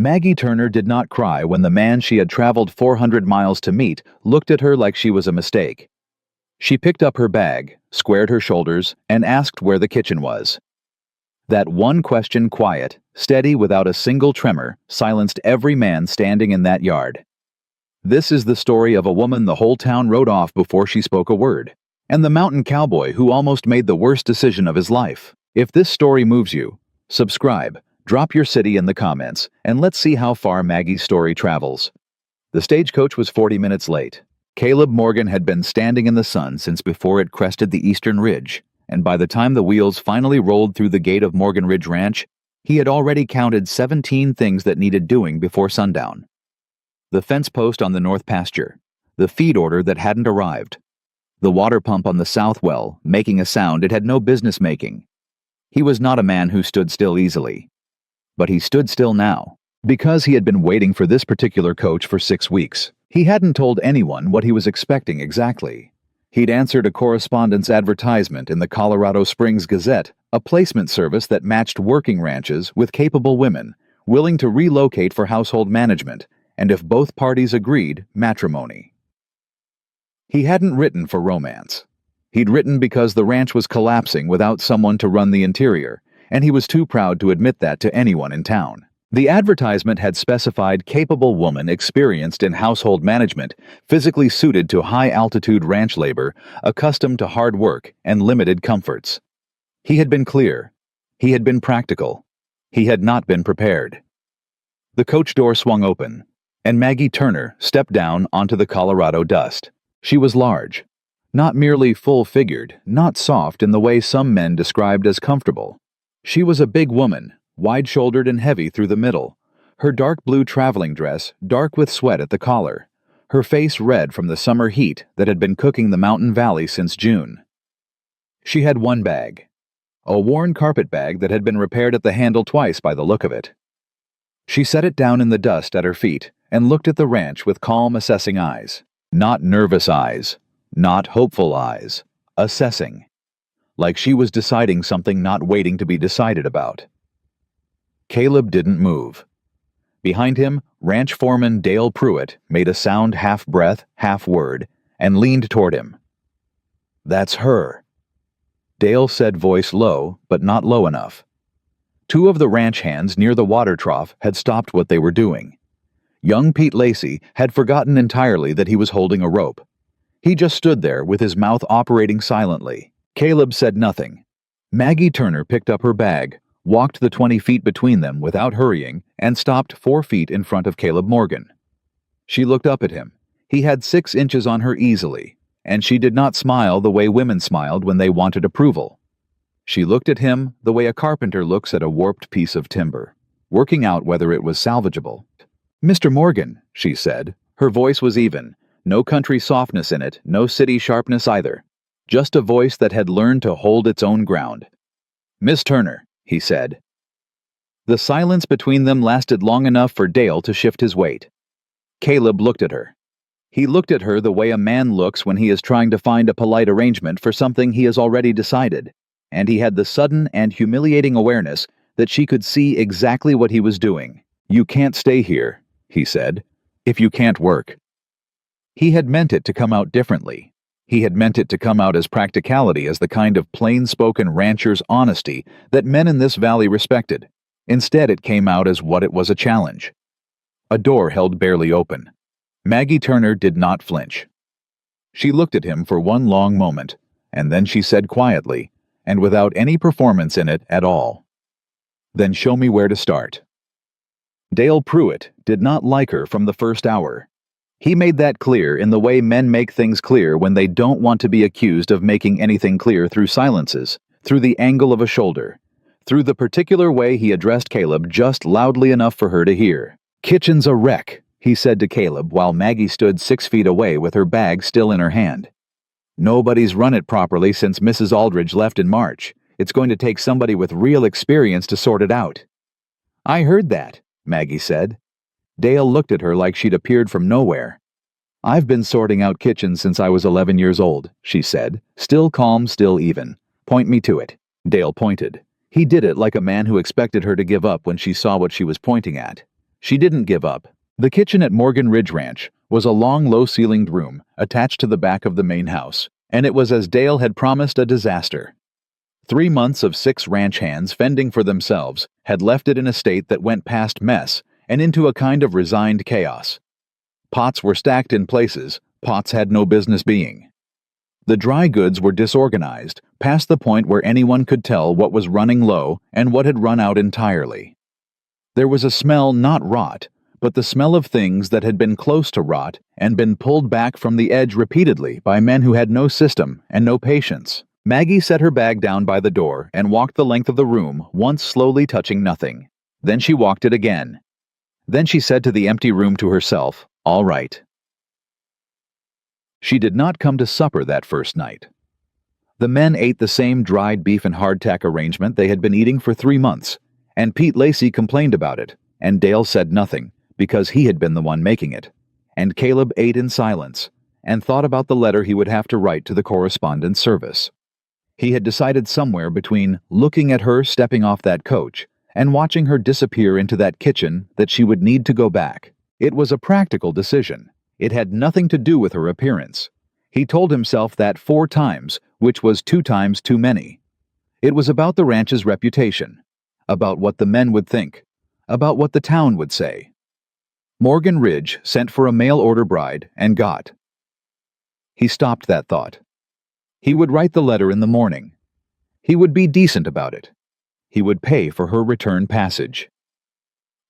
Maggie Turner did not cry when the man she had traveled 400 miles to meet looked at her like she was a mistake. She picked up her bag, squared her shoulders, and asked where the kitchen was. That one question, quiet, steady without a single tremor, silenced every man standing in that yard. This is the story of a woman the whole town wrote off before she spoke a word, and the mountain cowboy who almost made the worst decision of his life. If this story moves you, subscribe, drop your city in the comments, and let's see how far Maggie's story travels. The stagecoach was 40 minutes late. Caleb Morgan had been standing in the sun since before it crested the eastern ridge, and by the time the wheels finally rolled through the gate of Morgan Ridge Ranch, he had already counted 17 things that needed doing before sundown. The fence post on the north pasture, the feed order that hadn't arrived, the water pump on the south well making a sound it had no business making. He was not a man who stood still easily. But he stood still now, because he had been waiting for this particular coach for 6 weeks. He hadn't told anyone what he was expecting exactly. He'd answered a correspondence advertisement in the Colorado Springs Gazette, a placement service that matched working ranches with capable women, willing to relocate for household management, and if both parties agreed, matrimony. He hadn't written for romance. He'd written because the ranch was collapsing without someone to run the interior, and he was too proud to admit that to anyone in town. The advertisement had specified capable woman experienced in household management, physically suited to high-altitude ranch labor, accustomed to hard work and limited comforts. He had been clear. He had been practical. He had not been prepared. The coach door swung open, and Maggie Turner stepped down onto the Colorado dust. She was large, not merely full-figured, not soft in the way some men described as comfortable. She was a big woman, wide-shouldered and heavy through the middle, her dark blue traveling dress dark with sweat at the collar, her face red from the summer heat that had been cooking the mountain valley since June. She had one bag, a worn carpet bag that had been repaired at the handle twice by the look of it. She set it down in the dust at her feet and looked at the ranch with calm, assessing eyes. Not nervous eyes, not hopeful eyes, assessing. Like she was deciding something not waiting to be decided about. Caleb didn't move. Behind him, ranch foreman Dale Pruitt made a sound half-breath, half-word, and leaned toward him. "That's her." Dale said, voice low, but not low enough. Two of the ranch hands near the water trough had stopped what they were doing. Young Pete Lacey had forgotten entirely that he was holding a rope. He just stood there with his mouth operating silently. Caleb said nothing. Maggie Turner picked up her bag, walked the 20 feet between them without hurrying, and stopped 4 feet in front of Caleb Morgan. She looked up at him. He had 6 inches on her easily, and she did not smile the way women smiled when they wanted approval. She looked at him the way a carpenter looks at a warped piece of timber, working out whether it was salvageable. "Mr. Morgan," she said. Her voice was even, no country softness in it, no city sharpness either. Just a voice that had learned to hold its own ground. "Miss Turner," he said. The silence between them lasted long enough for Dale to shift his weight. Caleb looked at her. He looked at her the way a man looks when he is trying to find a polite arrangement for something he has already decided, and he had the sudden and humiliating awareness that she could see exactly what he was doing. "You can't stay here," he said, "if you can't work." He had meant it to come out differently. He had meant it to come out as practicality, as the kind of plain-spoken rancher's honesty that men in this valley respected. Instead, it came out as what it was, a challenge. A door held barely open. Maggie Turner did not flinch. She looked at him for one long moment, and then she said quietly, and without any performance in it at all, "Then show me where to start." Dale Pruitt did not like her from the first hour. He made that clear in the way men make things clear when they don't want to be accused of making anything clear through silences, through the angle of a shoulder, through the particular way he addressed Caleb just loudly enough for her to hear. "Kitchen's a wreck," he said to Caleb while Maggie stood 6 feet away with her bag still in her hand. "Nobody's run it properly since Mrs. Aldridge left in March. It's going to take somebody with real experience to sort it out." "I heard that," Maggie said. Dale looked at her like she'd appeared from nowhere. "I've been sorting out kitchens since I was 11 years old, she said, still calm, still even. "Point me to it." Dale pointed. He did it like a man who expected her to give up when she saw what she was pointing at. She didn't give up. The kitchen at Morgan Ridge Ranch was a long, low-ceilinged room attached to the back of the main house, and it was as Dale had promised, a disaster. 3 months of 6 ranch hands fending for themselves had left it in a state that went past mess and into a kind of resigned chaos. Pots were stacked in places pots had no business being. The dry goods were disorganized, past the point where anyone could tell what was running low and what had run out entirely. There was a smell not rot, but the smell of things that had been close to rot and been pulled back from the edge repeatedly by men who had no system and no patience. Maggie set her bag down by the door and walked the length of the room, once slowly touching nothing. Then she walked it again. Then she said to the empty room to herself, "All right." She did not come to supper that first night. The men ate the same dried beef and hardtack arrangement they had been eating for 3 months, and Pete Lacey complained about it, and Dale said nothing, because he had been the one making it, and Caleb ate in silence, and thought about the letter he would have to write to the correspondence service. He had decided somewhere between looking at her stepping off that coach and watching her disappear into that kitchen that she would need to go back. It was a practical decision. It had nothing to do with her appearance. He told himself that 4 times, which was 2 times too many. It was about the ranch's reputation, about what the men would think, about what the town would say. Morgan Ridge sent for a mail-order bride and got. He stopped that thought. He would write the letter in the morning. He would be decent about it. He would pay for her return passage.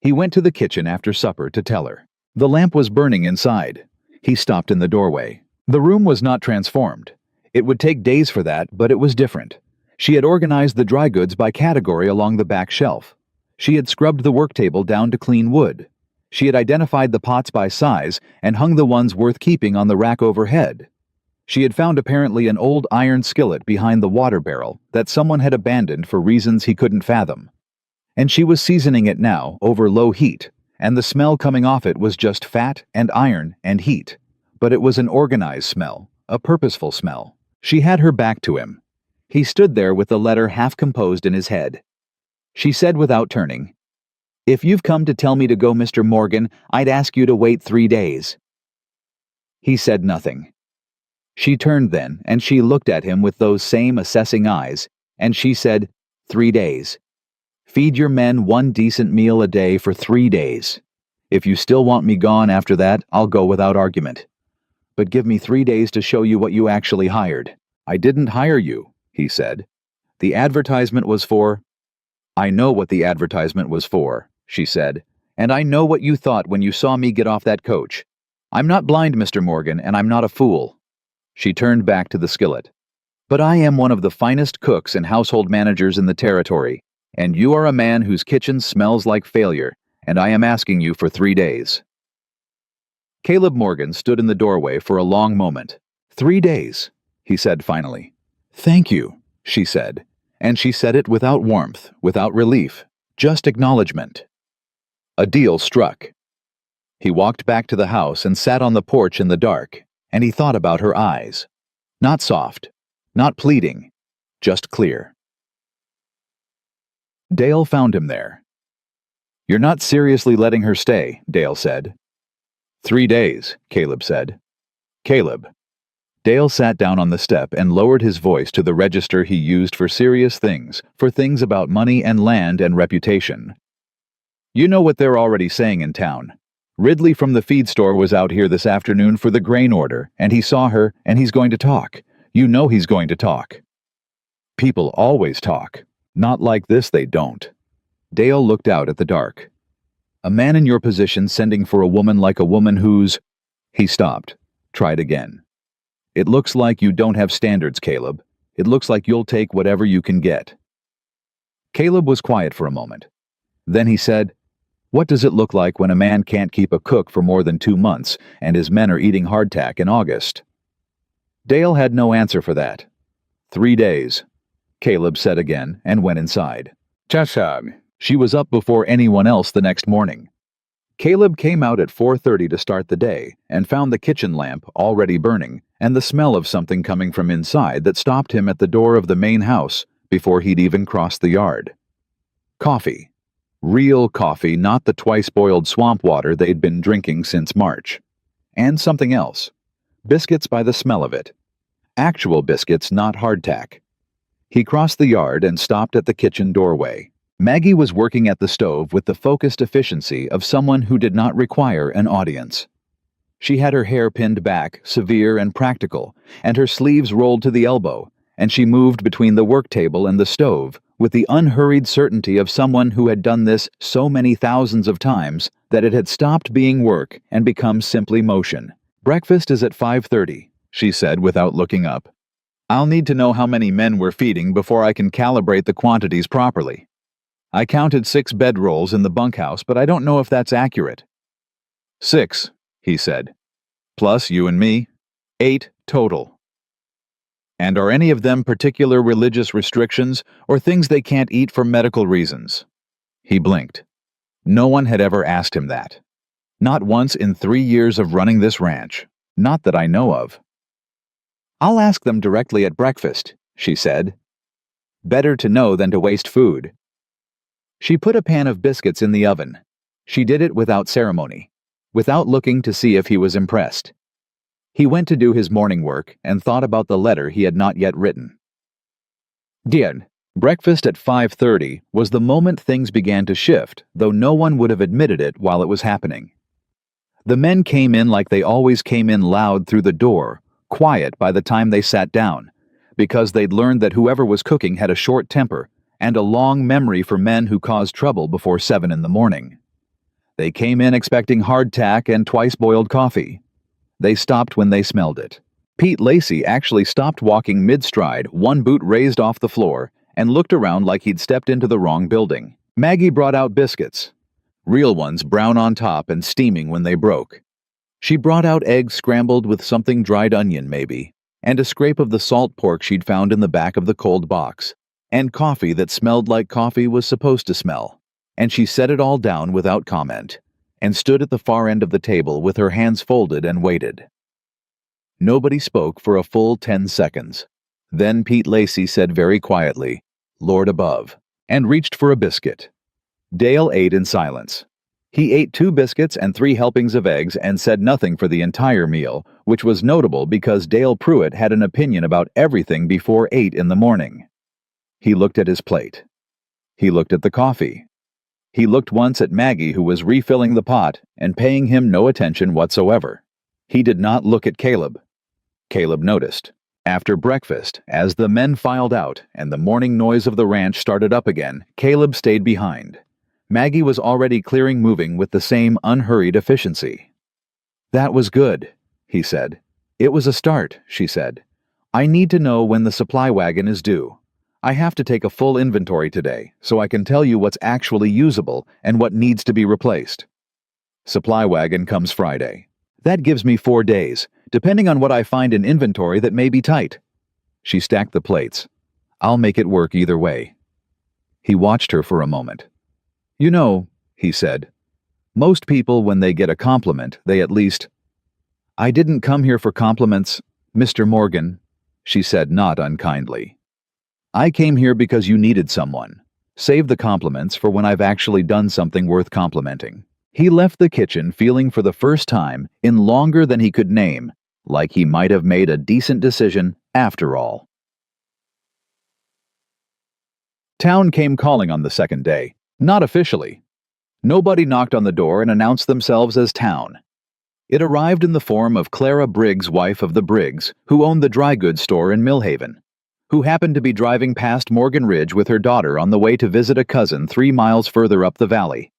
He went to the kitchen after supper to tell her. The lamp was burning inside. He stopped in the doorway. The room was not transformed. It would take days for that, but it was different. She had organized the dry goods by category along the back shelf. She had scrubbed the work table down to clean wood. She had identified the pots by size and hung the ones worth keeping on the rack overhead. She had found apparently an old iron skillet behind the water barrel that someone had abandoned for reasons he couldn't fathom. And she was seasoning it now over low heat, and the smell coming off it was just fat and iron and heat. But it was an organized smell, a purposeful smell. She had her back to him. He stood there with the letter half composed in his head. She said without turning, "If you've come to tell me to go, Mr. Morgan, I'd ask you to wait 3 days." He said nothing. She turned then, and she looked at him with those same assessing eyes, and she said, 3 days. Feed your men 1 decent meal a day for 3 days. If you still want me gone after that, I'll go without argument. But give me 3 days to show you what you actually hired. I didn't hire you, he said. The advertisement was for... I know what the advertisement was for, she said, and I know what you thought when you saw me get off that coach. I'm not blind, Mr. Morgan, and I'm not a fool. She turned back to the skillet. But I am one of the finest cooks and household managers in the territory, and you are a man whose kitchen smells like failure, and I am asking you for 3 days. Caleb Morgan stood in the doorway for a long moment. 3 days, he said finally. Thank you, she said, and she said it without warmth, without relief, just acknowledgement. A deal struck. He walked back to the house and sat on the porch in the dark, and he thought about her eyes. Not soft, not pleading, just clear. Dale found him there. You're not seriously letting her stay, Dale said. 3 days, Caleb said. Caleb. Dale sat down on the step and lowered his voice to the register he used for serious things, for things about money and land and reputation. You know what they're already saying in town. Ridley from the feed store was out here this afternoon for the grain order, and he saw her, and he's going to talk. You know he's going to talk. People always talk. Not like this they don't. Dale looked out at the dark. A man in your position sending for a woman like a woman who's... He stopped. Tried again. It looks like you don't have standards, Caleb. It looks like you'll take whatever you can get. Caleb was quiet for a moment. Then he said, What does it look like when a man can't keep a cook for more than 2 months and his men are eating hardtack in August? Dale had no answer for that. 3 days, Caleb said again and went inside. Chashag. She was up before anyone else the next morning. Caleb came out at 4:30 to start the day and found the kitchen lamp already burning and the smell of something coming from inside that stopped him at the door of the main house before he'd even crossed the yard. Coffee. Real coffee, not the twice-boiled swamp water they'd been drinking since March. And something else. Biscuits by the smell of it. Actual biscuits, not hardtack. He crossed the yard and stopped at the kitchen doorway. Maggie was working at the stove with the focused efficiency of someone who did not require an audience. She had her hair pinned back, severe and practical, and her sleeves rolled to the elbow, and she moved between the work table and the stove with the unhurried certainty of someone who had done this so many thousands of times that it had stopped being work and become simply motion. "Breakfast is at 5:30, she said without looking up. "I'll need to know how many men we're feeding before I can calibrate the quantities properly. I counted 6 bedrolls in the bunkhouse, but I don't know if that's accurate." "6, he said. "Plus you and me. 8 total." "And are any of them particular religious restrictions or things they can't eat for medical reasons?" He blinked. No one had ever asked him that. Not once in 3 years of running this ranch. Not that I know of. "I'll ask them directly at breakfast," she said. Better to know than to waste food. She put a pan of biscuits in the oven. She did it without ceremony, without looking to see if he was impressed. He went to do his morning work and thought about the letter he had not yet written. Dear, breakfast at 5:30 was the moment things began to shift, though no one would have admitted it while it was happening. The men came in like they always came in, loud through the door, quiet by the time they sat down, because they'd learned that whoever was cooking had a short temper and a long memory for men who caused trouble before 7 in the morning. They came in expecting hardtack and twice-boiled coffee. They stopped when they smelled it. Pete Lacey actually stopped walking mid-stride, one boot raised off the floor, and looked around like he'd stepped into the wrong building. Maggie brought out biscuits. Real ones, brown on top and steaming when they broke. She brought out eggs scrambled with something dried onion maybe, and a scrape of the salt pork she'd found in the back of the cold box, and coffee that smelled like coffee was supposed to smell. And she set it all down without comment, and stood at the far end of the table with her hands folded and waited. Nobody spoke for a full 10 seconds. Then Pete Lacey said very quietly, "Lord above," and reached for a biscuit. Dale ate in silence. He ate 2 biscuits and 3 helpings of eggs and said nothing for the entire meal, which was notable because Dale Pruitt had an opinion about everything before 8 in the morning. He looked at his plate. He looked at the coffee. He looked once at Maggie, who was refilling the pot and paying him no attention whatsoever. He did not look at Caleb. Caleb noticed. After breakfast, as the men filed out and the morning noise of the ranch started up again, Caleb stayed behind. Maggie was already clearing, moving with the same unhurried efficiency. "That was good," he said. "It was a start," she said. "I need to know when the supply wagon is due. I have to take a full inventory today, so I can tell you what's actually usable and what needs to be replaced. Supply wagon comes Friday. That gives me 4 days, depending on what I find in inventory that may be tight." She stacked the plates. "I'll make it work either way." He watched her for a moment. "You know," he said, "most people, when they get a compliment, they at least—" "I didn't come here for compliments, Mr. Morgan," she said not unkindly. "I came here because you needed someone. Save the compliments for when I've actually done something worth complimenting." He left the kitchen feeling for the first time in longer than he could name, like he might have made a decent decision after all. Town came calling on the second day, not officially. Nobody knocked on the door and announced themselves as town. It arrived in the form of Clara Briggs, wife of the Briggs, who owned the dry goods store in Millhaven, who happened to be driving past Morgan Ridge with her daughter on the way to visit a cousin 3 miles further up the valley,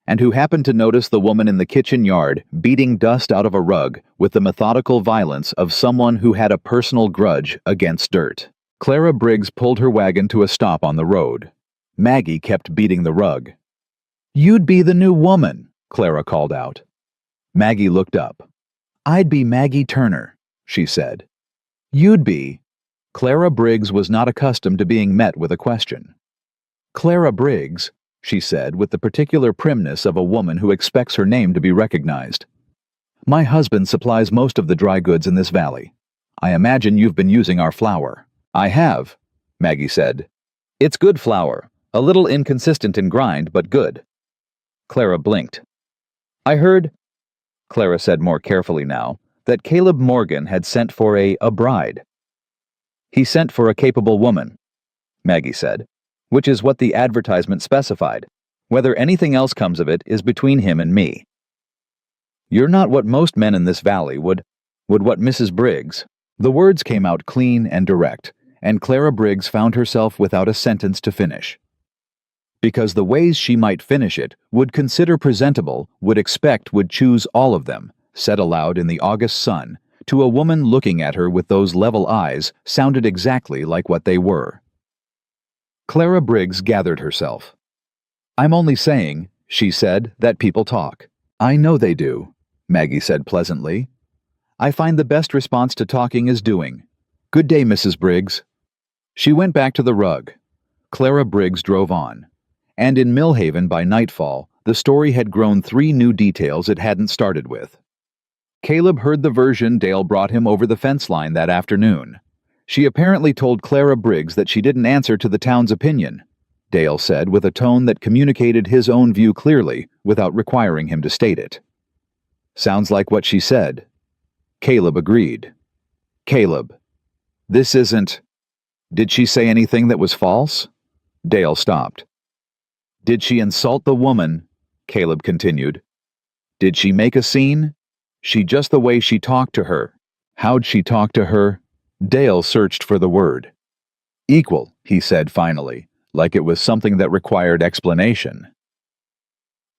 and who happened to notice the woman in the kitchen yard beating dust out of a rug with the methodical violence of someone who had a personal grudge against dirt. Clara Briggs pulled her wagon to a stop on the road. Maggie kept beating the rug. "You'd be the new woman," Clara called out. Maggie looked up. "I'd be Maggie Turner," she said. "You'd be—" Clara Briggs was not accustomed to being met with a question. "Clara Briggs," she said with the particular primness of a woman who expects her name to be recognized. "My husband supplies most of the dry goods in this valley. I imagine you've been using our flour." "I have," Maggie said. "It's good flour, a little inconsistent in grind, but good." Clara blinked. I heard, Clara said more carefully now, that Caleb Morgan had sent for a bride. He sent for a capable woman, Maggie said, which is what the advertisement specified. Whether anything else comes of it is between him and me. You're not what most men in this valley would what Mrs. Briggs. The words came out clean and direct, and Clara Briggs found herself without a sentence to finish. Because the ways she might finish it, would consider presentable, would expect, would choose all of them, said aloud in the August sun, to a woman looking at her with those level eyes, sounded exactly like what they were. Clara Briggs gathered herself. I'm only saying, she said, that people talk. I know they do, Maggie said pleasantly. I find the best response to talking is doing. Good day, Mrs. Briggs. She went back to the rug. Clara Briggs drove on. And in Millhaven by nightfall, the story had grown 3 new details it hadn't started with. Caleb heard the version Dale brought him over the fence line that afternoon. She apparently told Clara Briggs that she didn't answer to the town's opinion, Dale said with a tone that communicated his own view clearly without requiring him to state it. Sounds like what she said. Caleb agreed. Caleb, this isn't... Did she say anything that was false? Dale stopped. Did she insult the woman? Caleb continued. Did she make a scene? She just the way she talked to her. How'd she talk to her? Dale searched for the word. Equal, he said finally, like it was something that required explanation.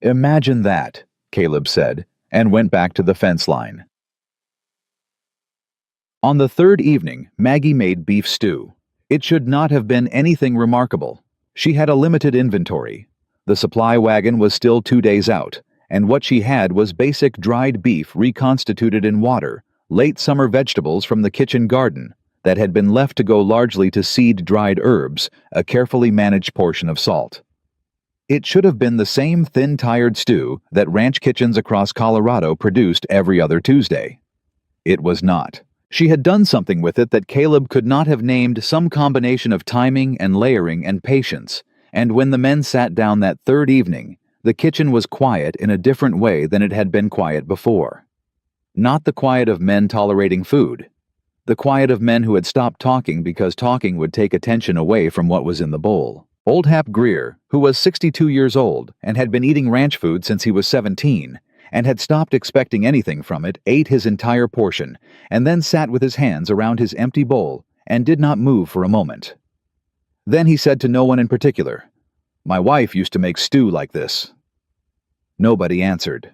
Imagine that, Caleb said, and went back to the fence line. On the 3rd evening, Maggie made beef stew. It should not have been anything remarkable. She had a limited inventory. The supply wagon was still 2 days out, and what she had was basic dried beef reconstituted in water, late summer vegetables from the kitchen garden that had been left to go largely to seed dried herbs, a carefully managed portion of salt. It should have been the same thin-tired stew that ranch kitchens across Colorado produced every other Tuesday. It was not. She had done something with it that Caleb could not have named, some combination of timing and layering and patience, and when the men sat down that 3rd evening, the kitchen was quiet in a different way than it had been quiet before. Not the quiet of men tolerating food. The quiet of men who had stopped talking because talking would take attention away from what was in the bowl. Old Hap Greer, who was 62 years old and had been eating ranch food since he was 17, and had stopped expecting anything from it, ate his entire portion, and then sat with his hands around his empty bowl and did not move for a moment. Then he said to no one in particular, "My wife used to make stew like this." Nobody answered.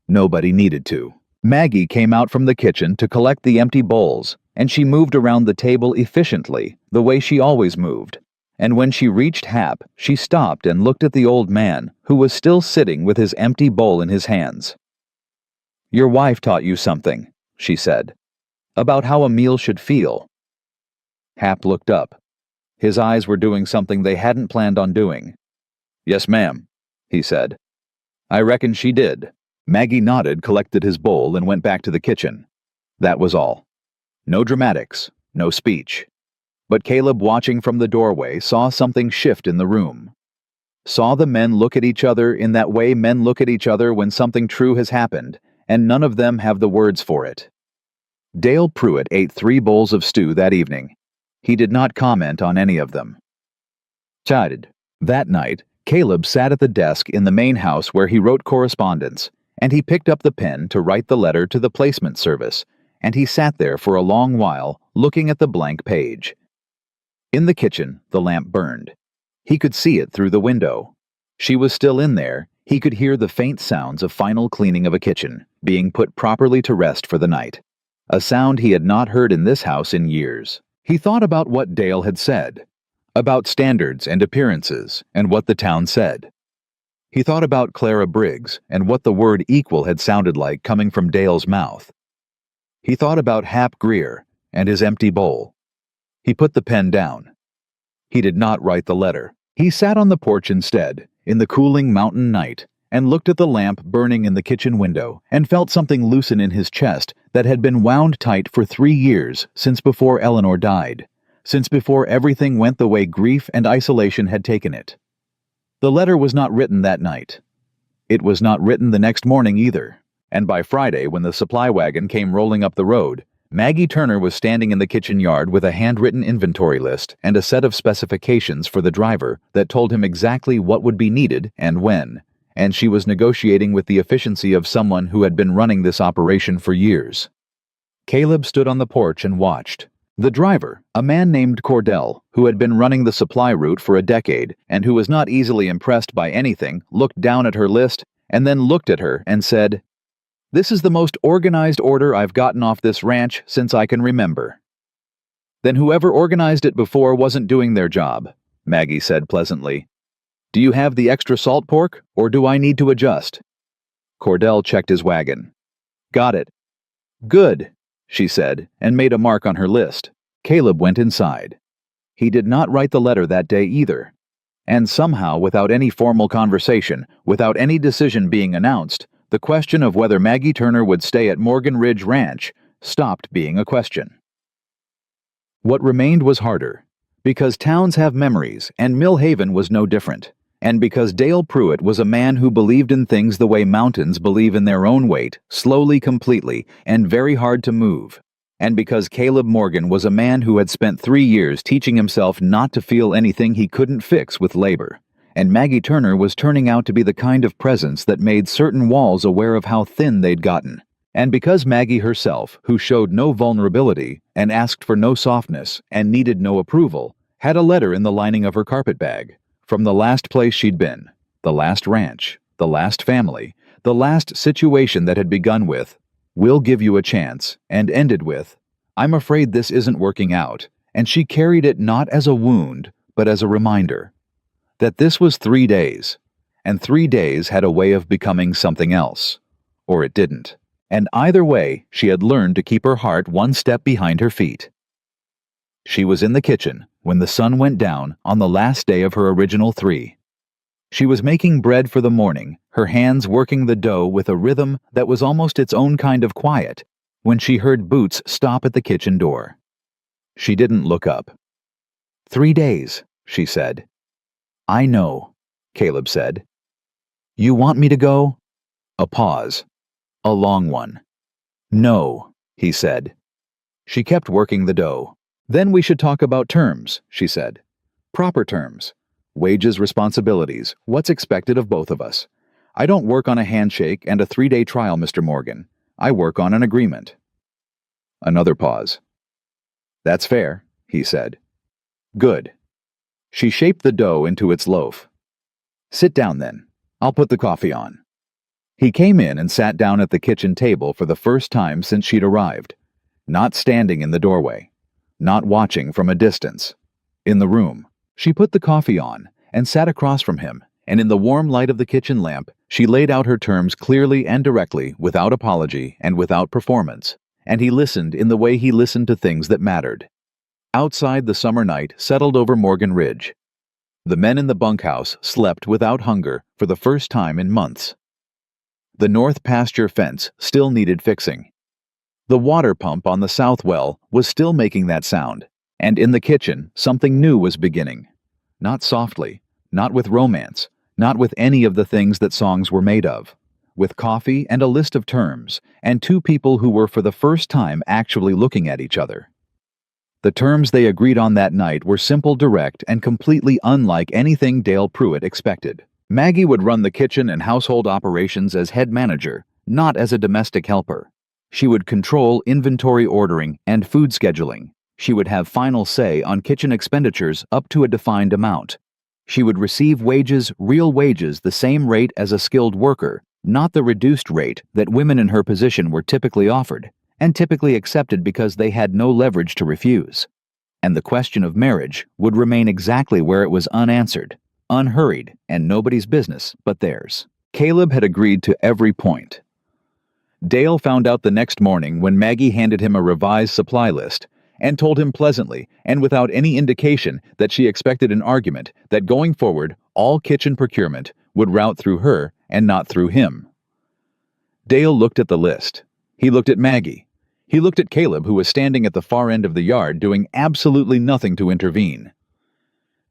Nobody needed to. Maggie came out from the kitchen to collect the empty bowls, and she moved around the table efficiently, the way she always moved. And when she reached Hap, she stopped and looked at the old man, who was still sitting with his empty bowl in his hands. "Your wife taught you something," she said, "about how a meal should feel." Hap looked up. His eyes were doing something they hadn't planned on doing. "Yes, ma'am," he said. "I reckon she did." Maggie nodded, collected his bowl, and went back to the kitchen. That was all. No dramatics, no speech. But Caleb, watching from the doorway, saw something shift in the room. Saw the men look at each other in that way men look at each other when something true has happened, and none of them have the words for it. Dale Pruitt ate 3 bowls of stew that evening. He did not comment on any of them. Chided. That night, Caleb sat at the desk in the main house where he wrote correspondence, and he picked up the pen to write the letter to the placement service, and he sat there for a long while, looking at the blank page. In the kitchen, the lamp burned. He could see it through the window. She was still in there. He could hear the faint sounds of final cleaning of a kitchen, being put properly to rest for the night. A sound he had not heard in this house in years. He thought about what Dale had said, about standards and appearances, and what the town said. He thought about Clara Briggs and what the word equal had sounded like coming from Dale's mouth. He thought about Hap Greer and his empty bowl. He put the pen down. He did not write the letter. He sat on the porch instead, in the cooling mountain night, and looked at the lamp burning in the kitchen window, and felt something loosen in his chest that had been wound tight for 3 years, since before Eleanor died, since before everything went the way grief and isolation had taken it. The letter was not written that night. It was not written the next morning either. And by Friday, when the supply wagon came rolling up the road, Maggie Turner was standing in the kitchen yard with a handwritten inventory list and a set of specifications for the driver that told him exactly what would be needed and when, and she was negotiating with the efficiency of someone who had been running this operation for years. Caleb stood on the porch and watched. The driver, a man named Cordell, who had been running the supply route for a decade and who was not easily impressed by anything, looked down at her list and then looked at her and said, "This is the most organized order I've gotten off this ranch since I can remember." "Then whoever organized it before wasn't doing their job," Maggie said pleasantly. "Do you have the extra salt pork, or do I need to adjust?" Cordell checked his wagon. "Got it." "Good," she said, and made a mark on her list. Caleb went inside. He did not write the letter that day either. And somehow, without any formal conversation, without any decision being announced, the question of whether Maggie Turner would stay at Morgan Ridge Ranch stopped being a question. What remained was harder, because towns have memories, and Mill Haven was no different, and because Dale Pruitt was a man who believed in things the way mountains believe in their own weight, slowly, completely, and very hard to move, and because Caleb Morgan was a man who had spent 3 years teaching himself not to feel anything he couldn't fix with labor. And Maggie Turner was turning out to be the kind of presence that made certain walls aware of how thin they'd gotten. And because Maggie herself, who showed no vulnerability, and asked for no softness, and needed no approval, had a letter in the lining of her carpet bag, from the last place she'd been, the last ranch, the last family, the last situation that had begun with, "We'll give you a chance," and ended with, "I'm afraid this isn't working out," and she carried it not as a wound, but as a reminder. That this was 3 days, and 3 days had a way of becoming something else. Or it didn't. And either way, she had learned to keep her heart one step behind her feet. She was in the kitchen when the sun went down on the last day of her original 3. She was making bread for the morning, her hands working the dough with a rhythm that was almost its own kind of quiet, when she heard Boots stop at the kitchen door. She didn't look up. "3 days," she said. "I know," Caleb said. "You want me to go?" A pause. A long one. "No," he said. She kept working the dough. "Then we should talk about terms," she said. "Proper terms. Wages, responsibilities, what's expected of both of us. I don't work on a handshake and a 3-day trial, Mr. Morgan. I work on an agreement." Another pause. "That's fair," he said. "Good." She shaped the dough into its loaf. "Sit down then. I'll put the coffee on." He came in and sat down at the kitchen table for the first time since she'd arrived, not standing in the doorway, not watching from a distance. In the room, she put the coffee on and sat across from him, and in the warm light of the kitchen lamp, she laid out her terms clearly and directly, without apology and without performance, and he listened in the way he listened to things that mattered. Outside, the summer night settled over Morgan Ridge. The men in the bunkhouse slept without hunger for the first time in months. The north pasture fence still needed fixing. The water pump on the south well was still making that sound, and in the kitchen something new was beginning. Not softly, not with romance, not with any of the things that songs were made of. With coffee and a list of terms, and 2 people who were for the first time actually looking at each other. The terms they agreed on that night were simple, direct, and completely unlike anything Dale Pruitt expected. Maggie would run the kitchen and household operations as head manager, not as a domestic helper. She would control inventory ordering and food scheduling. She would have final say on kitchen expenditures up to a defined amount. She would receive wages, real wages, the same rate as a skilled worker, not the reduced rate that women in her position were typically offered, and typically accepted because they had no leverage to refuse. And the question of marriage would remain exactly where it was unanswered, unhurried, and nobody's business but theirs. Caleb had agreed to every point. Dale found out the next morning when Maggie handed him a revised supply list and told him pleasantly and without any indication that she expected an argument that going forward all kitchen procurement would route through her and not through him. Dale looked at the list. He looked at Maggie. He looked at Caleb, who was standing at the far end of the yard doing absolutely nothing to intervene.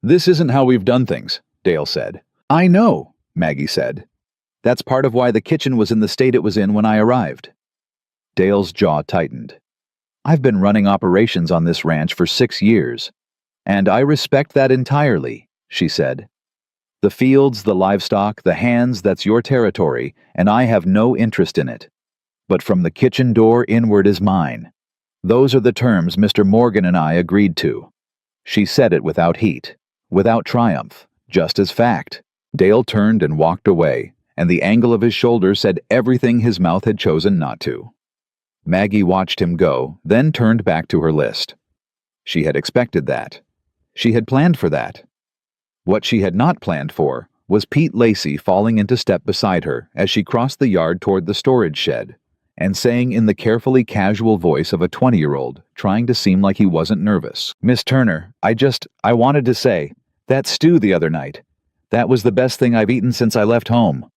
"This isn't how we've done things," Dale said. "I know," Maggie said. That's part of why the kitchen was in the state it was in when I arrived. Dale's jaw tightened. I've been running operations on this ranch for 6 years, and I respect that entirely, she said. The fields, the livestock, the hands, that's your territory, and I have no interest in it. But from the kitchen door inward is mine. Those are the terms Mr. Morgan and I agreed to. She said it without heat, without triumph, just as fact. Dale turned and walked away, and the angle of his shoulder said everything his mouth had chosen not to. Maggie watched him go, then turned back to her list. She had expected that. She had planned for that. What she had not planned for was Pete Lacey falling into step beside her as she crossed the yard toward the storage shed, and saying in the carefully casual voice of a 20-year-old, trying to seem like he wasn't nervous, "Miss Turner, I wanted to say, that stew the other night, that was the best thing I've eaten since I left home."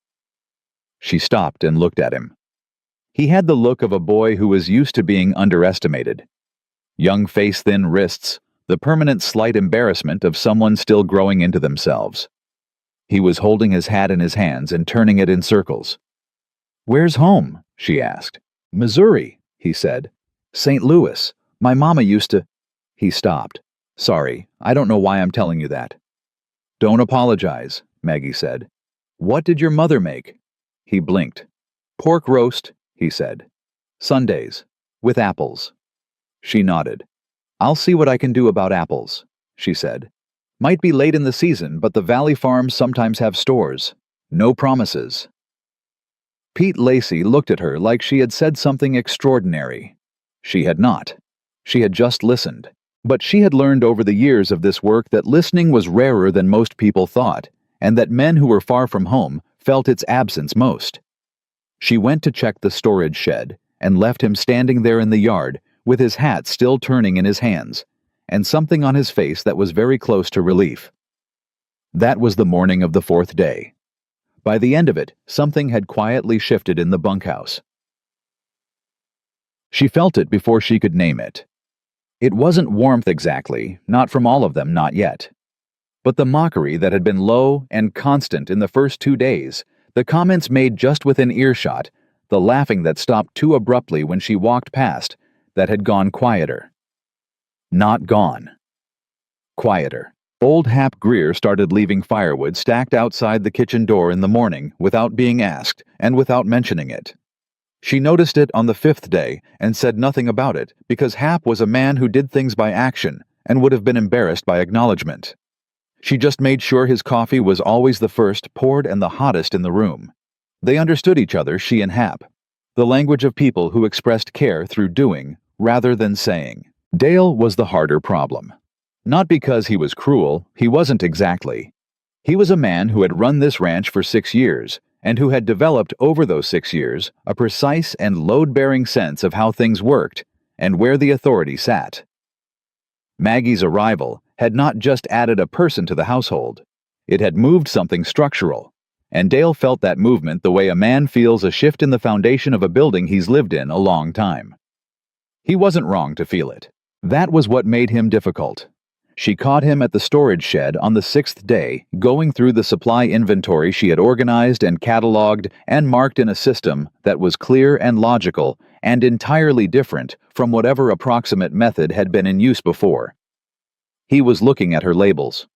She stopped and looked at him. He had the look of a boy who was used to being underestimated. Young face, thin wrists, the permanent slight embarrassment of someone still growing into themselves. He was holding his hat in his hands and turning it in circles. "Where's home?" she asked. "Missouri," he said. "St. Louis. My mama used to—" He stopped. "Sorry, I don't know why I'm telling you that." "Don't apologize," Maggie said. "What did your mother make?" He blinked. "Pork roast," he said. "Sundays, with apples." She nodded. "I'll see what I can do about apples," she said. "Might be late in the season, but the Valley Farms sometimes have stores. No promises." Pete Lacey looked at her like she had said something extraordinary. She had not. She had just listened. But she had learned over the years of this work that listening was rarer than most people thought, and that men who were far from home felt its absence most. She went to check the storage shed, and left him standing there in the yard, with his hat still turning in his hands, and something on his face that was very close to relief. That was the morning of the 4th day. By the end of it, something had quietly shifted in the bunkhouse. She felt it before she could name it. It wasn't warmth exactly, not from all of them, not yet. But the mockery that had been low and constant in the first 2 days, the comments made just within earshot, the laughing that stopped too abruptly when she walked past, that had gone quieter. Not gone. Quieter. Old Hap Greer started leaving firewood stacked outside the kitchen door in the morning without being asked and without mentioning it. She noticed it on the 5th day and said nothing about it because Hap was a man who did things by action and would have been embarrassed by acknowledgement. She just made sure his coffee was always the first poured and the hottest in the room. They understood each other, she and Hap, the language of people who expressed care through doing rather than saying. Dale was the harder problem. Not because he was cruel, he wasn't exactly. He was a man who had run this ranch for 6 years, and who had developed over those 6 years a precise and load-bearing sense of how things worked and where the authority sat. Maggie's arrival had not just added a person to the household. It had moved something structural, and Dale felt that movement the way a man feels a shift in the foundation of a building he's lived in a long time. He wasn't wrong to feel it. That was what made him difficult. She caught him at the storage shed on the 6th day, going through the supply inventory she had organized and cataloged and marked in a system that was clear and logical and entirely different from whatever approximate method had been in use before. He was looking at her labels.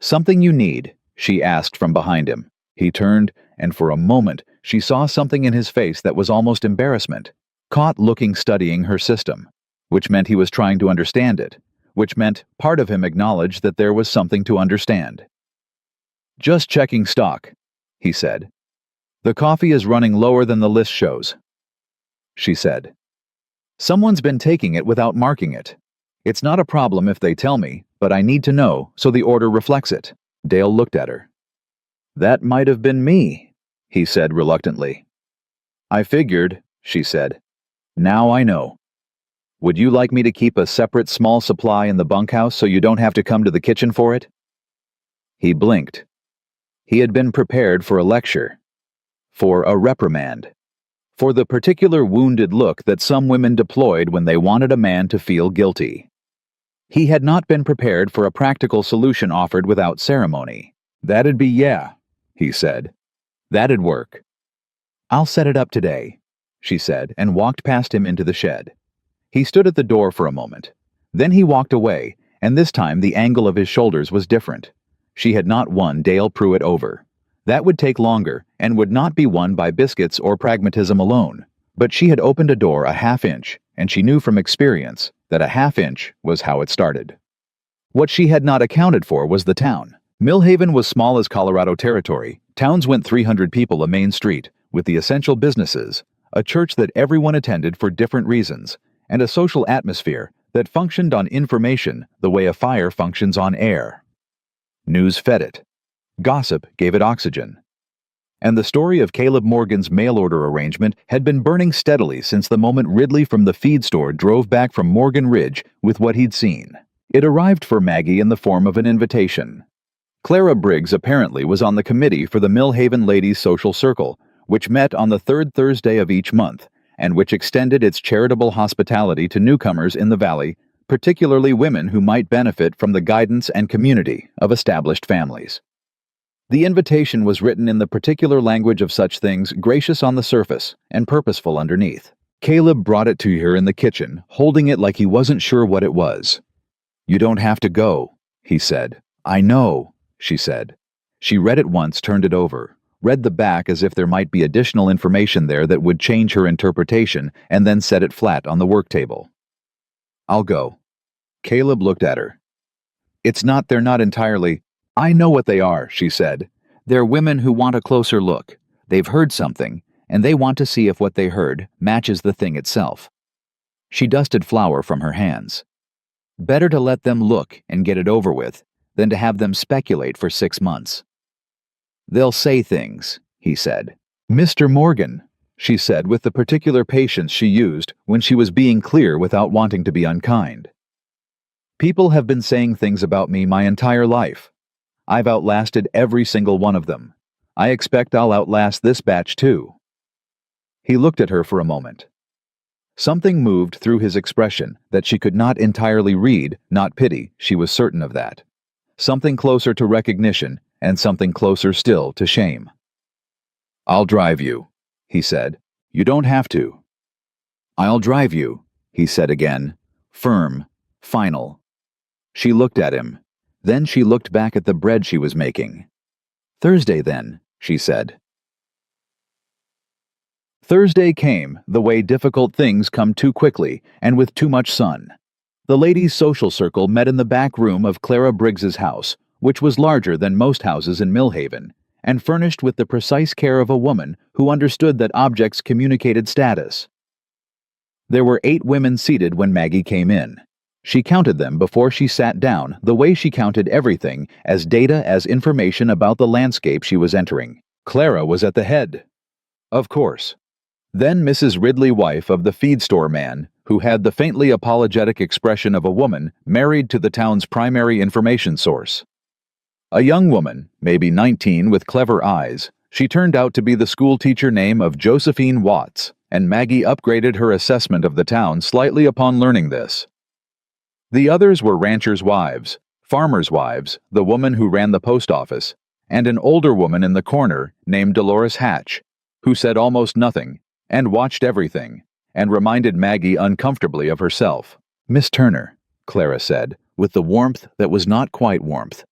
"Something you need?" she asked from behind him. He turned, and for a moment she saw something in his face that was almost embarrassment, caught looking studying her system, which meant he was trying to understand it. Which meant part of him acknowledged that there was something to understand. "Just checking stock," he said. "The coffee is running lower than the list shows," she said. "Someone's been taking it without marking it. It's not a problem if they tell me, but I need to know so the order reflects it." Dale looked at her. "That might have been me," he said reluctantly. "I figured," she said. "Now I know. Would you like me to keep a separate small supply in the bunkhouse so you don't have to come to the kitchen for it?" He blinked. He had been prepared for a lecture, for a reprimand, for the particular wounded look that some women deployed when they wanted a man to feel guilty. He had not been prepared for a practical solution offered without ceremony. "That'd be yeah," he said. That'd work. I'll set it up today, she said, and walked past him into the shed. He stood at the door for a moment. Then he walked away, and this time the angle of his shoulders was different. She had not won Dale Pruitt over. That would take longer, and would not be won by biscuits or pragmatism alone. But she had opened a door a half-inch, and she knew from experience that a half-inch was how it started. What she had not accounted for was the town. Millhaven was small as Colorado Territory. Towns went 300 people a main street, with the essential businesses, a church that everyone attended for different reasons, and a social atmosphere that functioned on information the way a fire functions on air. News fed it. Gossip gave it oxygen. And the story of Caleb Morgan's mail-order arrangement had been burning steadily since the moment Ridley from the feed store drove back from Morgan Ridge with what he'd seen. It arrived for Maggie in the form of an invitation. Clara Briggs apparently was on the committee for the Millhaven Ladies' Social Circle, which met on the third Thursday of each month, and which extended its charitable hospitality to newcomers in the valley, particularly women who might benefit from the guidance and community of established families. The invitation was written in the particular language of such things, gracious on the surface and purposeful underneath. Caleb brought it to her in the kitchen, holding it like he wasn't sure what it was. "You don't have to go," he said. "I know," she said. She read it once, turned it over, read the back as if there might be additional information there that would change her interpretation, and then set it flat on the work table. "I'll go." Caleb looked at her. They're not entirely. "I know what they are," she said. "They're women who want a closer look. They've heard something, and they want to see if what they heard matches the thing itself." She dusted flour from her hands. Better to let them look and get it over with than to have them speculate for 6 months. "They'll say things," he said. "Mr. Morgan," she said with the particular patience she used when she was being clear without wanting to be unkind. "People have been saying things about me my entire life. I've outlasted every single one of them. I expect I'll outlast this batch too." He looked at her for a moment. Something moved through his expression that she could not entirely read, not pity, she was certain of that. Something closer to recognition, and something closer still to shame. "I'll drive you," he said. "You don't have to." "I'll drive you," he said again, firm, final. She looked at him. Then she looked back at the bread she was making. "Thursday, then," she said. Thursday came, the way difficult things come too quickly and with too much sun. The ladies' social circle met in the back room of Clara Briggs's house, which was larger than most houses in Millhaven, and furnished with the precise care of a woman who understood that objects communicated status. There were 8 women seated when Maggie came in. She counted them before she sat down the way she counted everything as data, as information about the landscape she was entering. Clara was at the head. Of course. Then Mrs. Ridley, wife of the feed store man, who had the faintly apologetic expression of a woman married to the town's primary information source. A young woman, maybe 19, with clever eyes, she turned out to be the schoolteacher name of Josephine Watts, and Maggie upgraded her assessment of the town slightly upon learning this. The others were ranchers' wives, farmers' wives, the woman who ran the post office, and an older woman in the corner named Dolores Hatch, who said almost nothing, and watched everything, and reminded Maggie uncomfortably of herself. "Miss Turner," Clara said, with the warmth that was not quite warmth.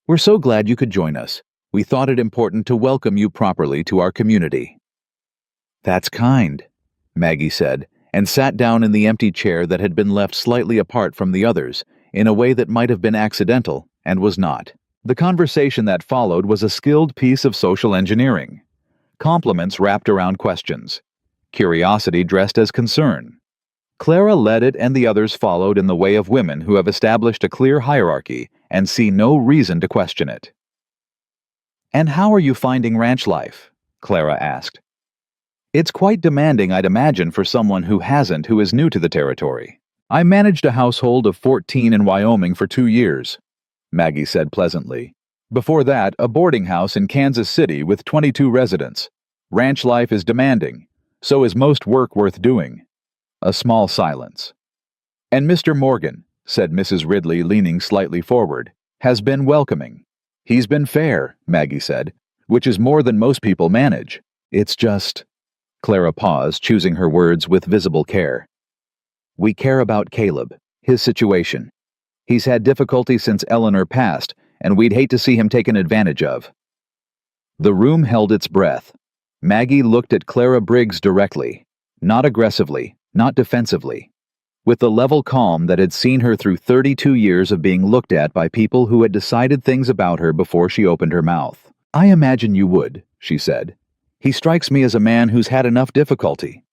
"We're so glad you could join us. We thought it important to welcome you properly to our community." "That's kind," Maggie said, and sat down in the empty chair that had been left slightly apart from the others, in a way that might have been accidental, and was not. The conversation that followed was a skilled piece of social engineering. Compliments wrapped around questions. Curiosity dressed as concern. Clara led it, and the others followed in the way of women who have established a clear hierarchy and see no reason to question it. "And how are you finding ranch life?" Clara asked. "It's quite demanding, I'd imagine, for someone who is new to the territory. I managed a household of 14 in Wyoming for 2 years," Maggie said pleasantly. "Before that, a boarding house in Kansas City with 22 residents. Ranch life is demanding. So is most work worth doing." A small silence. "And Mr. Morgan," said Mrs. Ridley, leaning slightly forward, "has been welcoming." "He's been fair," Maggie said. which is more than most people manage. It's just—" Clara paused, choosing her words with visible care. "We care about Caleb, his situation. He's had difficulty since Eleanor passed, and we'd hate to see him taken advantage of." The room held its breath. Maggie looked at Clara Briggs directly, not aggressively, not defensively, with the level calm that had seen her through 32 years of being looked at by people who had decided things about her before she opened her mouth. "I imagine you would," she said. "He strikes me as a man who's had enough difficulty."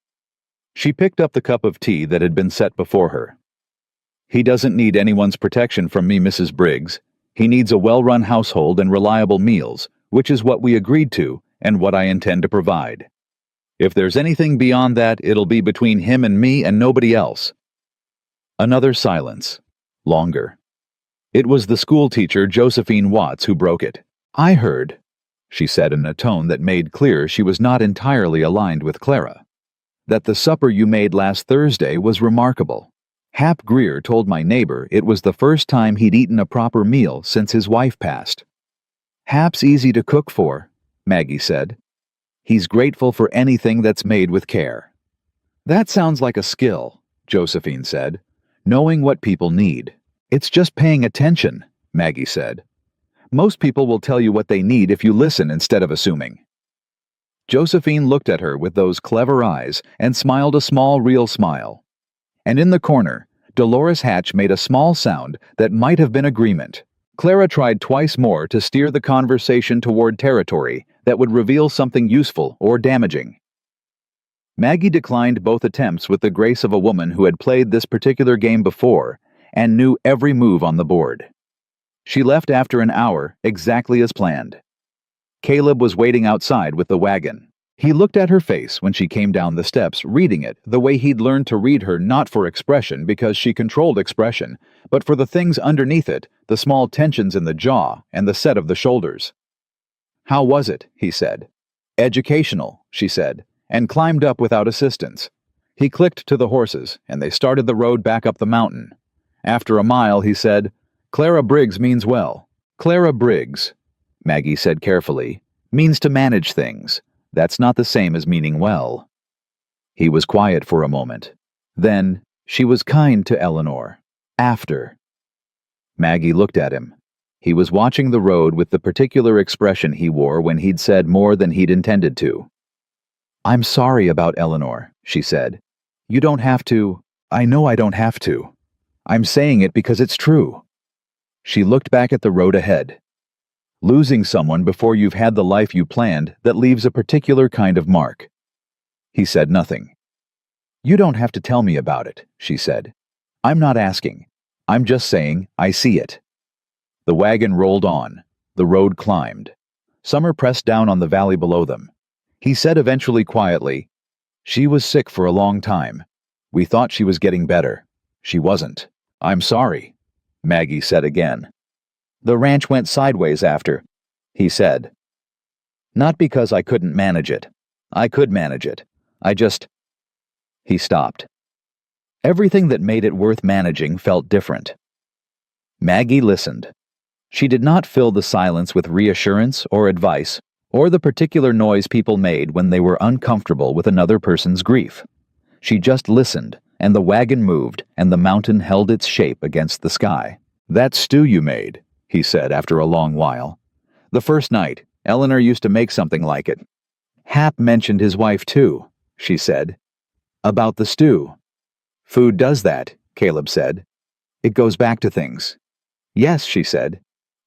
She picked up the cup of tea that had been set before her. "He doesn't need anyone's protection from me, Mrs. Briggs. He needs a well-run household and reliable meals, which is what we agreed to and what I intend to provide. If there's anything beyond that, it'll be between him and me and nobody else." Another silence. Longer. It was the schoolteacher, Josephine Watts, who broke it. "I heard," she said in a tone that made clear she was not entirely aligned with Clara, "that the supper you made last Thursday was remarkable. Hap Greer told my neighbor it was the first time he'd eaten a proper meal since his wife passed." "Hap's easy to cook for," Maggie said. "He's grateful for anything that's made with care." "That sounds like a skill," Josephine said. "Knowing what people need." "It's just paying attention," Maggie said. "Most people will tell you what they need if you listen instead of assuming." Josephine looked at her with those clever eyes and smiled a small, real smile. And in the corner, Dolores Hatch made a small sound that might have been agreement. Clara tried twice more to steer the conversation toward territory that would reveal something useful or damaging. Maggie declined both attempts with the grace of a woman who had played this particular game before and knew every move on the board. She left after an hour, exactly as planned. Caleb was waiting outside with the wagon. He looked at her face when she came down the steps, reading it the way he'd learned to read her, not for expression because she controlled expression, but for the things underneath it, the small tensions in the jaw and the set of the shoulders. "How was it?" he said. "Educational," she said, and climbed up without assistance. He clicked to the horses, and they started the road back up the mountain. After a mile, he said, "Clara Briggs means well." "Clara Briggs," Maggie said carefully, "means to manage things. That's not the same as meaning well." He was quiet for a moment. Then, "She was kind to Eleanor. After." Maggie looked at him. He was watching the road with the particular expression he wore when he'd said more than he'd intended to. "I'm sorry about Eleanor," she said. "You don't have to. I know I don't have to. I'm saying it because it's true." She looked back at the road ahead. Losing someone before you've had the life you planned, that leaves a particular kind of mark. He said nothing. "You don't have to tell me about it," she said. "I'm not asking. I'm just saying I see it." The wagon rolled on. The road climbed. Summer pressed down on the valley below them. He said eventually quietly, "She was sick for a long time. We thought she was getting better. She wasn't." "I'm sorry," Maggie said again. "The ranch went sideways after," he said. "Not because I couldn't manage it. I could manage it. I just—" He stopped. Everything that made it worth managing felt different. Maggie listened. She did not fill the silence with reassurance or advice, or the particular noise people made when they were uncomfortable with another person's grief. She just listened, and the wagon moved, and the mountain held its shape against the sky. "That stew you made," he said after a long while. "The first night, Eleanor used to make something like it." "Hap mentioned his wife too," she said. "About the stew." "Food does that," Caleb said. "It goes back to things." "Yes," she said.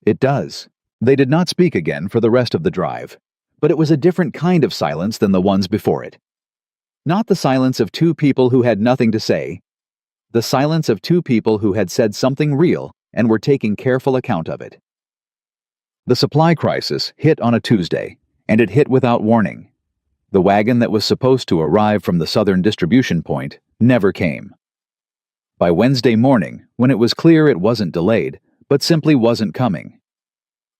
"It does." They did not speak again for the rest of the drive, but it was a different kind of silence than the ones before it. Not the silence of two people who had nothing to say. The silence of two people who had said something real and were taking careful account of it. The supply crisis hit on a Tuesday, and it hit without warning. The wagon that was supposed to arrive from the southern distribution point never came. By Wednesday morning, when it was clear it wasn't delayed, but simply wasn't coming.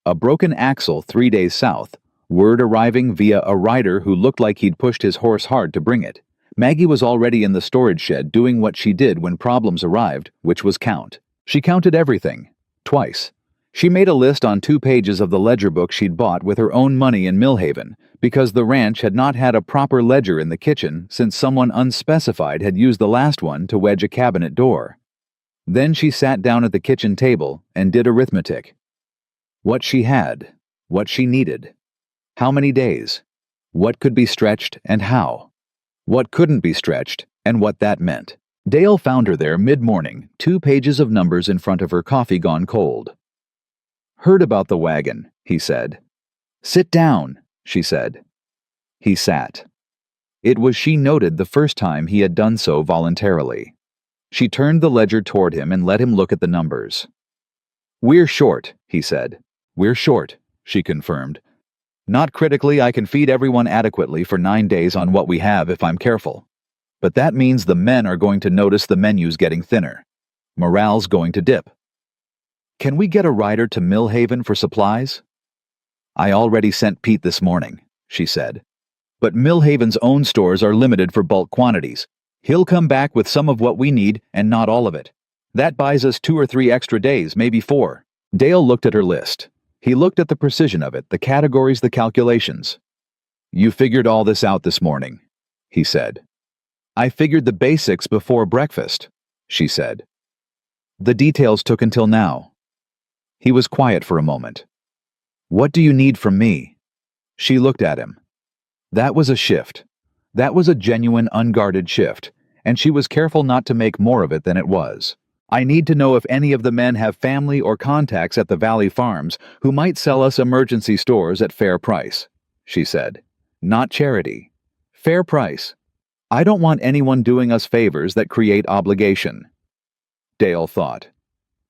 A broken axle 3 days south, word arriving via a rider who looked like he'd pushed his horse hard to bring it. Maggie was already in the storage shed doing what she did when problems arrived, which was count. She counted everything, twice. She made a list on 2 pages of the ledger book she'd bought with her own money in Millhaven, because the ranch had not had a proper ledger in the kitchen since someone unspecified had used the last one to wedge a cabinet door. Then she sat down at the kitchen table and did arithmetic. What she had, what she needed, how many days, what could be stretched and how, what couldn't be stretched and what that meant. Dale found her there mid-morning, 2 pages of numbers in front of her, coffee gone cold. "Heard about the wagon," he said. "Sit down," she said. He sat. It was, she noted, the first time he had done so voluntarily. She turned the ledger toward him and let him look at the numbers. "We're short," he said. "We're short," she confirmed. "Not critically. I can feed everyone adequately for 9 days on what we have if I'm careful. But that means the men are going to notice the menu's getting thinner. Morale's going to dip. Can we get a rider to Millhaven for supplies?" "I already sent Pete this morning," she said. "But Millhaven's own stores are limited for bulk quantities. He'll come back with some of what we need and not all of it. That buys us 2 or 3 extra days, maybe 4. Dale looked at her list. He looked at the precision of it, the categories, the calculations. "You figured all this out this morning," he said. "I figured the basics before breakfast," she said. "The details took until now." He was quiet for a moment. "What do you need from me?" She looked at him. That was a shift. That was a genuine, unguarded shift, and she was careful not to make more of it than it was. "I need to know if any of the men have family or contacts at the Valley Farms who might sell us emergency stores at fair price," she said. "Not charity. Fair price. I don't want anyone doing us favors that create obligation." Dale thought.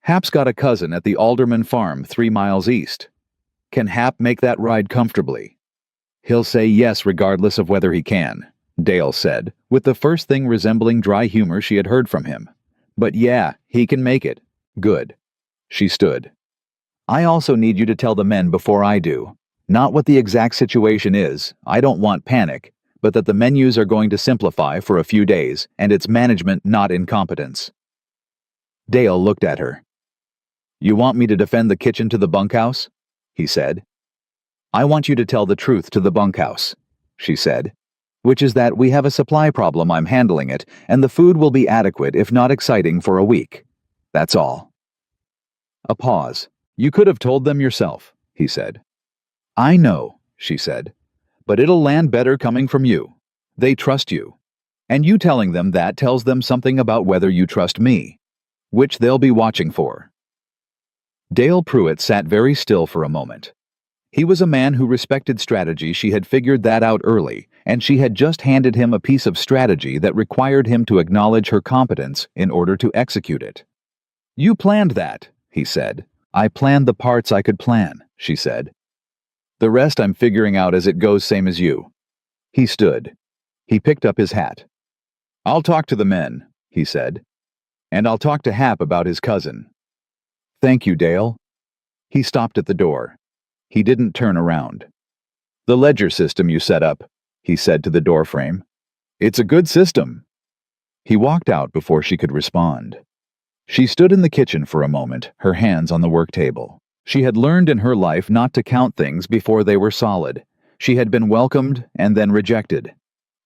Hap's got a cousin at the Alderman Farm 3 miles east. Can Hap make that ride comfortably? "He'll say yes regardless of whether he can," Dale said, with the first thing resembling dry humor she had heard from him. "But yeah, he can make it. Good." She stood. "I also need you to tell the men before I do. Not what the exact situation is, I don't want panic, but that the menus are going to simplify for a few days, and it's management, not incompetence." Dale looked at her. "You want me to defend the kitchen to the bunkhouse?" he said. "I want you to tell the truth to the bunkhouse," she said. "Which is that we have a supply problem, I'm handling it, and the food will be adequate if not exciting for a week. That's all." A pause. "You could have told them yourself," he said. "I know," she said. "But it'll land better coming from you. They trust you. And you telling them that tells them something about whether you trust me, which they'll be watching for." Dale Pruitt sat very still for a moment. He was a man who respected strategy. She had figured that out early, and she had just handed him a piece of strategy that required him to acknowledge her competence in order to execute it. "You planned that," he said. "I planned the parts I could plan," she said. "The rest I'm figuring out as it goes, same as you." He stood. He picked up his hat. "I'll talk to the men," he said. "And I'll talk to Hap about his cousin." "Thank you, Dale." He stopped at the door. He didn't turn around. "The ledger system you set up," he said to the doorframe. "It's a good system." He walked out before she could respond. She stood in the kitchen for a moment, her hands on the work table. She had learned in her life not to count things before they were solid. She had been welcomed and then rejected.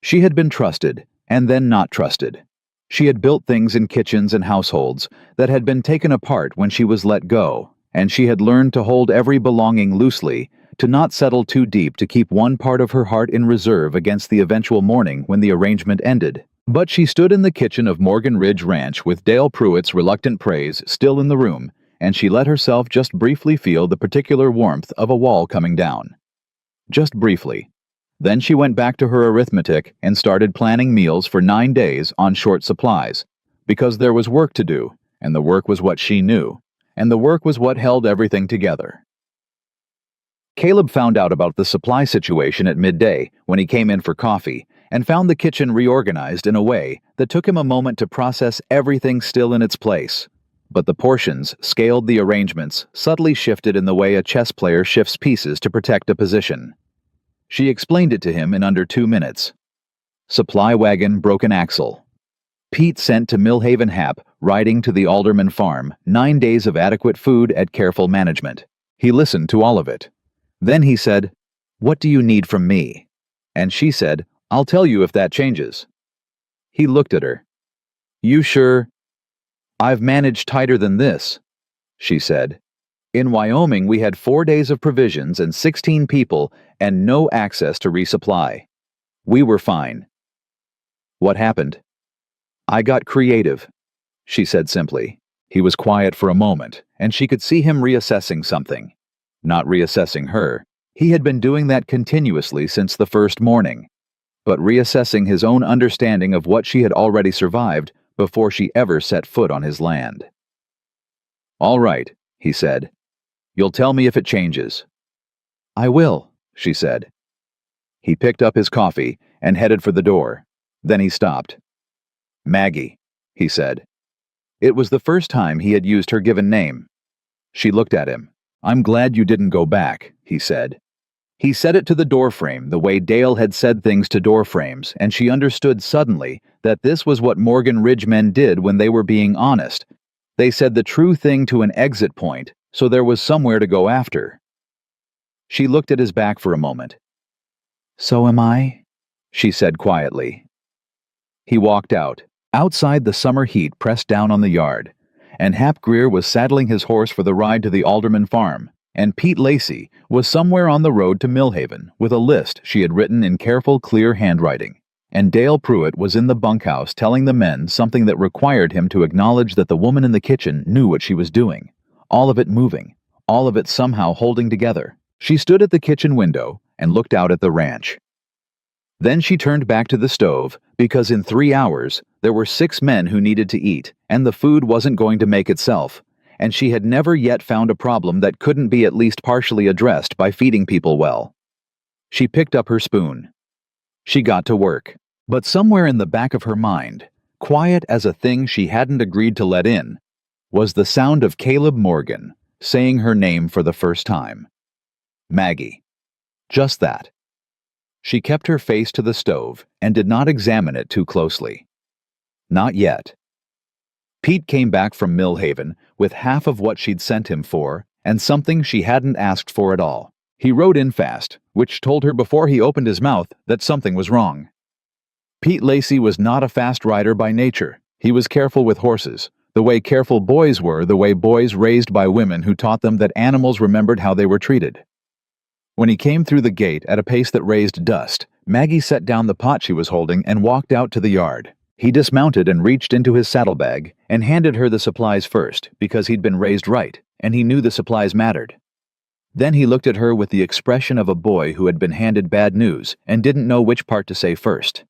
She had been trusted and then not trusted. She had built things in kitchens and households that had been taken apart when she was let go, and she had learned to hold every belonging loosely, to not settle too deep, to keep one part of her heart in reserve against the eventual morning when the arrangement ended. But she stood in the kitchen of Morgan Ridge Ranch with Dale Pruitt's reluctant praise still in the room, and she let herself just briefly feel the particular warmth of a wall coming down. Just briefly. Then she went back to her arithmetic and started planning meals for 9 days on short supplies, because there was work to do, and the work was what she knew, and the work was what held everything together. Caleb found out about the supply situation at midday when he came in for coffee, and found the kitchen reorganized in a way that took him a moment to process everything still in its place. But the portions, scaled, the arrangements, subtly shifted in the way a chess player shifts pieces to protect a position. She explained it to him in under 2 minutes. Supply wagon, broken axle. Pete sent to Millhaven Hap, riding to the Alderman farm, 9 days of adequate food at careful management. He listened to all of it. Then he said, "What do you need from me?" And she said, "I'll tell you if that changes." He looked at her. "You sure?" "I've managed tighter than this," she said. "In Wyoming, we had 4 days of provisions and 16 people and no access to resupply. We were fine." "What happened?" "I got creative," she said simply. He was quiet for a moment, and she could see him reassessing something. Not reassessing her. He had been doing that continuously since the first morning, but reassessing his own understanding of what she had already survived before she ever set foot on his land. "All right," he said. "You'll tell me if it changes." "I will," she said. He picked up his coffee and headed for the door. Then he stopped. "Maggie," he said. It was the first time he had used her given name. She looked at him. "I'm glad you didn't go back," he said. He said it to the doorframe the way Dale had said things to doorframes, and she understood suddenly that this was what Morgan Ridge men did when they were being honest. They said the true thing to an exit point, so there was somewhere to go after. She looked at his back for a moment. "So am I?" she said quietly. He walked out. Outside, the summer heat pressed down on the yard, and Hap Greer was saddling his horse for the ride to the Alderman farm, and Pete Lacey was somewhere on the road to Millhaven with a list she had written in careful, clear handwriting, and Dale Pruitt was in the bunkhouse telling the men something that required him to acknowledge that the woman in the kitchen knew what she was doing, all of it moving, all of it somehow holding together. She stood at the kitchen window and looked out at the ranch. Then she turned back to the stove, because in 3 hours, there were 6 men who needed to eat, and the food wasn't going to make itself, and she had never yet found a problem that couldn't be at least partially addressed by feeding people well. She picked up her spoon. She got to work, but somewhere in the back of her mind, quiet as a thing she hadn't agreed to let in, was the sound of Caleb Morgan saying her name for the first time. Maggie. Just that. She kept her face to the stove and did not examine it too closely. Not yet. Pete came back from Millhaven with half of what she'd sent him for and something she hadn't asked for at all. He rode in fast, which told her before he opened his mouth that something was wrong. Pete Lacey was not a fast rider by nature. He was careful with horses, the way careful boys were, the way boys raised by women who taught them that animals remembered how they were treated. When he came through the gate at a pace that raised dust, Maggie set down the pot she was holding and walked out to the yard. He dismounted and reached into his saddlebag and handed her the supplies first, because he'd been raised right, and he knew the supplies mattered. Then he looked at her with the expression of a boy who had been handed bad news and didn't know which part to say first.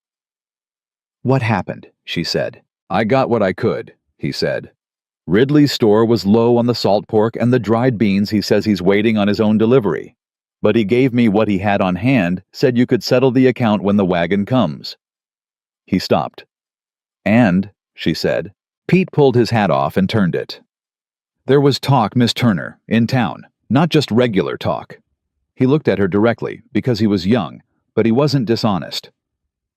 "What happened?" she said. "I got what I could," he said. "Ridley's store was low on the salt pork and the dried beans. He says he's waiting on his own delivery. But he gave me what he had on hand, said you could settle the account when the wagon comes." He stopped. "And," she said. Pete pulled his hat off and turned it. "There was talk, Miss Turner, in town, not just regular talk." He looked at her directly, because he was young, but he wasn't dishonest.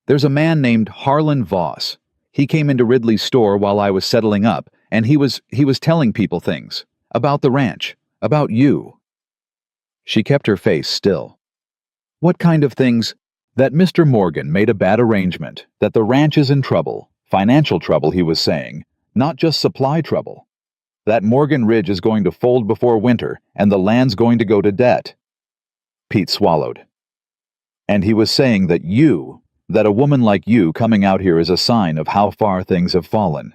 "There's a man named Harlan Voss. He came into Ridley's store while I was settling up, and he was telling people things. About the ranch. About you." She kept her face still. "What kind of things?" "That Mr. Morgan made a bad arrangement, that the ranch is in trouble, financial trouble, he was saying, not just supply trouble. That Morgan Ridge is going to fold before winter, and the land's going to go to debt." Pete swallowed. "And he was saying that a woman like you coming out here is a sign of how far things have fallen.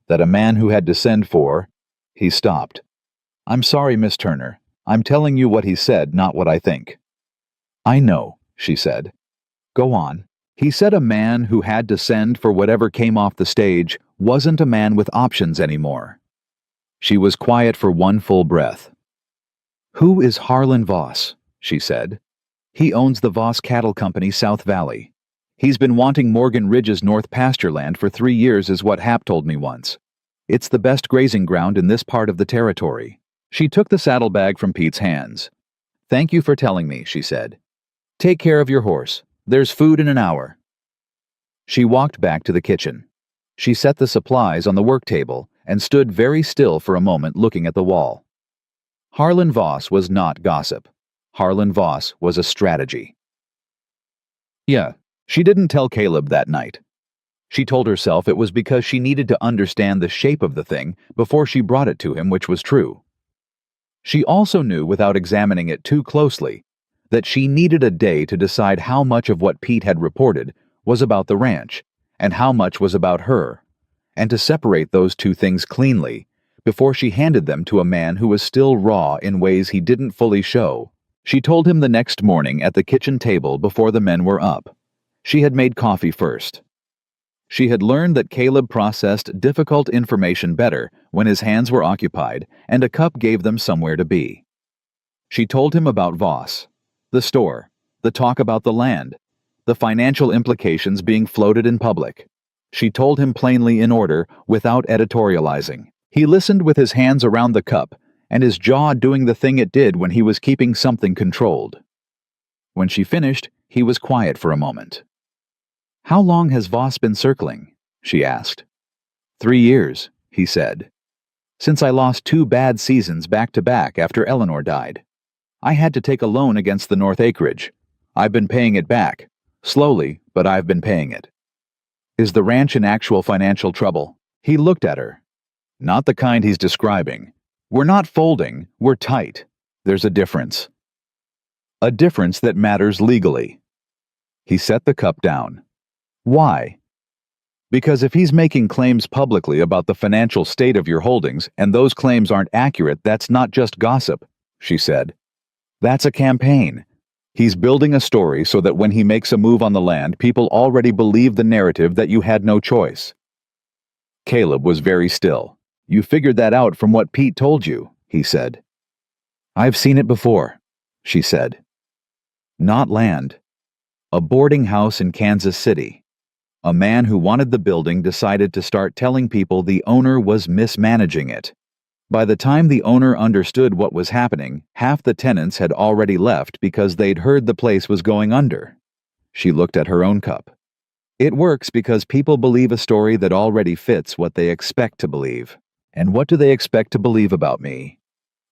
That a man who had to send for—" He stopped. "I'm sorry, Miss Turner. I'm telling you what he said, not what I think." "I know," she said. "Go on." "He said a man who had to send for whatever came off the stage wasn't a man with options anymore." She was quiet for one full breath. "Who is Harlan Voss?" she said. "He owns the Voss Cattle Company, South Valley. He's been wanting Morgan Ridge's North pasture land for 3 years is what Hap told me once. It's the best grazing ground in this part of the territory." She took the saddlebag from Pete's hands. "Thank you for telling me," she said. "Take care of your horse. There's food in an hour." She walked back to the kitchen. She set the supplies on the work table and stood very still for a moment looking at the wall. Harlan Voss was not gossip. Harlan Voss was a strategy. Yeah, she didn't tell Caleb that night. She told herself it was because she needed to understand the shape of the thing before she brought it to him, which was true. She also knew, without examining it too closely, that she needed a day to decide how much of what Pete had reported was about the ranch and how much was about her, and to separate those two things cleanly before she handed them to a man who was still raw in ways he didn't fully show. She told him the next morning at the kitchen table before the men were up. She had made coffee first. She had learned that Caleb processed difficult information better when his hands were occupied and a cup gave them somewhere to be. She told him about Voss, the store, the talk about the land, the financial implications being floated in public. She told him plainly in order, without editorializing. He listened with his hands around the cup and his jaw doing the thing it did when he was keeping something controlled. When she finished, he was quiet for a moment. "How long has Voss been circling?" she asked. 3 years, he said. "Since I lost 2 bad seasons back to back after Eleanor died. I had to take a loan against the North acreage. I've been paying it back. Slowly, but I've been paying it." "Is the ranch in actual financial trouble?" He looked at her. "Not the kind he's describing. We're not folding, we're tight. There's a difference. A difference that matters legally." He set the cup down. "Why?" "Because if he's making claims publicly about the financial state of your holdings and those claims aren't accurate, that's not just gossip," she said. "That's a campaign. He's building a story so that when he makes a move on the land, people already believe the narrative that you had no choice." Caleb was very still. "You figured that out from what Pete told you," he said. "I've seen it before," she said. "Not land. A boarding house in Kansas City. A man who wanted the building decided to start telling people the owner was mismanaging it. By the time the owner understood what was happening, half the tenants had already left because they'd heard the place was going under." She looked at her own cup. "It works because people believe a story that already fits what they expect to believe. And what do they expect to believe about me?"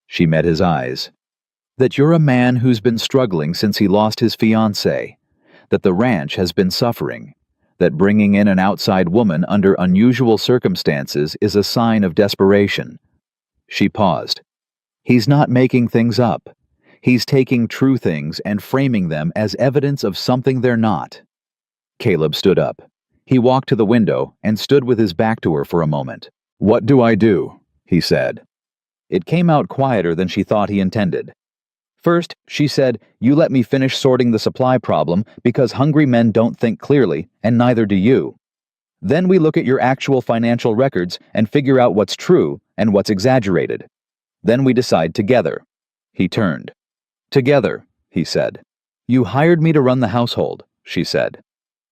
She met his eyes. "That you're a man who's been struggling since he lost his fiancée. That the ranch has been suffering. That bringing in an outside woman under unusual circumstances is a sign of desperation." She paused. "He's not making things up. He's taking true things and framing them as evidence of something they're not." Caleb stood up. He walked to the window and stood with his back to her for a moment. "What do I do?" he said. It came out quieter than she thought he intended. "First," she said, "you let me finish sorting the supply problem because hungry men don't think clearly, and neither do you. Then we look at your actual financial records and figure out what's true and what's exaggerated. Then we decide together." He turned. "Together," he said. "You hired me to run the household," she said.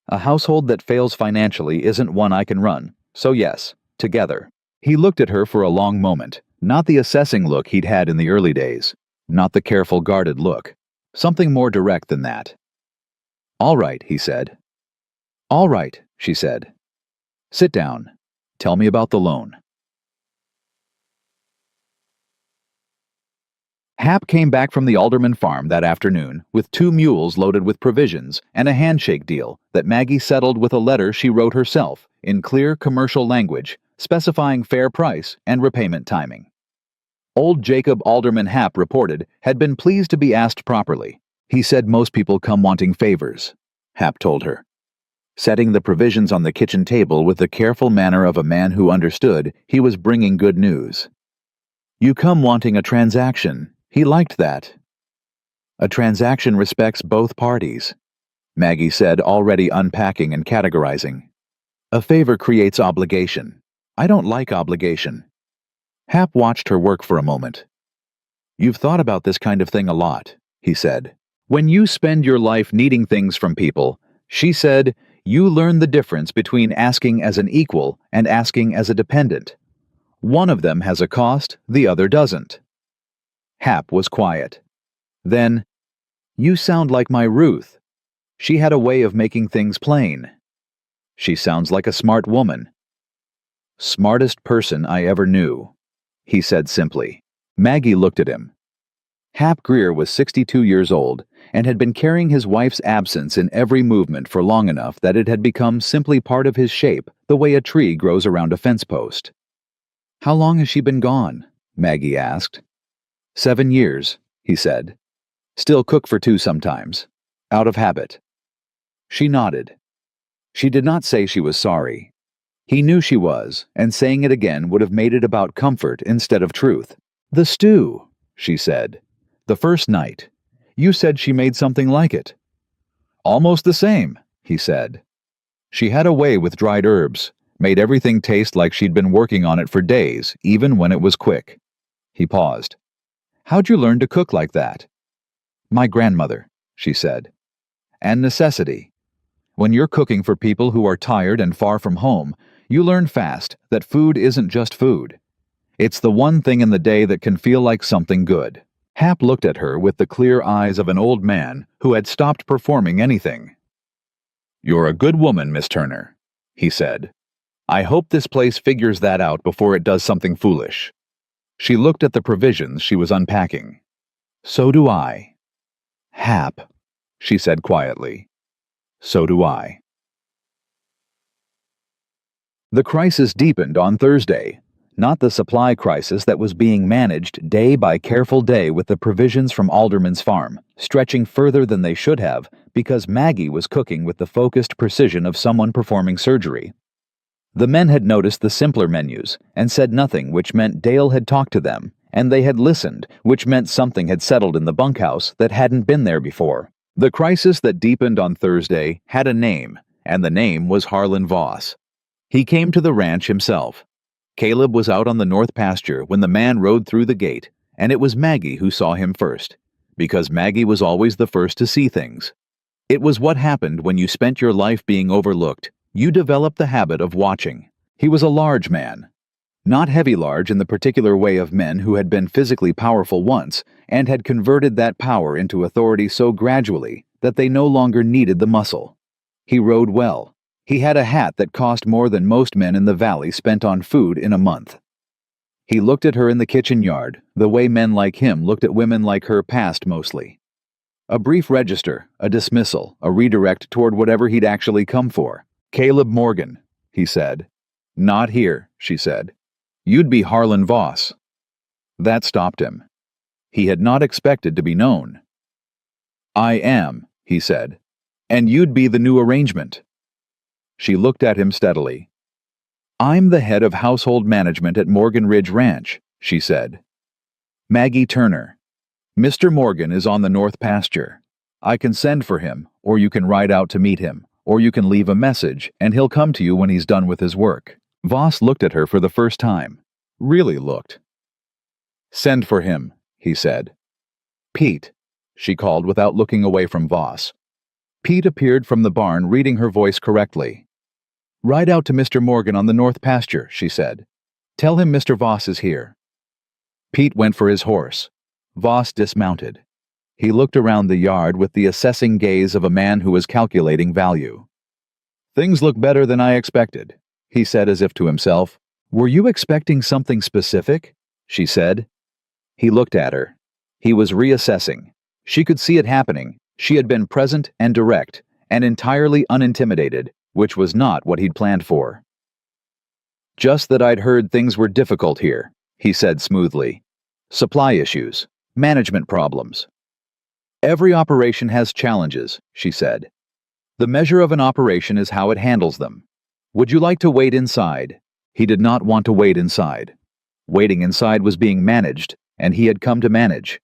"A household that fails financially isn't one I can run, so yes, together." He looked at her for a long moment, not the assessing look he'd had in the early days, not the careful guarded look, something more direct than that. "All right," he said. "All right," she said. "Sit down. Tell me about the loan." Hap came back from the Alderman farm that afternoon with 2 mules loaded with provisions and a handshake deal that Maggie settled with a letter she wrote herself in clear commercial language, specifying fair price and repayment timing. Old Jacob Alderman Hap reported had been pleased to be asked properly. He said most people come wanting favors, Hap told her. Setting the provisions on the kitchen table with the careful manner of a man who understood, he was bringing good news. "You come wanting a transaction." He liked that. "A transaction respects both parties," Maggie said, already unpacking and categorizing. "A favor creates obligation. I don't like obligation." Hap watched her work for a moment. "You've thought about this kind of thing a lot," he said. "When you spend your life needing things from people," she said, "you learn the difference between asking as an equal and asking as a dependent. One of them has a cost, the other doesn't." Hap was quiet. Then, "You sound like my Ruth. She had a way of making things plain." "She sounds like a smart woman." Smartest person I ever knew, he said simply. Maggie looked at him. Hap Greer was 62 years old and had been carrying his wife's absence in every movement for long enough that it had become simply part of his shape, the way a tree grows around a fence post. How long has she been gone? Maggie asked. 7 years, he said. Still cook for two sometimes. Out of habit. She nodded. She did not say she was sorry. He knew she was, and saying it again would have made it about comfort instead of truth. The stew, she said. The first night. You said she made something like it. Almost the same, he said. She had a way with dried herbs, made everything taste like she'd been working on it for days, even when it was quick. He paused. How'd you learn to cook like that? My grandmother, she said. And necessity. When you're cooking for people who are tired and far from home, you learn fast that food isn't just food. It's the one thing in the day that can feel like something good. Hap looked at her with the clear eyes of an old man who had stopped performing anything. You're a good woman, Miss Turner, he said. I hope this place figures that out before it does something foolish. She looked at the provisions she was unpacking. So do I. Hap, she said quietly. So do I. The crisis deepened on Thursday, not the supply crisis that was being managed day by careful day with the provisions from Alderman's farm, stretching further than they should have because Maggie was cooking with the focused precision of someone performing surgery. The men had noticed the simpler menus and said nothing, which meant Dale had talked to them, and they had listened, which meant something had settled in the bunkhouse that hadn't been there before. The crisis that deepened on Thursday had a name, and the name was Harlan Voss. He came to the ranch himself. Caleb was out on the north pasture when the man rode through the gate, and it was Maggie who saw him first, because Maggie was always the first to see things. It was what happened when you spent your life being overlooked. You developed the habit of watching. He was a large man. Not heavy large in the particular way of men who had been physically powerful once and had converted that power into authority so gradually that they no longer needed the muscle. He rode well. He had a hat that cost more than most men in the valley spent on food in a month. He looked at her in the kitchen yard, the way men like him looked at women like her past mostly. A brief register, a dismissal, a redirect toward whatever he'd actually come for. Caleb Morgan, he said. Not here, she said. You'd be Harlan Voss. That stopped him. He had not expected to be known. I am, he said, and you'd be the new arrangement. She looked at him steadily. I'm the head of household management at Morgan Ridge Ranch, she said. Maggie Turner. Mr. Morgan is on the north pasture. I can send for him, or you can ride out to meet him, or you can leave a message, and he'll come to you when he's done with his work. Voss looked at her for the first time. Really looked. Send for him, he said. Pete, she called without looking away from Voss. Pete appeared from the barn, reading her voice correctly. Ride out to Mr. Morgan on the north pasture, she said. Tell him Mr. Voss is here. Pete went for his horse. Voss dismounted. He looked around the yard with the assessing gaze of a man who was calculating value. Things look better than I expected, he said as if to himself. Were you expecting something specific? She said. He looked at her. He was reassessing. She could see it happening. She had been present and direct, and entirely unintimidated, which was not what he'd planned for. Just that I'd heard things were difficult here, he said smoothly. Supply issues, management problems. Every operation has challenges, she said. The measure of an operation is how it handles them. Would you like to wait inside? He did not want to wait inside. Waiting inside was being managed, and he had come to manage.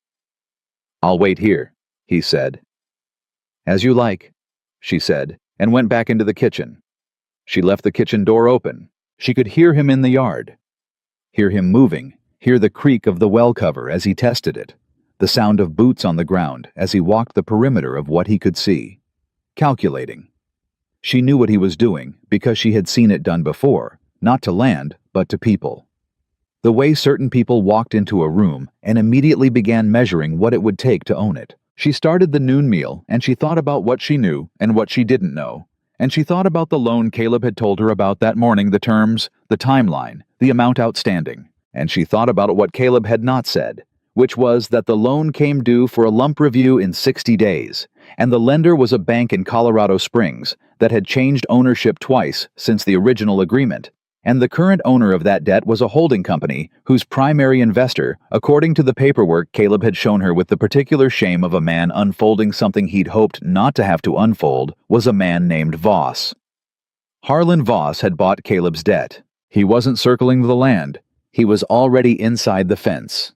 I'll wait here, he said. As you like, she said, and went back into the kitchen. She left the kitchen door open. She could hear him in the yard. Hear him moving, hear the creak of the well cover as he tested it, the sound of boots on the ground as he walked the perimeter of what he could see. Calculating. She knew what he was doing because she had seen it done before, not to land, but to people. The way certain people walked into a room and immediately began measuring what it would take to own it. She started the noon meal and she thought about what she knew and what she didn't know, And she thought about the loan Caleb had told her about that morning, the terms, the timeline, the amount outstanding. And she thought about what Caleb had not said, which was that the loan came due for a lump review in 60 days, and the lender was a bank in Colorado Springs that had changed ownership twice since the original agreement, and the current owner of that debt was a holding company whose primary investor, according to the paperwork Caleb had shown her with the particular shame of a man unfolding something he'd hoped not to have to unfold, was a man named Voss. Harlan Voss had bought Caleb's debt. He wasn't circling the land. He was already inside the fence.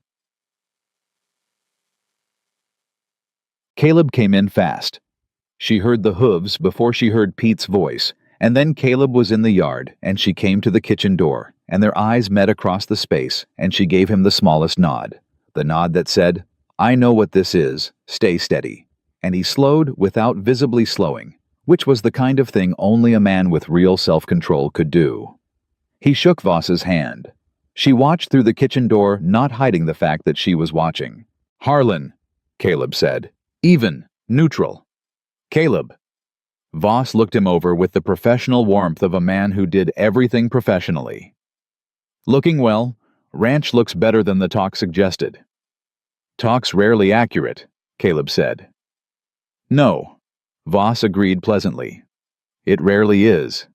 Caleb came in fast. She heard the hooves before she heard Pete's voice, and then Caleb was in the yard, and she came to the kitchen door, and their eyes met across the space, and she gave him the smallest nod, the nod that said, "I know what this is, stay steady." And he slowed without visibly slowing, which was the kind of thing only a man with real self-control could do. He shook Voss's hand. She watched through the kitchen door, not hiding the fact that she was watching. "Harlan," Caleb said. "Even, neutral." "Caleb." Voss looked him over with the professional warmth of a man who did everything professionally. "Looking well. Ranch looks better than the talk suggested." "Talk's rarely accurate," Caleb said. "No," Voss agreed pleasantly. "It rarely is.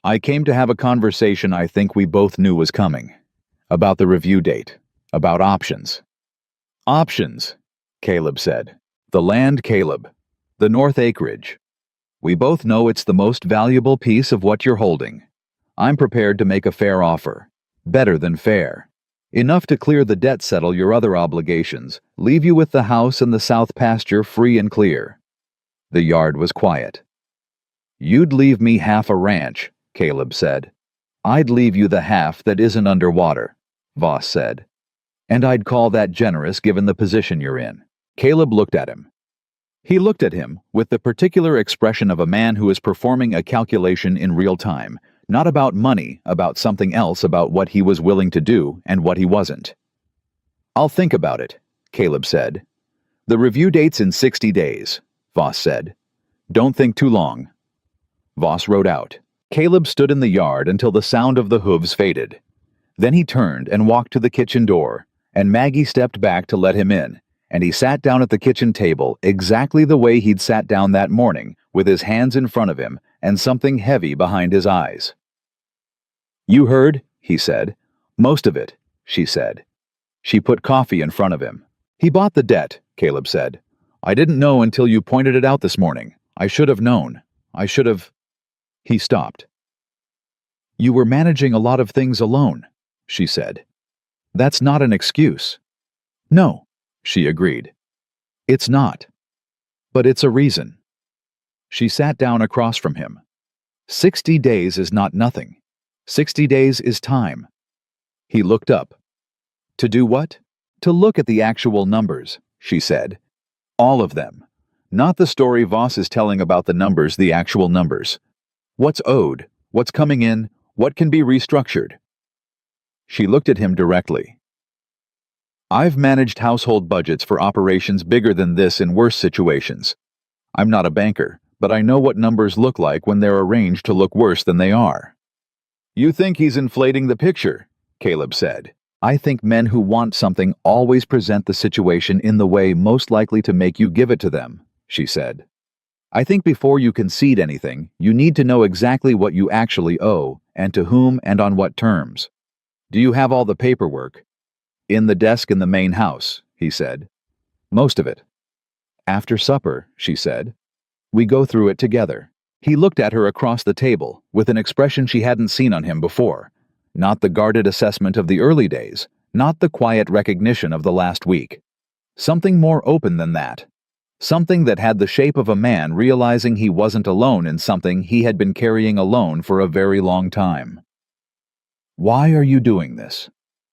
I came to have a conversation I think we both knew was coming. About the review date. About options." "Options," Caleb said. "The land, Caleb. The North Acreage. We both know it's the most valuable piece of what you're holding. I'm prepared to make a fair offer. Better than fair. Enough to clear the debt, settle your other obligations, leave you with the house and the south pasture free and clear." The yard was quiet. "You'd leave me half a ranch," Caleb said. "I'd leave you the half that isn't underwater," Voss said. "And I'd call that generous given the position you're in." Caleb looked at him. He looked at him with the particular expression of a man who is performing a calculation in real time, not about money, about something else, about what he was willing to do and what he wasn't. "I'll think about it," Caleb said. "The review date's in 60 days, Voss said. "Don't think too long." Voss rode out. Caleb stood in the yard until the sound of the hooves faded. Then he turned and walked to the kitchen door, and Maggie stepped back to let him in. And he sat down at the kitchen table exactly the way he'd sat down that morning, with his hands in front of him and something heavy behind his eyes. "You heard," he said. "Most of it," she said. She put coffee in front of him. "He bought the debt," Caleb said. "I didn't know until you pointed it out this morning. I should have known. I should have—" He stopped. "You were managing a lot of things alone," she said. "That's not an excuse." "No," she agreed. "It's not. But it's a reason." She sat down across from him. 60 days is not nothing. 60 days is time. He looked up. "To do what?" "To look at the actual numbers," she said. "All of them. Not the story Voss is telling about the numbers, the actual numbers. What's owed, what's coming in, what can be restructured." She looked at him directly. "I've managed household budgets for operations bigger than this in worse situations. I'm not a banker, but I know what numbers look like when they're arranged to look worse than they are." "You think he's inflating the picture," Caleb said. "I think men who want something always present the situation in the way most likely to make you give it to them," she said. "I think before you concede anything, you need to know exactly what you actually owe, and to whom and on what terms. Do you have all the paperwork?" "In the desk in the main house," he said. "Most of it." "After supper," she said. "We go through it together." He looked at her across the table, with an expression she hadn't seen on him before. Not the guarded assessment of the early days, not the quiet recognition of the last week. Something more open than that. Something that had the shape of a man realizing he wasn't alone in something he had been carrying alone for a very long time. "Why are you doing this?"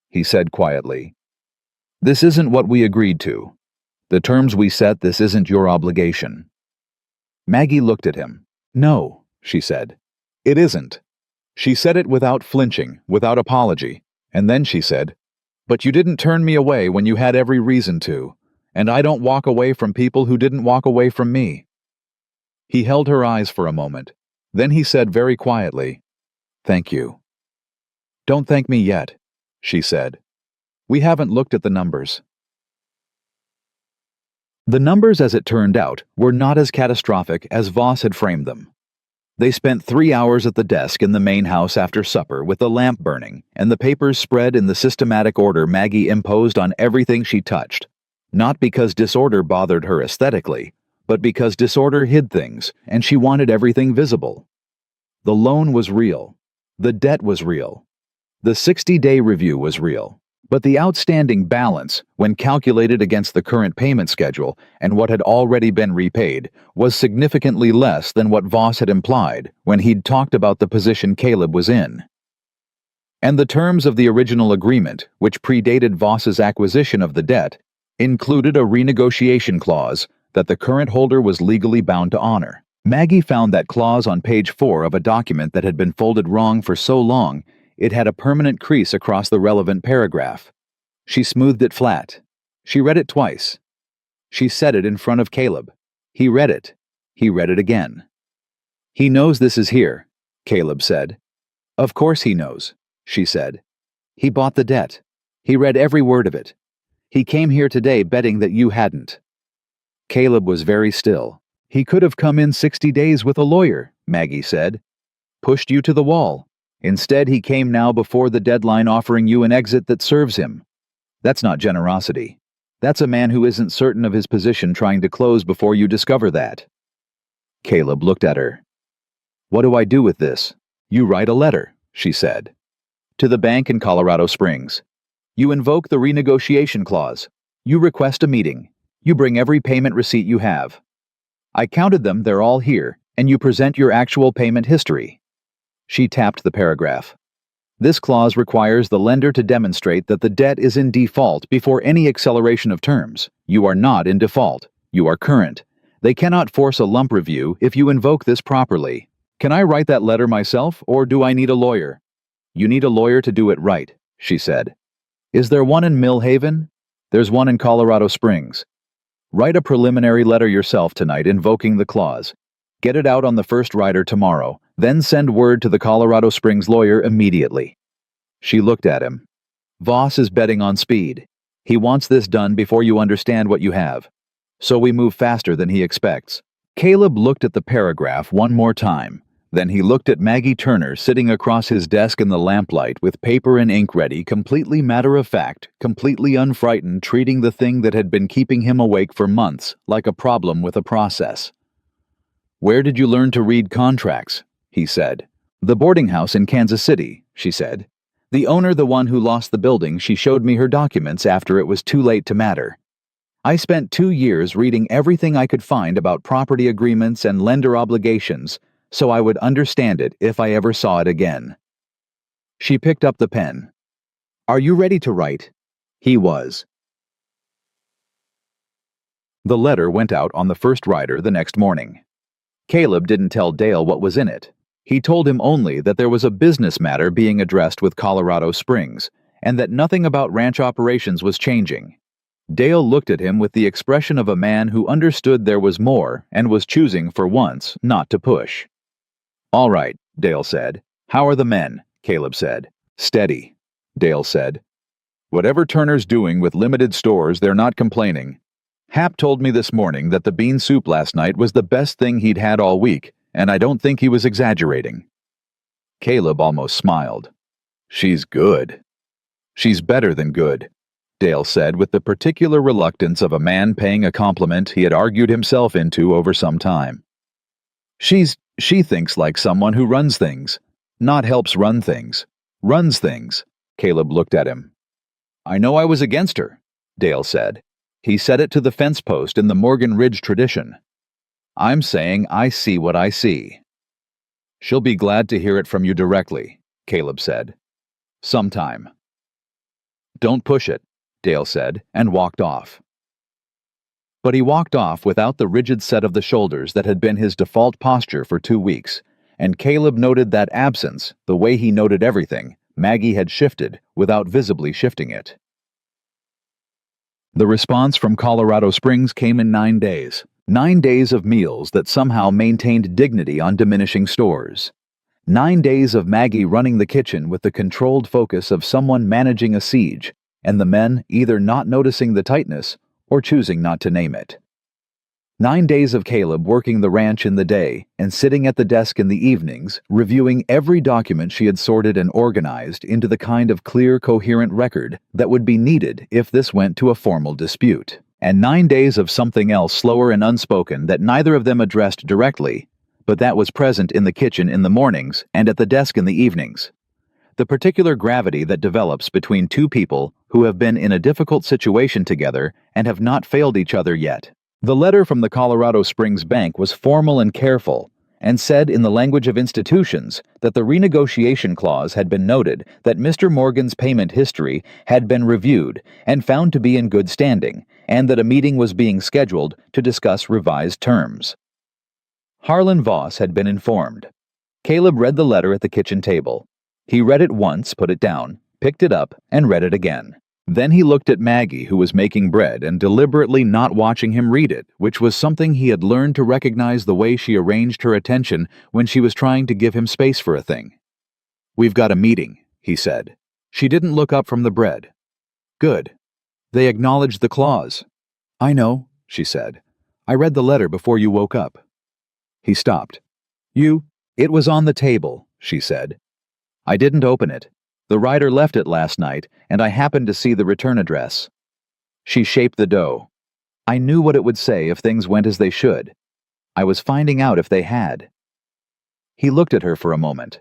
he said quietly. "This isn't what we agreed to. The terms we set, this isn't your obligation." Maggie looked at him. "No," she said. "It isn't." She said it without flinching, without apology, and then she said, "But you didn't turn me away when you had every reason to, and I don't walk away from people who didn't walk away from me." He held her eyes for a moment. Then he said very quietly, "Thank you." "Don't thank me yet," she said. "We haven't looked at the numbers." The numbers, as it turned out, were not as catastrophic as Voss had framed them. They spent 3 hours at the desk in the main house after supper with the lamp burning and the papers spread in the systematic order Maggie imposed on everything she touched, not because disorder bothered her aesthetically, but because disorder hid things and she wanted everything visible. The loan was real. The debt was real. The 60-day review was real. But the outstanding balance, when calculated against the current payment schedule and what had already been repaid, was significantly less than what Voss had implied when he'd talked about the position Caleb was in. And the terms of the original agreement, which predated Voss's acquisition of the debt, included a renegotiation clause that the current holder was legally bound to honor. Maggie found that clause on page 4 of a document that had been folded wrong for so long it had a permanent crease across the relevant paragraph. She smoothed it flat. She read it twice. She said it in front of Caleb. He read it. He read it again. "He knows this is here," Caleb said. "Of course he knows," she said. "He bought the debt. He read every word of it. He came here today betting that you hadn't." Caleb was very still. "He could have come in 60 days with a lawyer," Maggie said. "Pushed you to the wall. Instead, he came now before the deadline offering you an exit that serves him. That's not generosity. That's a man who isn't certain of his position trying to close before you discover that." Caleb looked at her. "What do I do with this?" "You write a letter," she said, "to the bank in Colorado Springs. You invoke the renegotiation clause. You request a meeting. You bring every payment receipt you have. I counted them, they're all here, and you present your actual payment history." She tapped the paragraph. "This clause requires the lender to demonstrate that the debt is in default before any acceleration of terms. You are not in default. You are current. They cannot force a lump review if you invoke this properly. Can I write that letter myself, or do I need a lawyer?" "You need a lawyer to do it right," she said. "Is there one in Mill Haven?" "There's one in Colorado Springs. Write a preliminary letter yourself tonight invoking the clause. Get it out on the first rider tomorrow, then send word to the Colorado Springs lawyer immediately." She looked at him. "Voss is betting on speed. He wants this done before you understand what you have. So we move faster than he expects." Caleb looked at the paragraph one more time. Then he looked at Maggie Turner sitting across his desk in the lamplight with paper and ink ready, completely matter-of-fact, completely unfrightened, treating the thing that had been keeping him awake for months like a problem with a process. "Where did you learn to read contracts?" he said. "The boarding house in Kansas City," she said. "The owner, the one who lost the building, she showed me her documents after it was too late to matter. I spent 2 years reading everything I could find about property agreements and lender obligations, so I would understand it if I ever saw it again." She picked up the pen. "Are you ready to write?" He was. The letter went out on the first rider the next morning. Caleb didn't tell Dale what was in it. He told him only that there was a business matter being addressed with Colorado Springs, and that nothing about ranch operations was changing. Dale looked at him with the expression of a man who understood there was more and was choosing for once not to push. "All right," Dale said. "How are the men?" Caleb said. "Steady," Dale said. "Whatever Turner's doing with limited stores, they're not complaining. Hap told me this morning that the bean soup last night was the best thing he'd had all week, and I don't think he was exaggerating." Caleb almost smiled. "She's good." "She's better than good," Dale said with the particular reluctance of a man paying a compliment he had argued himself into over some time. She thinks like someone who runs things. Not helps run things. Runs things." Caleb looked at him. "I know I was against her," Dale said. He said it to the fence post in the Morgan Ridge tradition. "I'm saying I see what I see." "She'll be glad to hear it from you directly," Caleb said. "Sometime." "Don't push it," Dale said, and walked off. But he walked off without the rigid set of the shoulders that had been his default posture for 2 weeks, and Caleb noted that absence, the way he noted everything, Maggie had shifted without visibly shifting it. The response from Colorado Springs came in 9 days. 9 days of meals that somehow maintained dignity on diminishing stores. 9 days of Maggie running the kitchen with the controlled focus of someone managing a siege, and the men either not noticing the tightness or choosing not to name it. 9 days of Caleb working the ranch in the day and sitting at the desk in the evenings, reviewing every document she had sorted and organized into the kind of clear, coherent record that would be needed if this went to a formal dispute. And 9 days of something else slower and unspoken that neither of them addressed directly, but that was present in the kitchen in the mornings and at the desk in the evenings. The particular gravity that develops between two people who have been in a difficult situation together and have not failed each other yet. The letter from the Colorado Springs Bank was formal and careful, and said in the language of institutions that the renegotiation clause had been noted, that Mr. Morgan's payment history had been reviewed and found to be in good standing, and that a meeting was being scheduled to discuss revised terms. Harlan Voss had been informed. Caleb read the letter at the kitchen table. He read it once, put it down, picked it up, and read it again. Then he looked at Maggie, who was making bread and deliberately not watching him read it, which was something he had learned to recognize the way she arranged her attention when she was trying to give him space for a thing. "We've got a meeting," he said. She didn't look up from the bread. "Good. They acknowledged the clause." "I know," she said. "I read the letter before you woke up." He stopped. It was on the table," she said. "I didn't open it. The writer left it last night, and I happened to see the return address." She shaped the dough. "I knew what it would say if things went as they should. I was finding out if they had." He looked at her for a moment.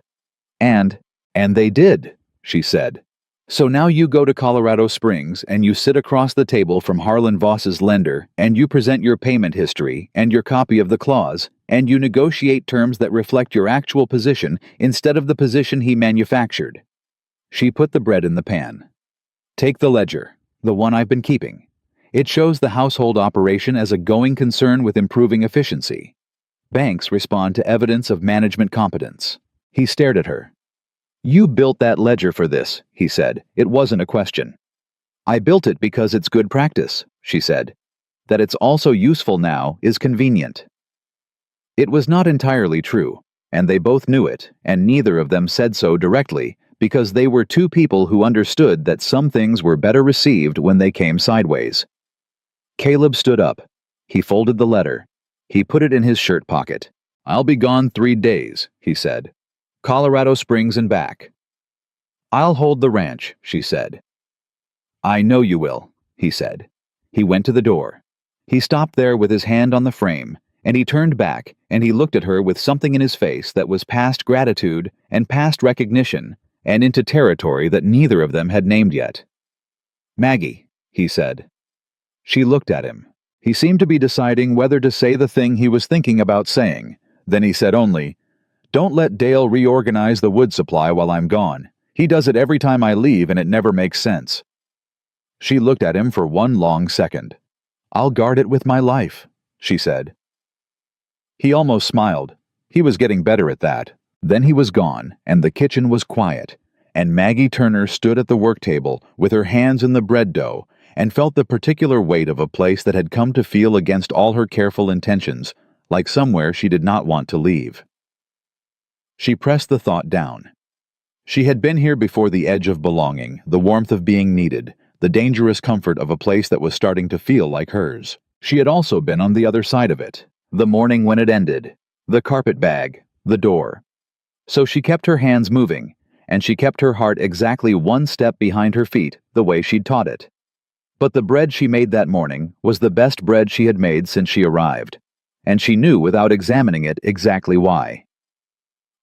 And they did," she said. "So now you go to Colorado Springs and you sit across the table from Harlan Voss's lender and you present your payment history and your copy of the clause and you negotiate terms that reflect your actual position instead of the position he manufactured." She put the bread in the pan. "Take the ledger, the one I've been keeping. It shows the household operation as a going concern with improving efficiency. Banks respond to evidence of management competence." He stared at her. "You built that ledger for this," he said. "It wasn't a question." "I built it because it's good practice," she said. "That it's also useful now is convenient." It was not entirely true, and they both knew it, and neither of them said so directly, because they were two people who understood that some things were better received when they came sideways. Caleb stood up. He folded the letter. He put it in his shirt pocket. "I'll be gone 3 days," he said. "Colorado Springs and back." "I'll hold the ranch," she said. "I know you will," he said. He went to the door. He stopped there with his hand on the frame, and he turned back, and he looked at her with something in his face that was past gratitude and past recognition, and into territory that neither of them had named yet. "Maggie," he said. She looked at him. He seemed to be deciding whether to say the thing he was thinking about saying. Then he said only, "Don't let Dale reorganize the wood supply while I'm gone. He does it every time I leave and it never makes sense." She looked at him for one long second. "I'll guard it with my life," she said. He almost smiled. He was getting better at that. Then he was gone, and the kitchen was quiet, and Maggie Turner stood at the work table with her hands in the bread dough and felt the particular weight of a place that had come to feel against all her careful intentions, like somewhere she did not want to leave. She pressed the thought down. She had been here before the edge of belonging, the warmth of being needed, the dangerous comfort of a place that was starting to feel like hers. She had also been on the other side of it, the morning when it ended, the carpet bag, the door. So she kept her hands moving, and she kept her heart exactly one step behind her feet, the way she'd taught it. But the bread she made that morning was the best bread she had made since she arrived, and she knew without examining it exactly why.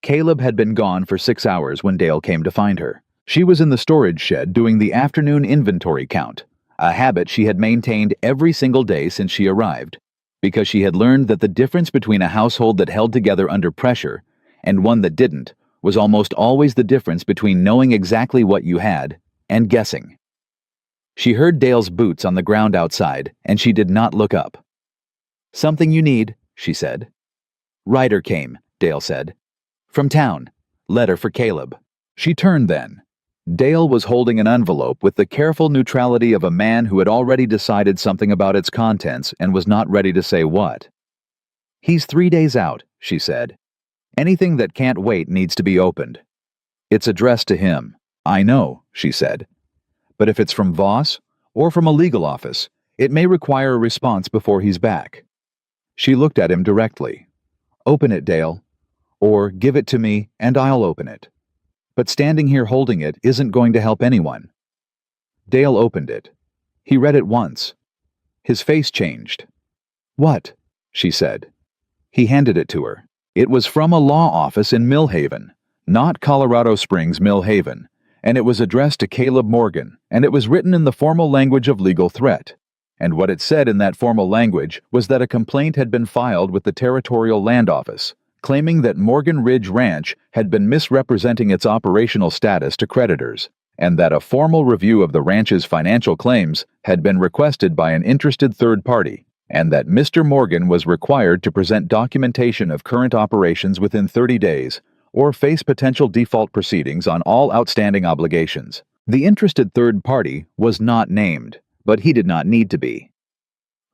Caleb had been gone for 6 hours when Dale came to find her. She was in the storage shed doing the afternoon inventory count, a habit she had maintained every single day since she arrived, because she had learned that the difference between a household that held together under pressure and one that didn't was almost always the difference between knowing exactly what you had and guessing. She heard Dale's boots on the ground outside, and she did not look up. "Something you need," she said. "Ryder came," Dale said. "From town. Letter for Caleb." She turned then. Dale was holding an envelope with the careful neutrality of a man who had already decided something about its contents and was not ready to say what. "He's 3 days out," she said. "Anything that can't wait needs to be opened." "It's addressed to him." "I know," she said. "But if it's from Voss, or from a legal office, it may require a response before he's back." She looked at him directly. "Open it, Dale. Or give it to me, and I'll open it. But standing here holding it isn't going to help anyone." Dale opened it. He read it once. His face changed. "What?" she said. He handed it to her. It was from a law office in Millhaven, not Colorado Springs, Millhaven, and it was addressed to Caleb Morgan, and it was written in the formal language of legal threat. And what it said in that formal language was that a complaint had been filed with the Territorial Land Office, claiming that Morgan Ridge Ranch had been misrepresenting its operational status to creditors, and that a formal review of the ranch's financial claims had been requested by an interested third party, and that Mr. Morgan was required to present documentation of current operations within 30 days, or face potential default proceedings on all outstanding obligations. The interested third party was not named, but he did not need to be.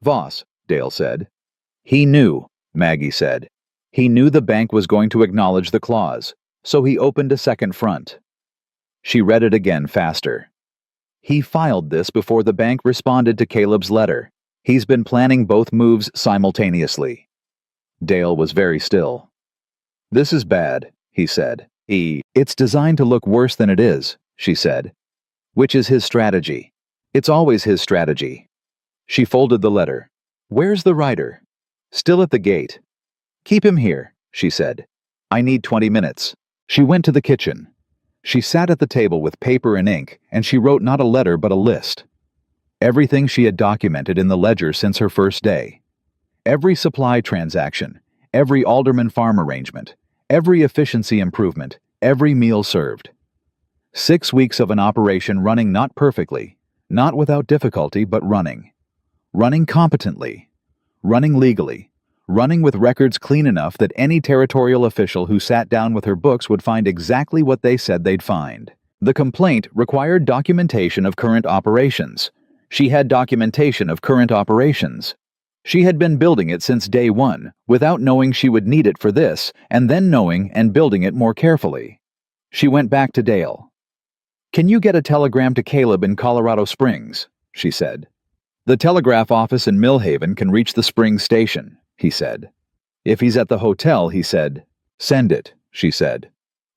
"Voss," Dale said. "He knew," Maggie said. "He knew the bank was going to acknowledge the clause, so he opened a second front." She read it again faster. "He filed this before the bank responded to Caleb's letter. He's been planning both moves simultaneously." Dale was very still. "This is bad," he said. "It's designed to look worse than it is," she said. "Which is his strategy. It's always his strategy." She folded the letter. "Where's the writer?" "Still at the gate." "Keep him here," she said. "I need 20 minutes." She went to the kitchen. She sat at the table with paper and ink, and she wrote not a letter but a list. Everything she had documented in the ledger since her first day. Every supply transaction, every Alderman farm arrangement, every efficiency improvement, every meal served. 6 weeks of an operation running not perfectly, not without difficulty, but running. Running competently. Running legally. Running with records clean enough that any territorial official who sat down with her books would find exactly what they said they'd find. The complaint required documentation of current operations. She had documentation of current operations. She had been building it since day one, without knowing she would need it for this, and then knowing and building it more carefully. She went back to Dale. "Can you get a telegram to Caleb in Colorado Springs?" she said. "The telegraph office in Millhaven can reach the Springs station," he said. "If he's at the hotel," he said. "Send it," she said.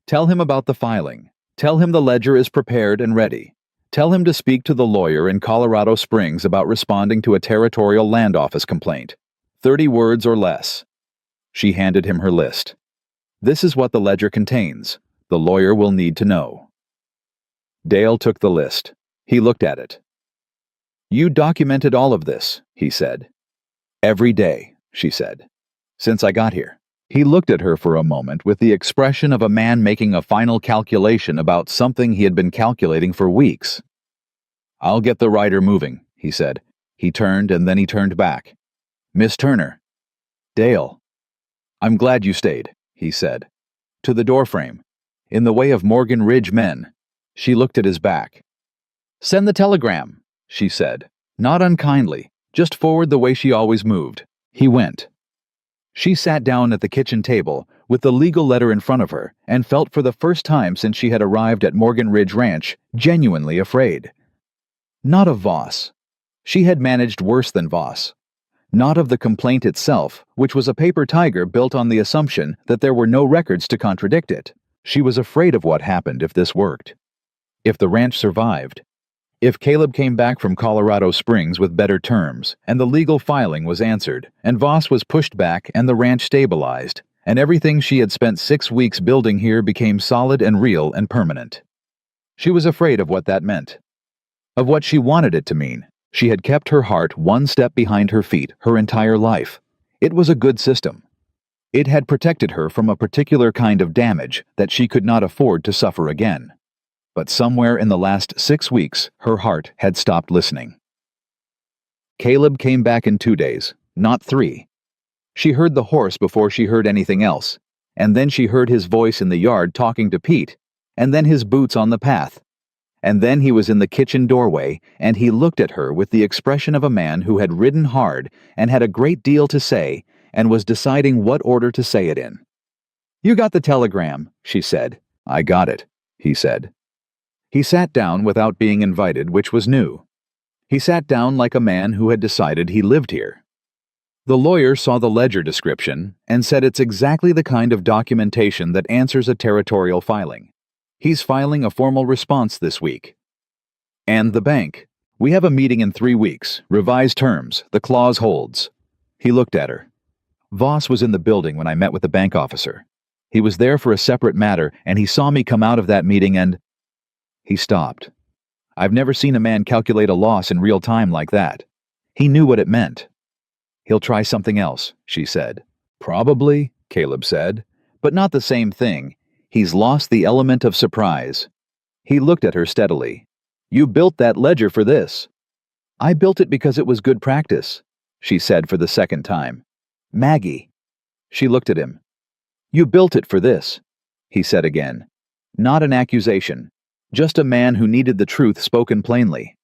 "Tell him about the filing. Tell him the ledger is prepared and ready. Tell him to speak to the lawyer in Colorado Springs about responding to a Territorial Land Office complaint. 30 words or less." She handed him her list. "This is what the ledger contains. The lawyer will need to know." Dale took the list. He looked at it. "You documented all of this," he said. "Every day," she said. "Since I got here." He looked at her for a moment with the expression of a man making a final calculation about something he had been calculating for weeks. "I'll get the writer moving," he said. He turned and then he turned back. "Miss Turner." "Dale." "I'm glad you stayed," he said. "To the doorframe. In the way of Morgan Ridge men." She looked at his back. "Send the telegram," she said, not unkindly, just forward the way she always moved. He went. She sat down at the kitchen table with the legal letter in front of her and felt for the first time since she had arrived at Morgan Ridge Ranch genuinely afraid. Not of Voss. She had managed worse than Voss. Not of the complaint itself, which was a paper tiger built on the assumption that there were no records to contradict it. She was afraid of what happened if this worked. If the ranch survived. If Caleb came back from Colorado Springs with better terms, and the legal filing was answered, and Voss was pushed back and the ranch stabilized, and everything she had spent 6 weeks building here became solid and real and permanent. She was afraid of what that meant. Of what she wanted it to mean. She had kept her heart one step behind her feet her entire life. It was a good system. It had protected her from a particular kind of damage that she could not afford to suffer again. But somewhere in the last 6 weeks, her heart had stopped listening. Caleb came back in 2 days, not 3. She heard the horse before she heard anything else, and then she heard his voice in the yard talking to Pete, and then his boots on the path, And then he was in the kitchen doorway, and he looked at her with the expression of a man who had ridden hard and had a great deal to say and was deciding what order to say it in. "You got the telegram," she said. "I got it," he said. He sat down without being invited, which was new. He sat down like a man who had decided he lived here. The lawyer saw the ledger description and said it's exactly the kind of documentation that answers a territorial filing. He's filing a formal response this week. "And the bank. We have a meeting in 3 weeks. Revised terms. The clause holds." He looked at her. "Voss was in the building when I met with the bank officer. He was there for a separate matter, and he saw me come out of that meeting and—" He stopped. I've never seen a man calculate a loss in real time like that. He knew what it meant. "He'll try something else," she said. "Probably," Caleb said, "but not the same thing. He's lost the element of surprise." He looked at her steadily. "You built that ledger for this." "I built it because it was good practice," she said for the second time. "Maggie." She looked at him. "You built it for this," he said again. Not an accusation, just a man who needed the truth spoken plainly.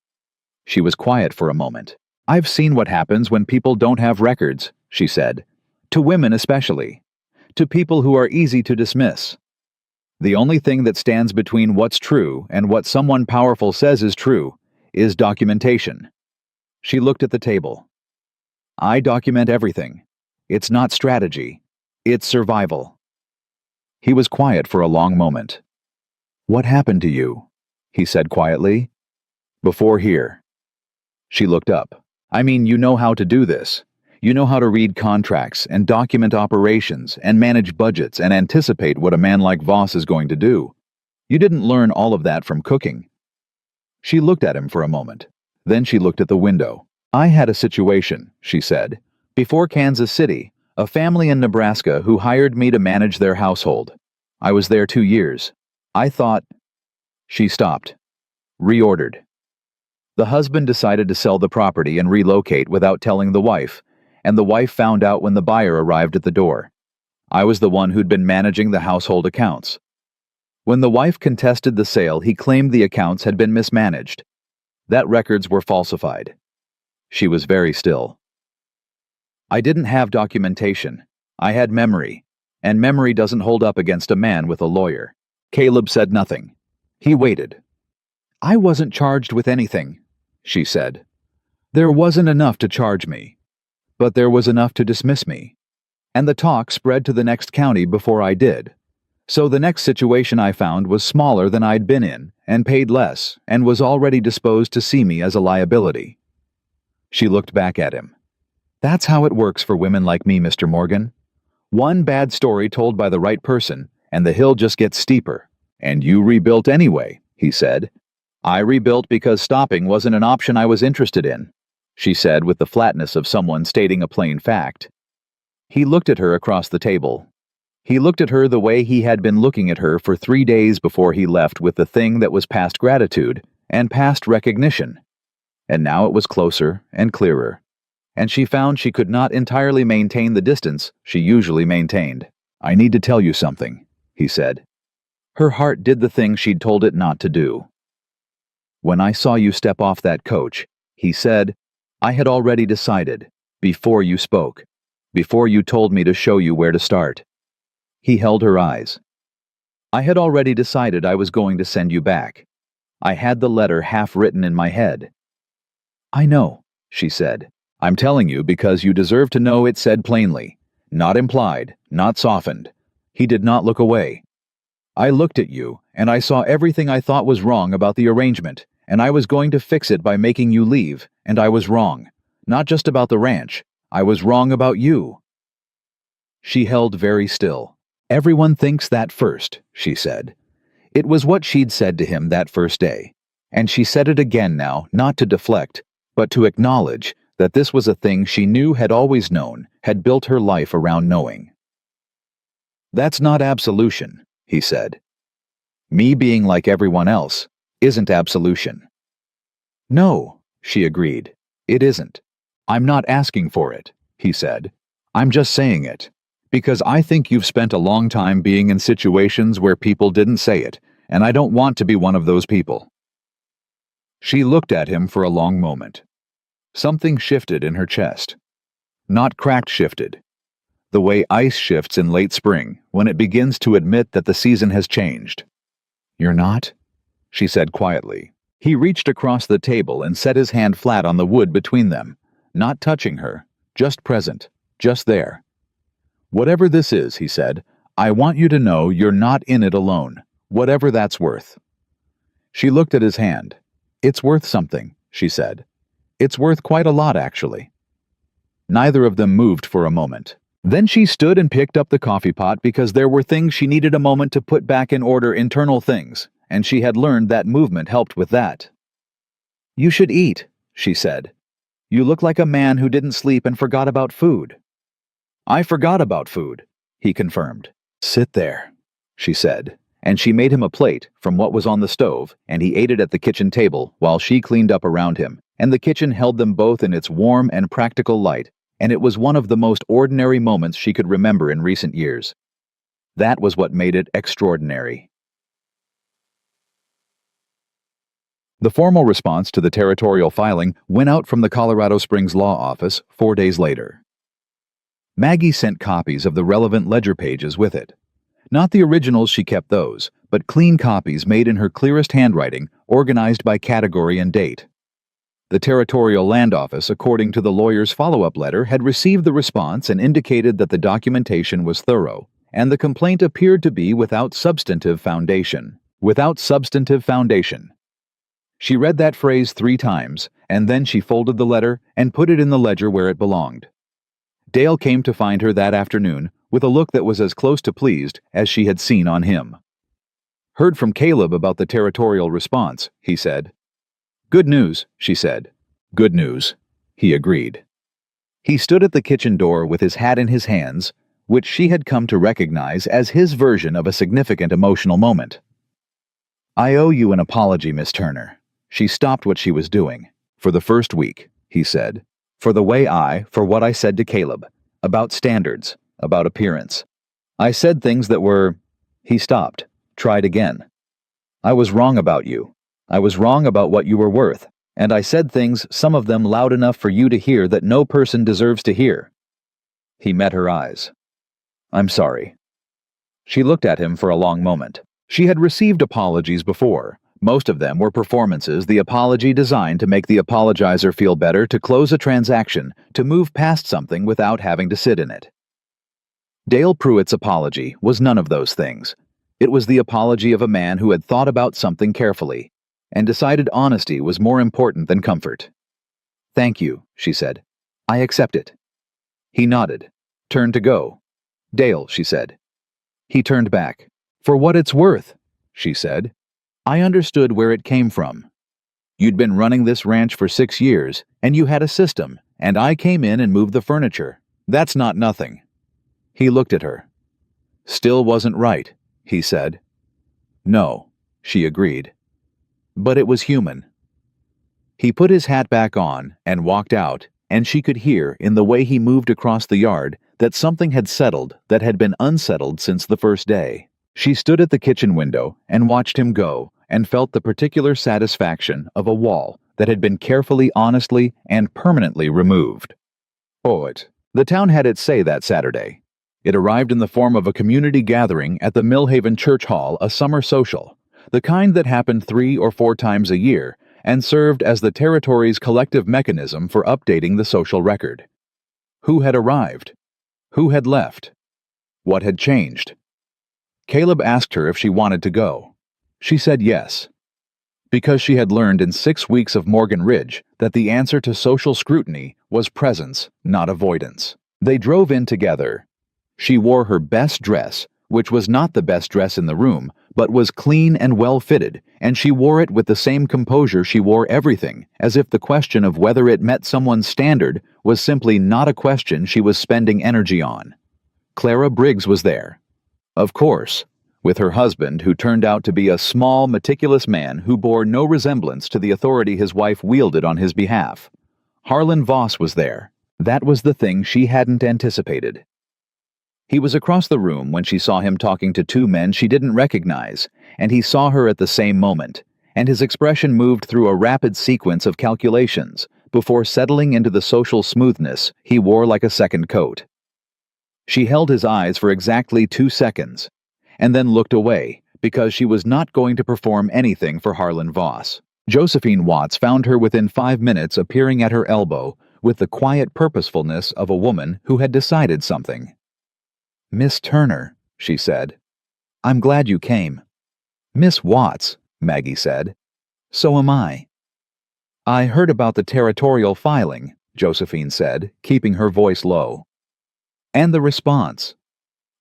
She was quiet for a moment. "I've seen what happens when people don't have records," she said. "To women especially. To people who are easy to dismiss. The only thing that stands between what's true and what someone powerful says is true is documentation." She looked at the table. "I document everything. It's not strategy. It's survival." He was quiet for a long moment. "What happened to you?" he said quietly. "Before here." She looked up. "I mean, you know how to do this. You know how to read contracts and document operations and manage budgets and anticipate what a man like Voss is going to do. You didn't learn all of that from cooking." She looked at him for a moment. Then she looked at the window. "I had a situation," she said, "before Kansas City, a family in Nebraska who hired me to manage their household. I was there 2 years. I thought—" She stopped. Reordered. The husband decided to sell the property and relocate without telling the wife, and the wife found out when the buyer arrived at the door. I was the one who'd been managing the household accounts. When the wife contested the sale, he claimed the accounts had been mismanaged, that records were falsified. She was very still. "I didn't have documentation. I had memory, and memory doesn't hold up against a man with a lawyer." Caleb said nothing. He waited. "I wasn't charged with anything," she said. "There wasn't enough to charge me. But there was enough to dismiss me. And the talk spread to the next county before I did. So the next situation I found was smaller than I'd been in, and paid less, and was already disposed to see me as a liability." She looked back at him. "That's how it works for women like me, Mr. Morgan. One bad story told by the right person, and the hill just gets steeper." "And you rebuilt anyway," he said. "I rebuilt because stopping wasn't an option I was interested in," she said with the flatness of someone stating a plain fact. He looked at her across the table. He looked at her the way he had been looking at her for 3 days before he left with the thing that was past gratitude and past recognition. And now it was closer and clearer, and she found she could not entirely maintain the distance she usually maintained. "I need to tell you something," he said. Her heart did the thing she'd told it not to do. "When I saw you step off that coach," he said, "I had already decided, before you spoke, before you told me to show you where to start." He held her eyes. "I had already decided I was going to send you back. I had the letter half written in my head." "I know," she said. "I'm telling you because you deserve to know it said plainly, not implied, not softened." He did not look away. "I looked at you, and I saw everything I thought was wrong about the arrangement, and I was going to fix it by making you leave, and I was wrong. Not just about the ranch. I was wrong about you." She held very still. "Everyone thinks that first," she said. It was what she'd said to him that first day, and she said it again now, not to deflect, but to acknowledge that this was a thing she knew, had always known, had built her life around knowing. "That's not absolution," he said. "Me being like everyone else isn't absolution." "No," she agreed. "It isn't. I'm not asking for it," he said. "I'm just saying it. Because I think you've spent a long time being in situations where people didn't say it, and I don't want to be one of those people." She looked at him for a long moment. Something shifted in her chest. Not cracked shifted. The way ice shifts in late spring when it begins to admit that the season has changed. "You're not?" she said quietly. He reached across the table and set his hand flat on the wood between them, not touching her, just present, just there. "Whatever this is," he said, "I want you to know you're not in it alone, whatever that's worth." She looked at his hand. "It's worth something," she said. "It's worth quite a lot, actually." Neither of them moved for a moment. Then she stood and picked up the coffee pot because there were things she needed a moment to put back in order, internal things, and she had learned that movement helped with that. "You should eat," she said. "You look like a man who didn't sleep and forgot about food." "I forgot about food," he confirmed. "Sit there," she said, and she made him a plate from what was on the stove, and he ate it at the kitchen table while she cleaned up around him, and the kitchen held them both in its warm and practical light, and it was one of the most ordinary moments she could remember in recent years. That was what made it extraordinary. The formal response to the territorial filing went out from the Colorado Springs law office 4 days later. Maggie sent copies of the relevant ledger pages with it. Not the originals, she kept those, but clean copies made in her clearest handwriting, organized by category and date. The Territorial Land Office, according to the lawyer's follow-up letter, had received the response and indicated that the documentation was thorough, and the complaint appeared to be without substantive foundation. Without substantive foundation. She read that phrase 3 times, and then she folded the letter and put it in the ledger where it belonged. Dale came to find her that afternoon with a look that was as close to pleased as she had seen on him. "Heard from Caleb about the territorial response," he said. "Good news," she said. "Good news," he agreed. He stood at the kitchen door with his hat in his hands, which she had come to recognize as his version of a significant emotional moment. "I owe you an apology, Miss Turner." She stopped what she was doing. "For the first week," he said. For what I said to Caleb. About standards. About appearance. I said things that were..." He stopped. Tried again. "I was wrong about you. I was wrong about what you were worth. And I said things, some of them loud enough for you to hear, that no person deserves to hear." He met her eyes. "I'm sorry." She looked at him for a long moment. She had received apologies before. Most of them were performances, the apology designed to make the apologizer feel better, to close a transaction, to move past something without having to sit in it. Dale Pruitt's apology was none of those things. It was the apology of a man who had thought about something carefully and decided honesty was more important than comfort. "Thank you," she said. "I accept it." He nodded, turned to go. "Dale," she said. He turned back. "For what it's worth," she said. "I understood where it came from. You'd been running this ranch for 6 years, and you had a system, and I came in and moved the furniture. That's not nothing." He looked at her. "Still wasn't right," he said. "No," she agreed. "But it was human." He put his hat back on and walked out, and she could hear, in the way he moved across the yard, that something had settled that had been unsettled since the first day. She stood at the kitchen window and watched him go, and felt the particular satisfaction of a wall that had been carefully, honestly, and permanently removed. Poet. The town had its say that Saturday. It arrived in the form of a community gathering at the Millhaven Church Hall, a summer social, the kind that happened 3 or 4 times a year, and served as the territory's collective mechanism for updating the social record. Who had arrived? Who had left? What had changed? Caleb asked her if she wanted to go. She said yes, because she had learned in 6 weeks of Morgan Ridge that the answer to social scrutiny was presence, not avoidance. They drove in together. She wore her best dress, which was not the best dress in the room, but was clean and well-fitted, and she wore it with the same composure she wore everything, as if the question of whether it met someone's standard was simply not a question she was spending energy on. Clara Briggs was there. Of course, with her husband, who turned out to be a small, meticulous man who bore no resemblance to the authority his wife wielded on his behalf. Harlan Voss was there. That was the thing she hadn't anticipated. He was across the room when she saw him talking to 2 men she didn't recognize, and he saw her at the same moment, and his expression moved through a rapid sequence of calculations before settling into the social smoothness he wore like a second coat. She held his eyes for exactly 2 seconds, and then looked away because she was not going to perform anything for Harlan Voss. Josephine Watts found her within 5 minutes appearing at her elbow with the quiet purposefulness of a woman who had decided something. "Miss Turner," she said. "I'm glad you came." "Miss Watts," Maggie said. "So am I." "I heard about the territorial filing," Josephine said, keeping her voice low. "And the response."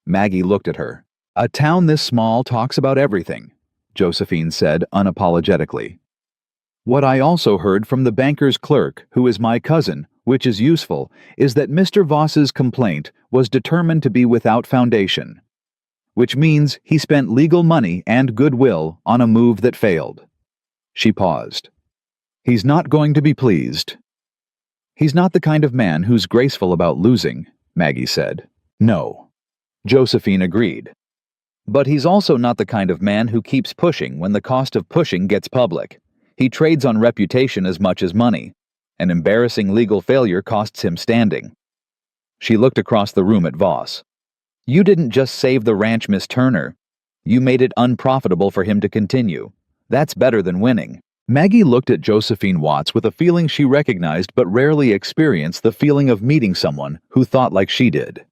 Maggie looked at her. "A town this small talks about everything," Josephine said unapologetically. "What I also heard from the banker's clerk, who is my cousin, which is useful, is that Mr. Voss's complaint was determined to be without foundation, which means he spent legal money and goodwill on a move that failed." She paused. "He's not going to be pleased." "He's not the kind of man who's graceful about losing," Maggie said. "No," Josephine agreed. "But he's also not the kind of man who keeps pushing when the cost of pushing gets public. He trades on reputation as much as money. An embarrassing legal failure costs him standing." She looked across the room at Voss. "You didn't just save the ranch, Miss Turner. You made it unprofitable for him to continue. That's better than winning." Maggie looked at Josephine Watts with a feeling she recognized but rarely experienced, the feeling of meeting someone who thought like she did.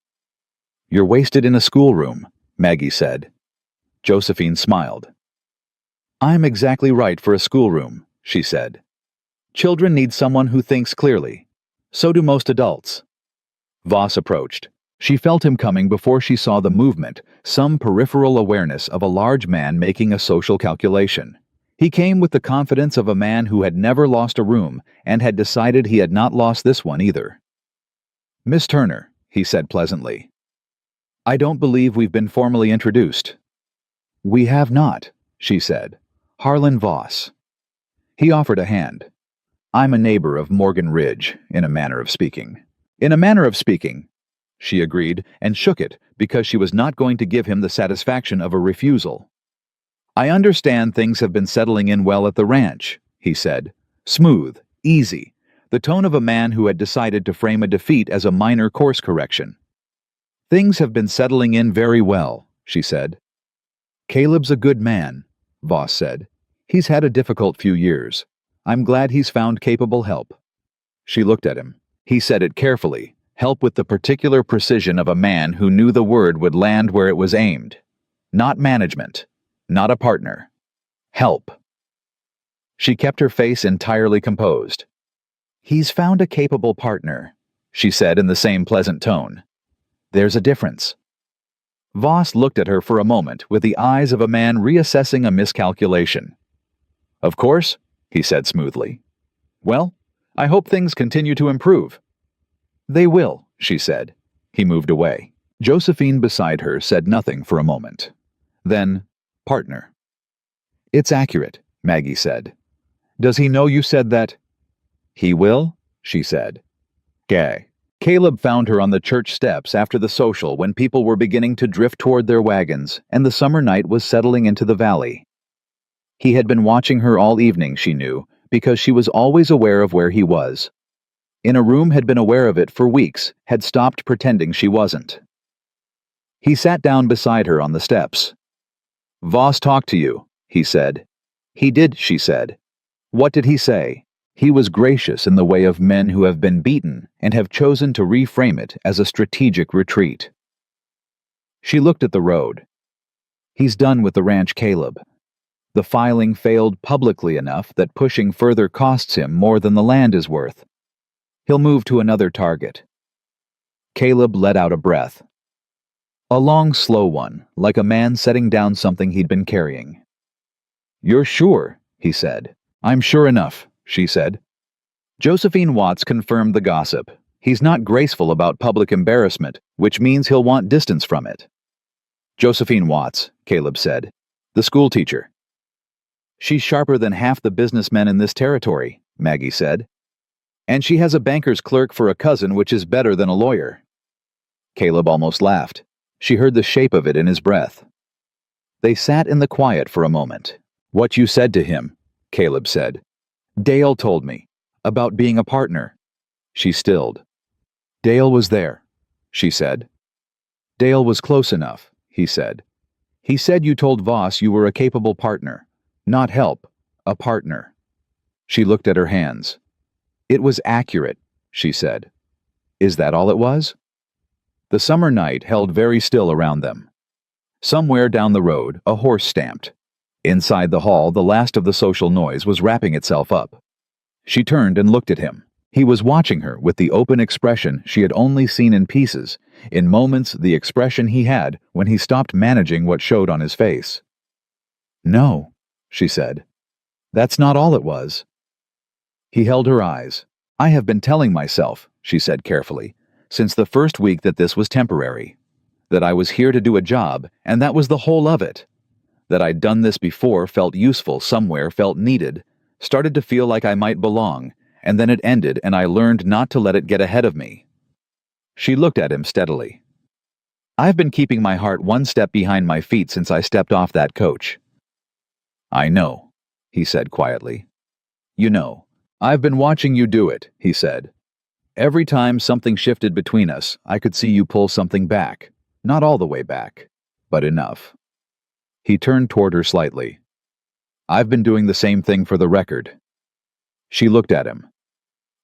"You're wasted in a schoolroom," Maggie said. Josephine smiled. "I'm exactly right for a schoolroom," she said. "Children need someone who thinks clearly. So do most adults." Voss approached. She felt him coming before she saw the movement, some peripheral awareness of a large man making a social calculation. He came with the confidence of a man who had never lost a room and had decided he had not lost this one either. "Miss Turner," he said pleasantly. "I don't believe we've been formally introduced." "We have not," she said. "Harlan Voss." He offered a hand. "I'm a neighbor of Morgan Ridge, in a manner of speaking." "In a manner of speaking," she agreed, and shook it because she was not going to give him the satisfaction of a refusal. "I understand things have been settling in well at the ranch," he said. Smooth, easy, the tone of a man who had decided to frame a defeat as a minor course correction. "Things have been settling in very well," she said. "Caleb's a good man," Voss said. "He's had a difficult few years. I'm glad he's found capable help." She looked at him. He said it carefully, help with the particular precision of a man who knew the word would land where it was aimed. Not management. Not a partner. Help. She kept her face entirely composed. "He's found a capable partner," she said in the same pleasant tone. "There's a difference." Voss looked at her for a moment with the eyes of a man reassessing a miscalculation. "Of course," he said smoothly. "Well, I hope things continue to improve." "They will," she said. He moved away. Josephine beside her said nothing for a moment. Then, "Partner." "It's accurate," Maggie said. "Does he know you said that?" "He will," she said. "Gay." Caleb found her on the church steps after the social when people were beginning to drift toward their wagons and the summer night was settling into the valley. He had been watching her all evening, she knew, because she was always aware of where he was. In a room, had been aware of it for weeks, had stopped pretending she wasn't. He sat down beside her on the steps. "Voss talked to you," he said. "He did," she said. "What did he say?" "He was gracious in the way of men who have been beaten and have chosen to reframe it as a strategic retreat." She looked at the road. "He's done with the ranch, Caleb. The filing failed publicly enough that pushing further costs him more than the land is worth. He'll move to another target." Caleb let out a breath. A long, slow one, like a man setting down something he'd been carrying. "You're sure?" he said. "I'm sure enough," she said. Josephine Watts confirmed the gossip. "He's not graceful about public embarrassment, which means he'll want distance from it." "Josephine Watts," Caleb said. "The schoolteacher." "She's sharper than half the businessmen in this territory," Maggie said. "And she has a banker's clerk for a cousin, which is better than a lawyer." Caleb almost laughed. She heard the shape of it in his breath. They sat in the quiet for a moment. "What you said to him," Caleb said. Dale told me. About being a partner. She stilled. Dale was there, she said. Dale was close enough, he said. He said you told Voss you were a capable partner. Not help, a partner. She looked at her hands. It was accurate, she said. Is that all it was? The summer night held very still around them. Somewhere down the road, a horse stamped. Inside the hall, the last of the social noise was wrapping itself up. She turned and looked at him. He was watching her with the open expression she had only seen in pieces, in moments the expression he had when he stopped managing what showed on his face. No, she said. That's not all it was. He held her eyes. I have been telling myself, she said carefully, since the first week that this was temporary. That I was here to do a job, and that was the whole of it. That I'd done this before, felt useful somewhere, felt needed, started to feel like I might belong, and then it ended and I learned not to let it get ahead of me. She looked at him steadily. I've been keeping my heart one step behind my feet since I stepped off that coach. I know, he said quietly. You know, I've been watching you do it, he said. Every time something shifted between us, I could see you pull something back. Not all the way back, but enough. He turned toward her slightly. I've been doing the same thing for the record. She looked at him.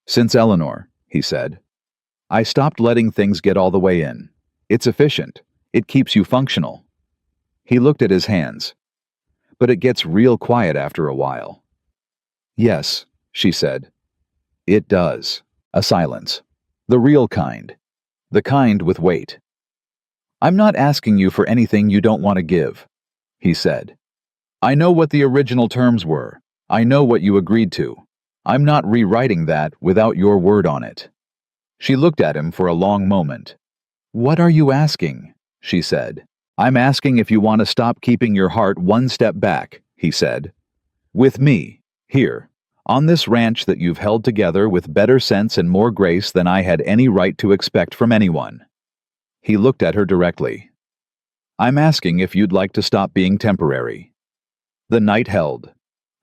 Since Eleanor, he said, I stopped letting things get all the way in. It's efficient. It keeps you functional. He looked at his hands. But it gets real quiet after a while. Yes, she said. It does. A silence. The real kind. The kind with weight. I'm not asking you for anything you don't want to give, he said. I know what the original terms were. I know what you agreed to. I'm not rewriting that without your word on it. She looked at him for a long moment. What are you asking? She said. I'm asking if you want to stop keeping your heart one step back, he said. With me, here, on this ranch that you've held together with better sense and more grace than I had any right to expect from anyone. He looked at her directly. I'm asking if you'd like to stop being temporary. The night held.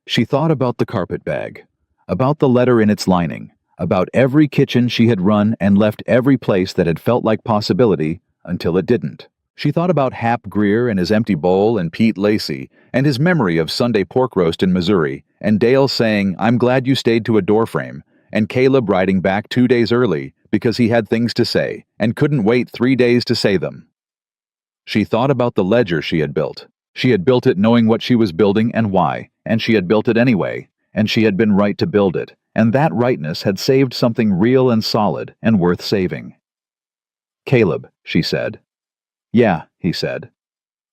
She thought about the carpet bag, about the letter in its lining, about every kitchen she had run and left every place that had felt like possibility until it didn't. She thought about Hap Greer and his empty bowl and Pete Lacey and his memory of Sunday pork roast in Missouri and Dale saying, I'm glad you stayed to a doorframe, and Caleb riding back 2 days early because he had things to say and couldn't wait 3 days to say them. She thought about the ledger she had built. She had built it knowing what she was building and why, and she had built it anyway, and she had been right to build it, and that rightness had saved something real and solid and worth saving. Caleb, she said. Yeah, he said.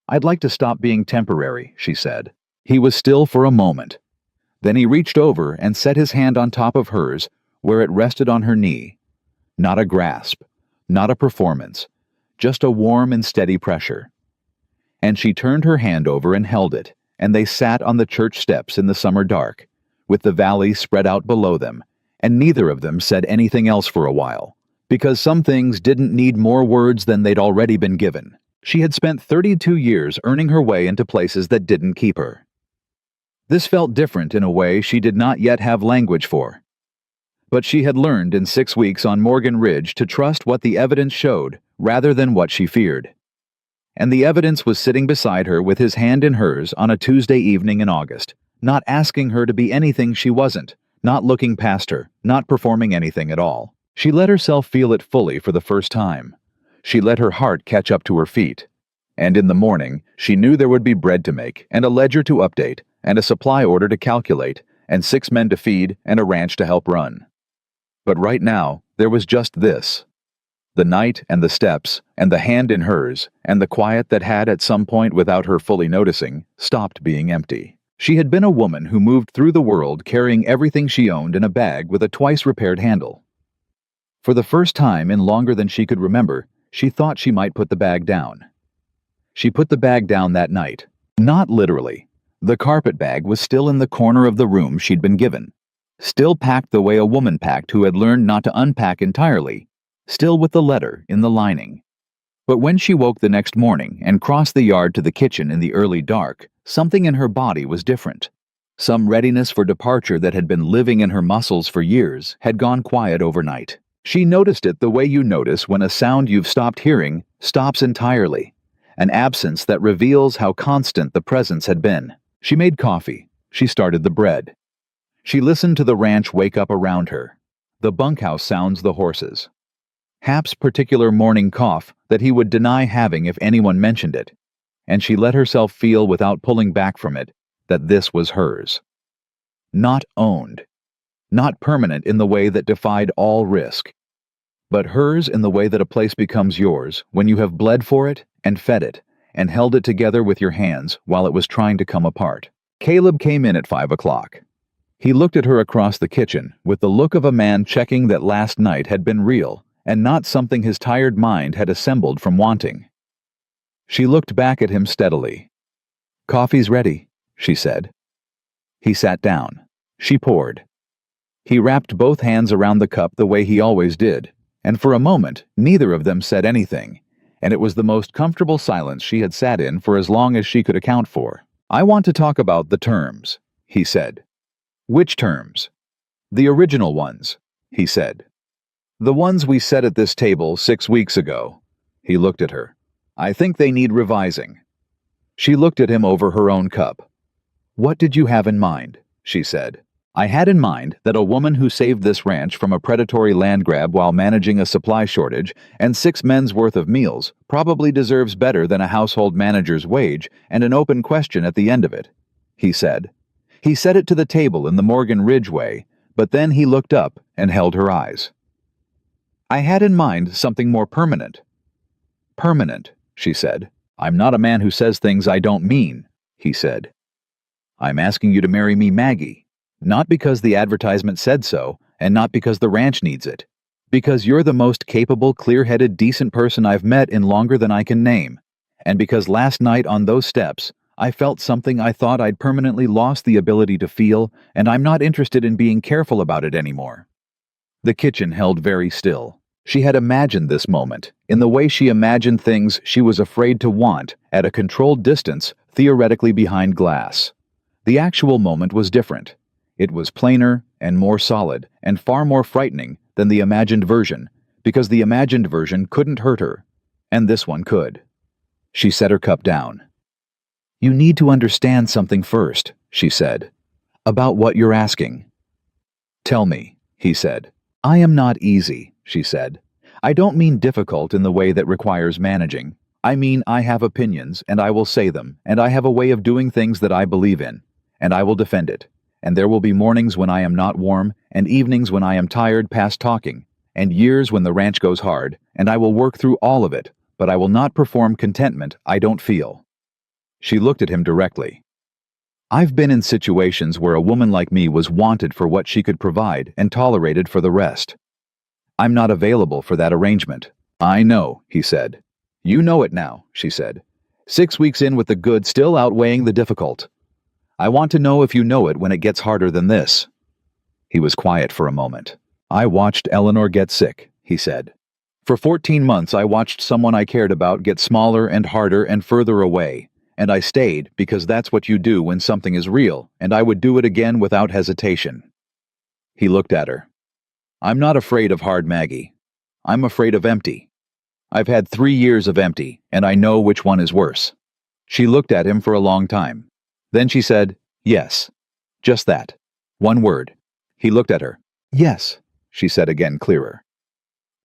I'd like to stop being temporary, she said. He was still for a moment. Then he reached over and set his hand on top of hers, where it rested on her knee. Not a grasp, not a performance, just a warm and steady pressure. And she turned her hand over and held it, and they sat on the church steps in the summer dark, with the valley spread out below them, and neither of them said anything else for a while, because some things didn't need more words than they'd already been given. She had spent 32 years earning her way into places that didn't keep her. This felt different in a way she did not yet have language for. But she had learned in 6 weeks on Morgan Ridge to trust what the evidence showed rather than what she feared. And the evidence was sitting beside her with his hand in hers on a Tuesday evening in August, not asking her to be anything she wasn't, not looking past her, not performing anything at all. She let herself feel it fully for the first time. She let her heart catch up to her feet. And in the morning, she knew there would be bread to make, and a ledger to update, and a supply order to calculate, and 6 men to feed, and a ranch to help run. But right now, there was just this. The night and the steps, and the hand in hers, and the quiet that had at some point without her fully noticing, stopped being empty. She had been a woman who moved through the world carrying everything she owned in a bag with a twice-repaired handle. For the first time in longer than she could remember, she thought she might put the bag down. She put the bag down that night. Not literally. The carpet bag was still in the corner of the room she'd been given. Still packed the way a woman packed who had learned not to unpack entirely. Still with the letter in the lining. But when she woke the next morning and crossed the yard to the kitchen in the early dark, something in her body was different. Some readiness for departure that had been living in her muscles for years had gone quiet overnight. She noticed it the way you notice when a sound you've stopped hearing stops entirely, an absence that reveals how constant the presence had been. She made coffee. She started the bread. She listened to the ranch wake up around her, the bunkhouse sounds, the horses. Hap's particular morning cough that he would deny having if anyone mentioned it, and she let herself feel without pulling back from it that this was hers. Not owned, not permanent in the way that defied all risk, but hers in the way that a place becomes yours when you have bled for it and fed it and held it together with your hands while it was trying to come apart. Caleb came in at 5 o'clock. He looked at her across the kitchen with the look of a man checking that last night had been real and not something his tired mind had assembled from wanting. She looked back at him steadily. "Coffee's ready," she said. He sat down. She poured. He wrapped both hands around the cup the way he always did, and for a moment neither of them said anything, and it was the most comfortable silence she had sat in for as long as she could account for. "I want to talk about the terms," he said. "Which terms?" "The original ones," he said. "The ones we set at this table 6 weeks ago." He looked at her. "I think they need revising." She looked at him over her own cup. "What did you have in mind?" she said. "I had in mind that a woman who saved this ranch from a predatory land grab while managing a supply shortage and 6 men's worth of meals probably deserves better than a household manager's wage and an open question at the end of it," he said. He set it to the table in the Morgan Ridge way, but then he looked up and held her eyes. "I had in mind something more permanent." "Permanent," she said. "I'm not a man who says things I don't mean," he said. "I'm asking you to marry me, Maggie. Not because the advertisement said so, and not because the ranch needs it. Because you're the most capable, clear-headed, decent person I've met in longer than I can name. And because last night on those steps, I felt something I thought I'd permanently lost the ability to feel, and I'm not interested in being careful about it anymore." The kitchen held very still. She had imagined this moment, in the way she imagined things she was afraid to want, at a controlled distance, theoretically behind glass. The actual moment was different. It was plainer and more solid and far more frightening than the imagined version, because the imagined version couldn't hurt her, and this one could. She set her cup down. "You need to understand something first," she said, "about what you're asking." "Tell me," he said. "I am not easy," she said. "I don't mean difficult in the way that requires managing. I mean I have opinions, and I will say them, and I have a way of doing things that I believe in, and I will defend it. And there will be mornings when I am not warm, and evenings when I am tired past talking, and years when the ranch goes hard, and I will work through all of it, but I will not perform contentment I don't feel." She looked at him directly. "I've been in situations where a woman like me was wanted for what she could provide and tolerated for the rest. I'm not available for that arrangement." "I know," he said. "You know it now," she said. 6 weeks in with the good still outweighing the difficult. I want to know if you know it when it gets harder than this." He was quiet for a moment. "I watched Eleanor get sick," he said. "For 14 months I watched someone I cared about get smaller and harder and further away, and I stayed because that's what you do when something is real, and I would do it again without hesitation." He looked at her. "I'm not afraid of hard, Maggie. I'm afraid of empty. I've had 3 years of empty, and I know which one is worse." She looked at him for a long time. Then she said, "Yes." Just that. One word. He looked at her. "Yes," she said again, clearer.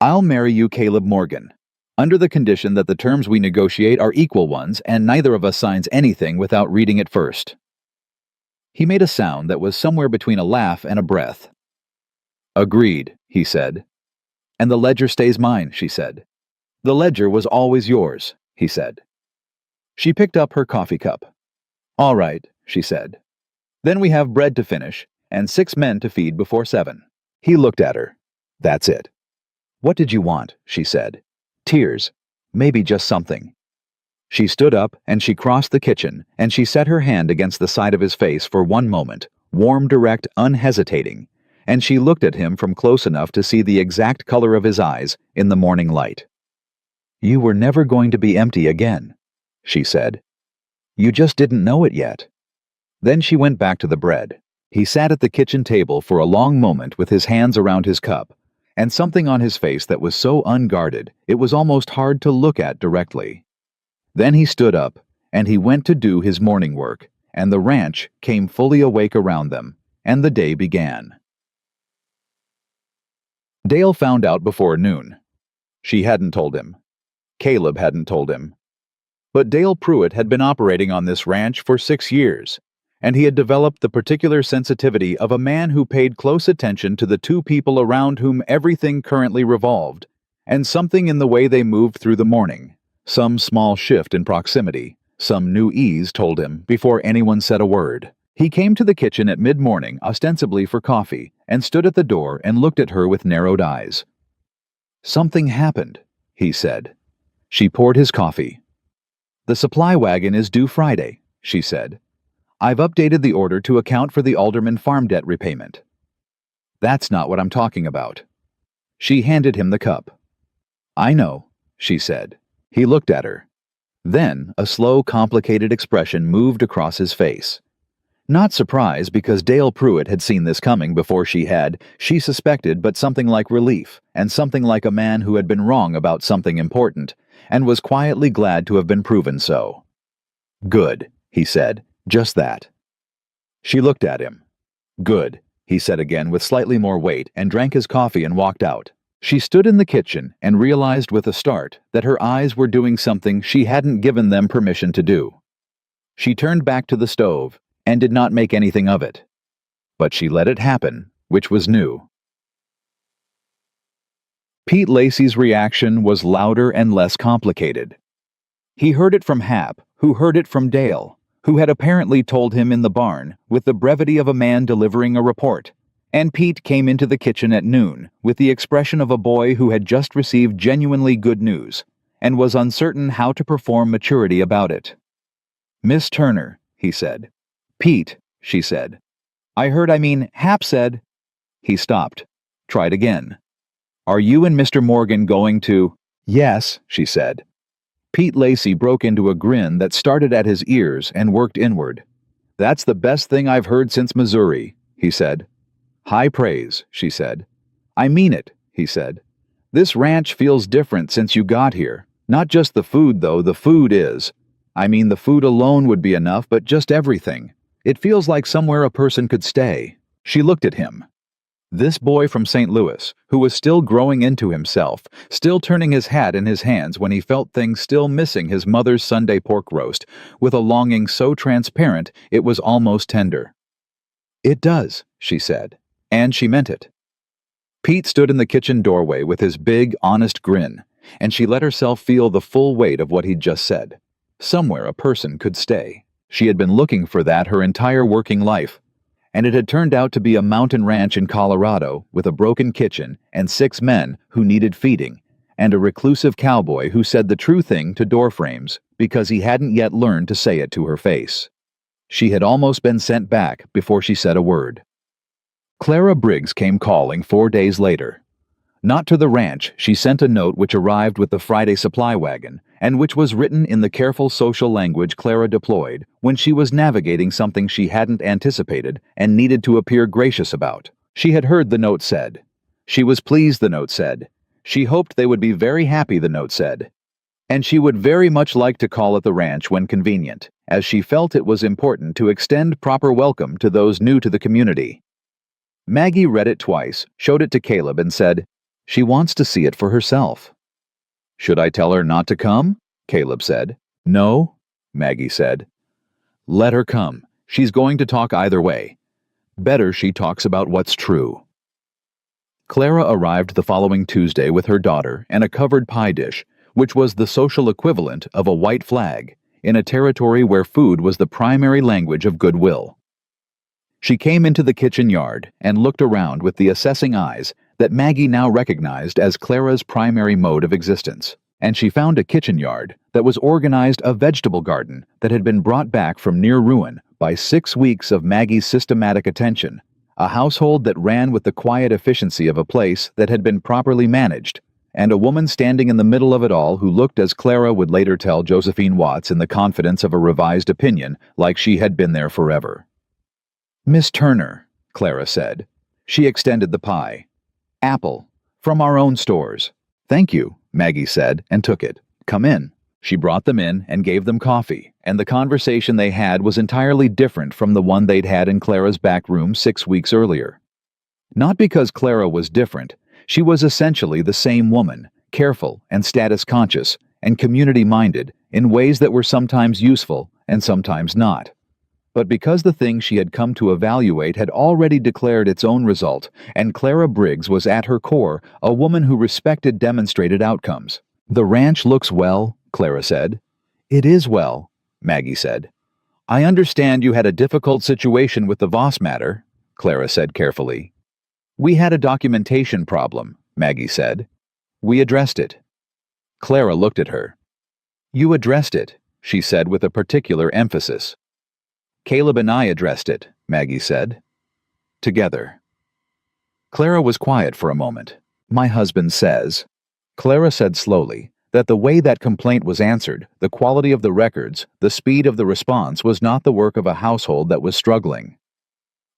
"I'll marry you, Caleb Morgan, under the condition that the terms we negotiate are equal ones and neither of us signs anything without reading it first." He made a sound that was somewhere between a laugh and a breath. "Agreed," he said. "And the ledger stays mine," she said. "The ledger was always yours," he said. She picked up her coffee cup. "All right," she said. "Then we have bread to finish, and 6 men to feed before 7. He looked at her. "That's it." "What did you want?" she said. "Tears. Maybe just something." She stood up, and she crossed the kitchen, and she set her hand against the side of his face for one moment, warm, direct, unhesitating, and she looked at him from close enough to see the exact color of his eyes in the morning light. "You were never going to be empty again," she said. "You just didn't know it yet." Then she went back to the bread. He sat at the kitchen table for a long moment with his hands around his cup, and something on his face that was so unguarded it was almost hard to look at directly. Then he stood up, and he went to do his morning work, and the ranch came fully awake around them, and the day began. Dale found out before noon. She hadn't told him. Caleb hadn't told him. But Dale Pruitt had been operating on this ranch for 6 years, and he had developed the particular sensitivity of a man who paid close attention to the two people around whom everything currently revolved, and something in the way they moved through the morning, some small shift in proximity, some new ease told him before anyone said a word. He came to the kitchen at mid-morning, ostensibly for coffee, and stood at the door and looked at her with narrowed eyes. "Something happened," he said. She poured his coffee. "The supply wagon is due Friday," she said. "I've updated the order to account for the Alderman farm debt repayment." "That's not what I'm talking about." She handed him the cup. "I know," she said. He looked at her. Then a slow, complicated expression moved across his face. Not surprise, because Dale Pruitt had seen this coming before she suspected, but something like relief, and something like a man who had been wrong about something important, and was quietly glad to have been proven so. "Good," he said, "just that." She looked at him. "Good," he said again with slightly more weight, and drank his coffee and walked out. She stood in the kitchen and realized with a start that her eyes were doing something she hadn't given them permission to do. She turned back to the stove and did not make anything of it. But she let it happen, which was new. Pete Lacey's reaction was louder and less complicated. He heard it from Hap, who heard it from Dale, who had apparently told him in the barn, with the brevity of a man delivering a report. And Pete came into the kitchen at noon with the expression of a boy who had just received genuinely good news and was uncertain how to perform maturity about it. "Miss Turner," he said. "Pete," she said. Hap said." He stopped. Tried again. "Are you and Mr. Morgan going to—" "Yes," she said. Pete Lacey broke into a grin that started at his ears and worked inward. "That's the best thing I've heard since Missouri," he said. "High praise," she said. "I mean it," he said. "This ranch feels different since you got here. Not just the food, though, the food is. The food alone would be enough, but just everything. It feels like somewhere a person could stay." She looked at him. This boy from St. Louis, who was still growing into himself, still turning his hat in his hands when he felt things still missing his mother's Sunday pork roast, with a longing so transparent it was almost tender. "It does," she said, and she meant it. Pete stood in the kitchen doorway with his big, honest grin, and she let herself feel the full weight of what he'd just said. Somewhere a person could stay. She had been looking for that her entire working life, and it had turned out to be a mountain ranch in Colorado with a broken kitchen and 6 men who needed feeding, and a reclusive cowboy who said the true thing to door frames because he hadn't yet learned to say it to her face. She had almost been sent back before she said a word. Clara Briggs came calling 4 days later. Not to the ranch, she sent a note which arrived with the Friday supply wagon, and which was written in the careful social language Clara deployed when she was navigating something she hadn't anticipated and needed to appear gracious about. She had heard, the note said. She was pleased, the note said. She hoped they would be very happy, the note said. And she would very much like to call at the ranch when convenient, as she felt it was important to extend proper welcome to those new to the community. Maggie read it twice, showed it to Caleb, and said, "She wants to see it for herself." "Should I tell her not to come?" Caleb said. "No," Maggie said. "Let her come. She's going to talk either way. Better she talks about what's true." Clara arrived the following Tuesday with her daughter and a covered pie dish, which was the social equivalent of a white flag, in a territory where food was the primary language of goodwill. She came into the kitchen yard and looked around with the assessing eyes that Maggie now recognized as Clara's primary mode of existence, and she found a kitchen yard that was organized a vegetable garden that had been brought back from near ruin by 6 weeks of Maggie's systematic attention, a household that ran with the quiet efficiency of a place that had been properly managed, and a woman standing in the middle of it all who looked, as Clara would later tell Josephine Watts in the confidence of a revised opinion, like she had been there forever. Miss Turner, Clara said. She extended the pie. Apple. From our own stores. Thank you, Maggie said, and took it. Come in. She brought them in and gave them coffee, and the conversation they had was entirely different from the one they'd had in Clara's back room 6 weeks earlier. Not because Clara was different, she was essentially the same woman, careful and status-conscious, and community-minded in ways that were sometimes useful and sometimes not. But because the thing she had come to evaluate had already declared its own result, and Clara Briggs was at her core a woman who respected demonstrated outcomes. The ranch looks well, Clara said. It is well, Maggie said. I understand you had a difficult situation with the Voss matter, Clara said carefully. We had a documentation problem, Maggie said. We addressed it. Clara looked at her. You addressed it, she said with a particular emphasis. Caleb and I addressed it, Maggie said. Together. Clara was quiet for a moment. My husband says, Clara said slowly, that the way that complaint was answered, the quality of the records, the speed of the response was not the work of a household that was struggling.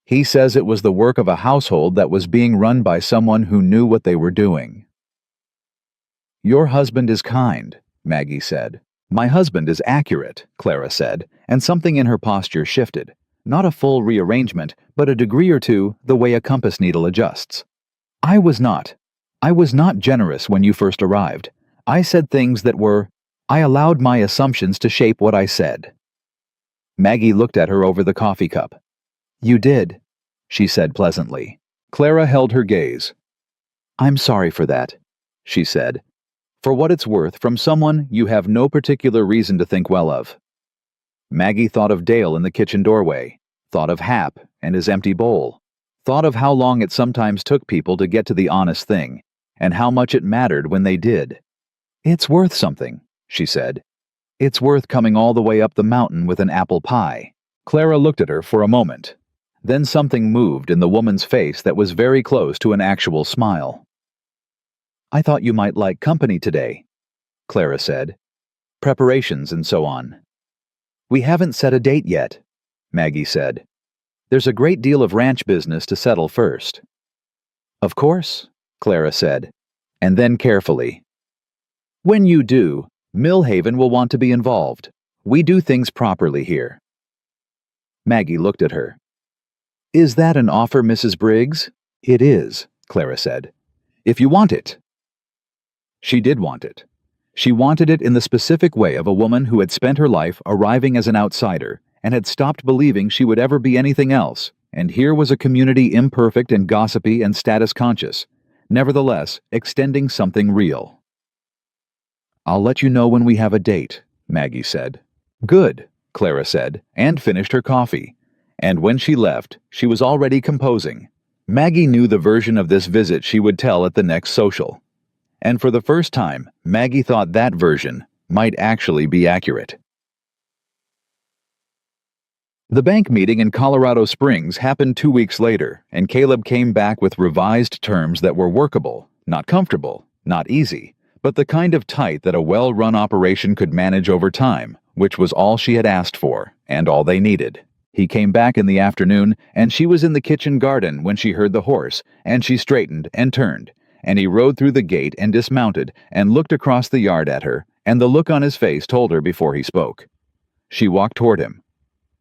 He says it was the work of a household that was being run by someone who knew what they were doing. Your husband is kind, Maggie said. My husband is accurate, Clara said, and something in her posture shifted. Not a full rearrangement, but a degree or two the way a compass needle adjusts. I was not generous when you first arrived. I said things that were, I allowed my assumptions to shape what I said. Maggie looked at her over the coffee cup. You did, she said pleasantly. Clara held her gaze. I'm sorry for that, she said. For what it's worth, from someone you have no particular reason to think well of. Maggie thought of Dale in the kitchen doorway, thought of Hap and his empty bowl, thought of how long it sometimes took people to get to the honest thing, and how much it mattered when they did. It's worth something, she said. It's worth coming all the way up the mountain with an apple pie. Clara looked at her for a moment. Then something moved in the woman's face that was very close to an actual smile. I thought you might like company today, Clara said. Preparations and so on. We haven't set a date yet, Maggie said. There's a great deal of ranch business to settle first. Of course, Clara said, and then carefully. When you do, Millhaven will want to be involved. We do things properly here. Maggie looked at her. Is that an offer, Mrs. Briggs? It is, Clara said. If you want it. She did want it. She wanted it in the specific way of a woman who had spent her life arriving as an outsider and had stopped believing she would ever be anything else, and here was a community imperfect and gossipy and status-conscious, nevertheless extending something real. I'll let you know when we have a date, Maggie said. Good, Clara said, and finished her coffee. And when she left, she was already composing. Maggie knew the version of this visit she would tell at the next social. And for the first time, Maggie thought that version might actually be accurate. The bank meeting in Colorado Springs happened 2 weeks later, and Caleb came back with revised terms that were workable, not comfortable, not easy, but the kind of tight that a well-run operation could manage over time, which was all she had asked for, and all they needed. He came back in the afternoon, and she was in the kitchen garden when she heard the horse, and she straightened and turned, and he rode through the gate and dismounted and looked across the yard at her, and the look on his face told her before he spoke. She walked toward him.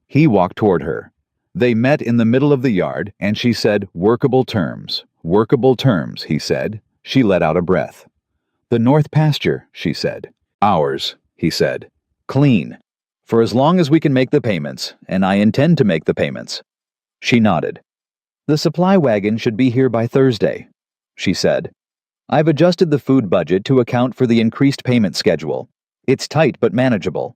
He walked toward her. They met in the middle of the yard, and she said, workable terms, he said. She let out a breath. The north pasture, she said. Ours, he said. Clean. For as long as we can make the payments, and I intend to make the payments. She nodded. The supply wagon should be here by Thursday, she said. I've adjusted the food budget to account for the increased payment schedule. It's tight but manageable.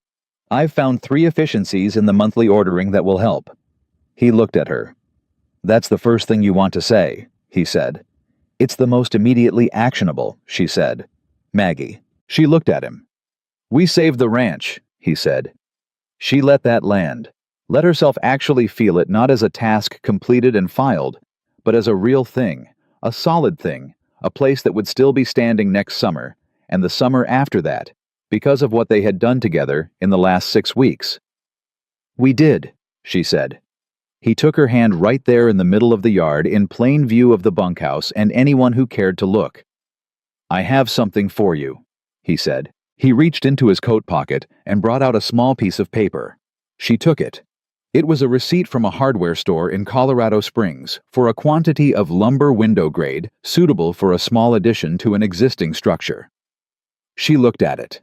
I've found 3 efficiencies in the monthly ordering that will help. He looked at her. That's the first thing you want to say, he said. It's the most immediately actionable, she said. Maggie. She looked at him. We saved the ranch, he said. She let that land. Let herself actually feel it not as a task completed and filed, but as a real thing, a solid thing, a place that would still be standing next summer, and the summer after that, because of what they had done together in the last 6 weeks. We did, she said. He took her hand right there in the middle of the yard in plain view of the bunkhouse and anyone who cared to look. "I have something for you," he said. He reached into his coat pocket and brought out a small piece of paper. She took it. It was a receipt from a hardware store in Colorado Springs for a quantity of lumber window grade suitable for a small addition to an existing structure. She looked at it.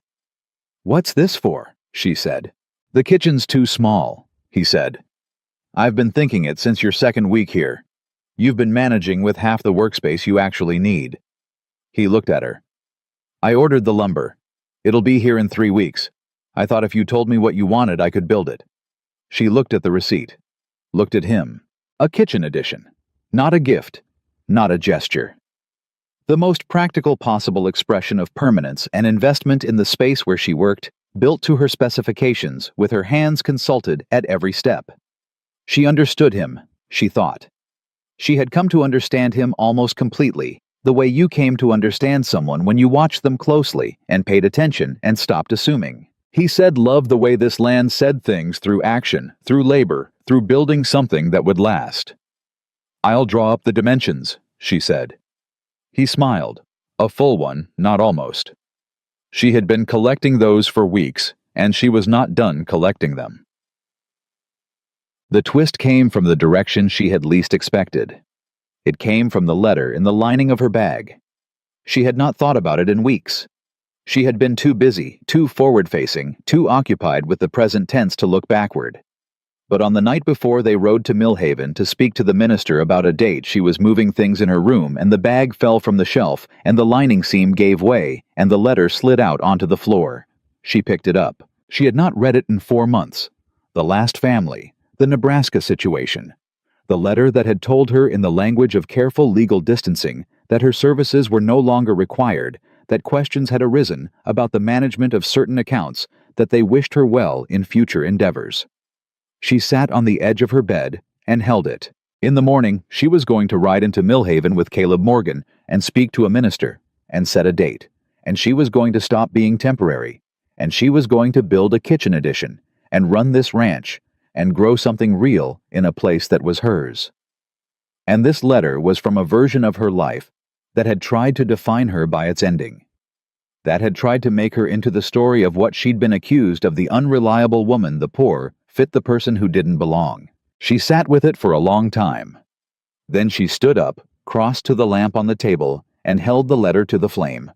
"What's this for?" she said. "The kitchen's too small," he said. "I've been thinking it since your second week here. You've been managing with half the workspace you actually need." He looked at her. "I ordered the lumber. It'll be here in 3 weeks. I thought if you told me what you wanted, I could build it." She looked at the receipt, looked at him. A kitchen addition. Not a gift, not a gesture. The most practical possible expression of permanence and investment in the space where she worked, built to her specifications with her hands consulted at every step. She understood him, she thought. She had come to understand him almost completely, the way you came to understand someone when you watched them closely and paid attention and stopped assuming. He said love the way this land said things through action, through labor, through building something that would last. "I'll draw up the dimensions," she said. He smiled, a full one, not almost. She had been collecting those for weeks, and she was not done collecting them. The twist came from the direction she had least expected. It came from the letter in the lining of her bag. She had not thought about it in weeks. She had been too busy, too forward-facing, too occupied with the present tense to look backward. But on the night before they rode to Millhaven to speak to the minister about a date, she was moving things in her room and the bag fell from the shelf and the lining seam gave way and the letter slid out onto the floor. She picked it up. She had not read it in 4 months. The last family, the Nebraska situation. The letter that had told her in the language of careful legal distancing that her services were no longer required, that questions had arisen about the management of certain accounts, that they wished her well in future endeavors. She sat on the edge of her bed and held it. In the morning, she was going to ride into Millhaven with Caleb Morgan and speak to a minister and set a date. And she was going to stop being temporary. And she was going to build a kitchen addition and run this ranch and grow something real in a place that was hers. And this letter was from a version of her life that had tried to define her by its ending. That had tried to make her into the story of what she'd been accused of, the unreliable woman, the poor, fit the person who didn't belong. She sat with it for a long time. Then she stood up, crossed to the lamp on the table, and held the letter to the flame.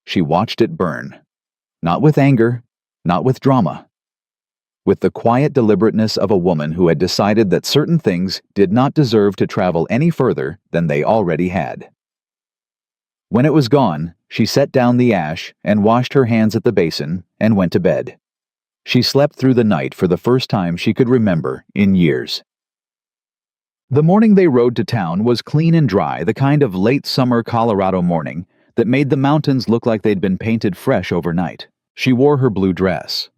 She watched it burn. Not with anger, not with drama. With the quiet deliberateness of a woman who had decided that certain things did not deserve to travel any further than they already had. When it was gone, she set down the ash and washed her hands at the basin and went to bed. She slept through the night for the first time she could remember in years. The morning they rode to town was clean and dry, the kind of late summer Colorado morning that made the mountains look like they'd been painted fresh overnight. She wore her blue dress.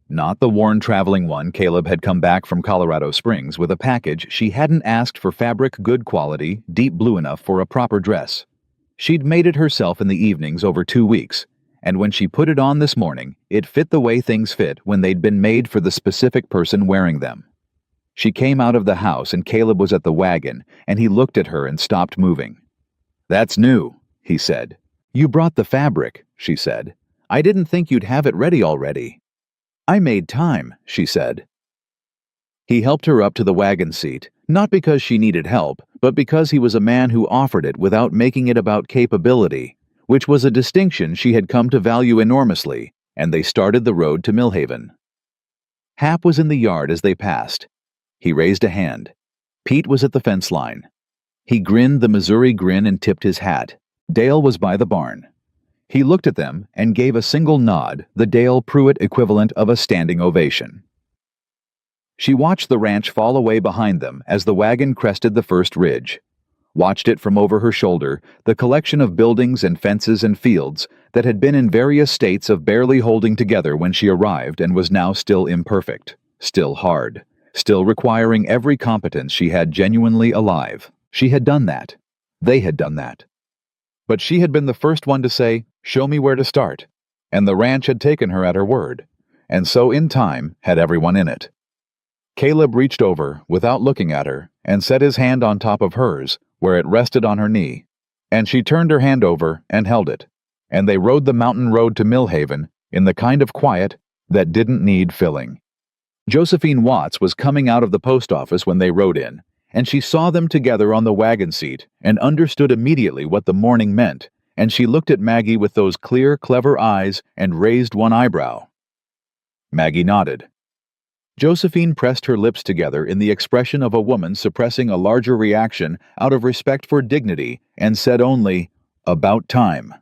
Not the worn traveling one. Caleb had come back from Colorado Springs with a package. She hadn't asked for fabric good quality, deep blue enough for a proper dress. She'd made it herself in the evenings over 2 weeks, and when she put it on this morning, it fit the way things fit when they'd been made for the specific person wearing them. She came out of the house and Caleb was at the wagon, and he looked at her and stopped moving. "That's new," he said. "You brought the fabric," she said. "I didn't think you'd have it ready already." "I made time," she said. He helped her up to the wagon seat, not because she needed help, but because he was a man who offered it without making it about capability, which was a distinction she had come to value enormously, and they started the road to Millhaven. Hap was in the yard as they passed. He raised a hand. Pete was at the fence line. He grinned the Missouri grin and tipped his hat. Dale was by the barn. He looked at them and gave a single nod, the Dale Pruitt equivalent of a standing ovation. She watched the ranch fall away behind them as the wagon crested the first ridge. Watched it from over her shoulder, the collection of buildings and fences and fields that had been in various states of barely holding together when she arrived and was now still imperfect, still hard, still requiring every competence she had genuinely alive. She had done that. They had done that. But she had been the first one to say, "Show me where to start," and the ranch had taken her at her word, and so in time had everyone in it. Caleb reached over, without looking at her, and set his hand on top of hers, where it rested on her knee, and she turned her hand over and held it, and they rode the mountain road to Millhaven in the kind of quiet that didn't need filling. Josephine Watts was coming out of the post office when they rode in, and she saw them together on the wagon seat and understood immediately what the morning meant, and she looked at Maggie with those clear, clever eyes and raised one eyebrow. Maggie nodded. Josephine pressed her lips together in the expression of a woman suppressing a larger reaction out of respect for dignity and said only, "About time."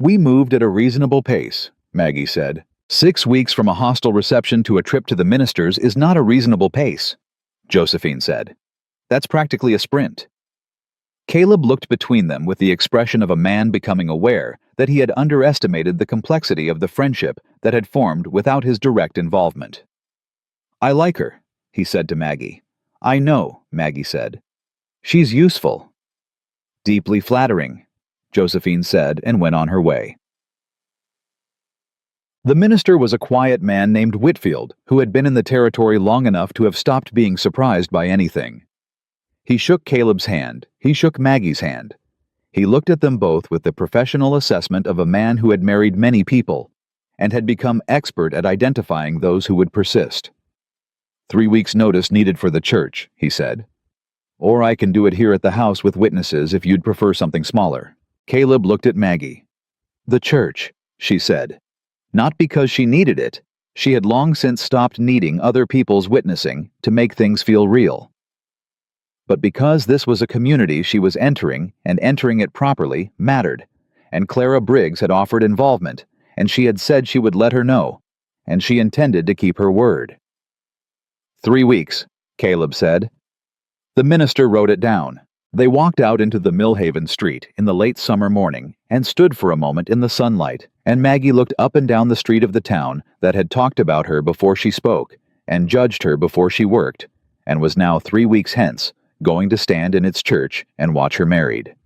"We moved at a reasonable pace," Maggie said. 6 weeks from a hostile reception to a trip to the minister's is not a reasonable pace, Josephine said. That's practically a sprint. Caleb looked between them with the expression of a man becoming aware that he had underestimated the complexity of the friendship that had formed without his direct involvement. "I like her," he said to Maggie. "I know," Maggie said. "She's useful." "Deeply flattering," Josephine said and went on her way. The minister was a quiet man named Whitfield who had been in the territory long enough to have stopped being surprised by anything. He shook Caleb's hand. He shook Maggie's hand. He looked at them both with the professional assessment of a man who had married many people and had become expert at identifying those who would persist. 3 weeks' notice needed for the church, he said. "Or I can do it here at the house with witnesses if you'd prefer something smaller." Caleb looked at Maggie. "The church," she said. Not because she needed it. She had long since stopped needing other people's witnessing to make things feel real. But because this was a community she was entering, and entering it properly, mattered, and Clara Briggs had offered involvement, and she had said she would let her know, and she intended to keep her word. 3 weeks, Caleb said. The minister wrote it down. They walked out into the Millhaven street in the late summer morning and stood for a moment in the sunlight, and Maggie looked up and down the street of the town that had talked about her before she spoke and judged her before she worked, and was now 3 weeks hence going to stand in its church and watch her married.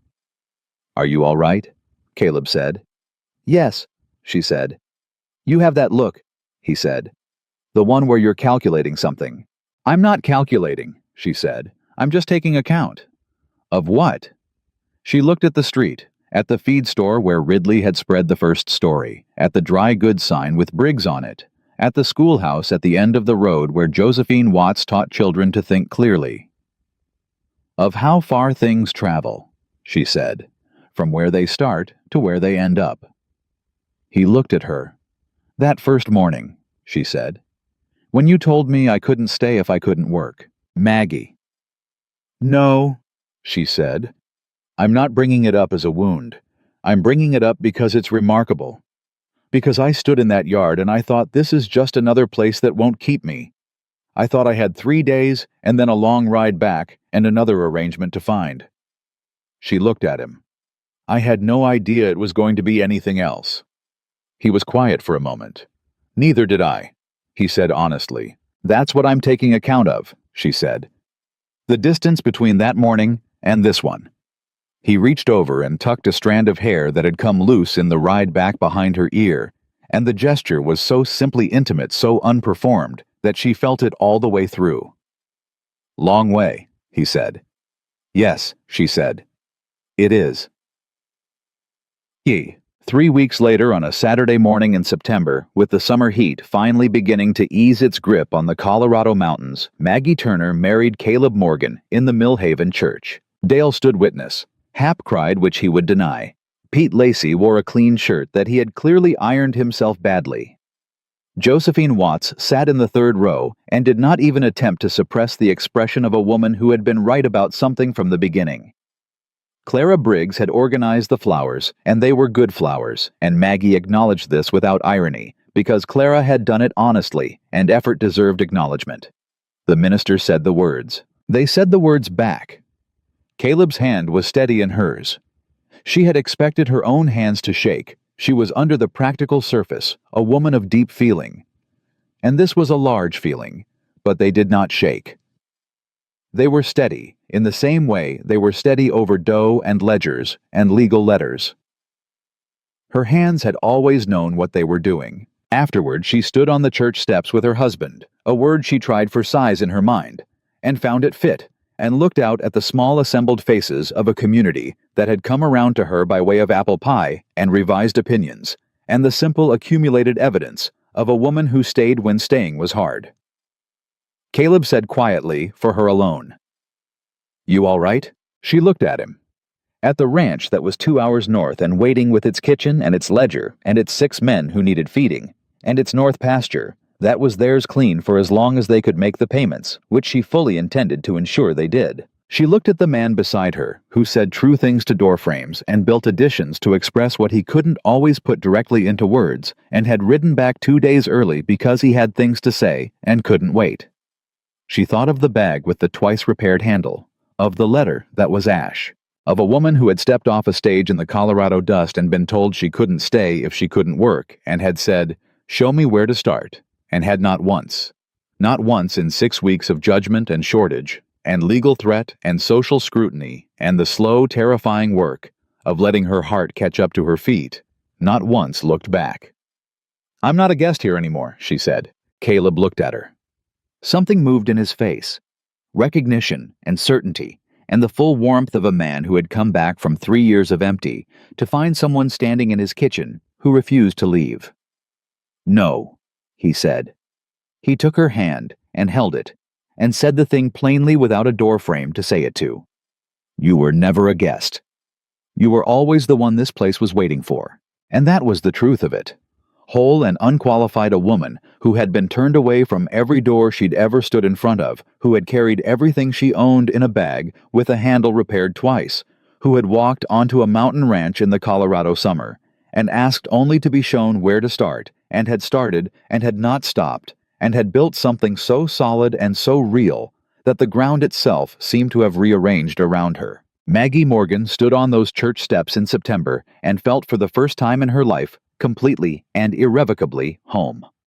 "Are you all right?" Caleb said. "Yes," she said. "You have that look," he said. "The one where you're calculating something." "I'm not calculating," she said. "I'm just taking account." "Of what?" She looked at the street, at the feed store where Ridley had spread the first story, at the dry goods sign with Briggs on it, at the schoolhouse at the end of the road where Josephine Watts taught children to think clearly. "Of how far things travel," she said, "from where they start to where they end up." He looked at her. "That first morning," she said, "when you told me I couldn't stay if I couldn't work. Maggie." "No," she said. "I'm not bringing it up as a wound. I'm bringing it up because it's remarkable. Because I stood in that yard and I thought this is just another place that won't keep me. I thought I had 3 days and then a long ride back and another arrangement to find." She looked at him. "I had no idea it was going to be anything else." He was quiet for a moment. "Neither did I," he said honestly. "That's what I'm taking account of," she said. "The distance between that morning and this one." He reached over and tucked a strand of hair that had come loose in the ride back behind her ear, and the gesture was so simply intimate, so unperformed, that she felt it all the way through. "Long way," he said. "Yes," she said. "It is." 3 weeks later, on a Saturday morning in September, with the summer heat finally beginning to ease its grip on the Colorado mountains, Maggie Turner married Caleb Morgan in the Millhaven church. Dale stood witness. Hap cried, which he would deny. Pete Lacey wore a clean shirt that he had clearly ironed himself badly. Josephine Watts sat in the third row and did not even attempt to suppress the expression of a woman who had been right about something from the beginning. Clara Briggs had organized the flowers, and they were good flowers, and Maggie acknowledged this without irony, because Clara had done it honestly, and effort deserved acknowledgement. The minister said the words. They said the words back. Caleb's hand was steady in hers. She had expected her own hands to shake. She was under the practical surface, a woman of deep feeling. And this was a large feeling, but they did not shake. They were steady, in the same way they were steady over dough and ledgers and legal letters. Her hands had always known what they were doing. Afterward, she stood on the church steps with her husband, a word she tried for size in her mind, and found it fit, and looked out at the small assembled faces of a community that had come around to her by way of apple pie and revised opinions, and the simple accumulated evidence of a woman who stayed when staying was hard. Caleb said quietly, for her alone, "You all right?" She looked at him. At the ranch that was 2 hours north and waiting with its kitchen and its ledger and its 6 men who needed feeding, and its north pasture, that was theirs clean for as long as they could make the payments, which she fully intended to ensure they did. She looked at the man beside her, who said true things to doorframes and built additions to express what he couldn't always put directly into words, and had ridden back 2 days early because he had things to say and couldn't wait. She thought of the bag with the twice-repaired handle, of the letter that was ash, of a woman who had stepped off a stage in the Colorado dust and been told she couldn't stay if she couldn't work, and had said, "Show me where to start," and had not once in 6 weeks of judgment and shortage, and legal threat and social scrutiny, and the slow, terrifying work of letting her heart catch up to her feet, not once looked back. "I'm not a guest here anymore," she said. Caleb looked at her. Something moved in his face. Recognition and certainty, and the full warmth of a man who had come back from 3 years of empty to find someone standing in his kitchen who refused to leave. "No," he said. He took her hand and held it, and said the thing plainly without a doorframe to say it to. "You were never a guest. You were always the one this place was waiting for." And that was the truth of it. Whole and unqualified, a woman who had been turned away from every door she'd ever stood in front of, who had carried everything she owned in a bag with a handle repaired twice, who had walked onto a mountain ranch in the Colorado summer, and asked only to be shown where to start, and had started and had not stopped, and had built something so solid and so real that the ground itself seemed to have rearranged around her. Maggie Morgan stood on those church steps in September and felt for the first time in her life completely and irrevocably home.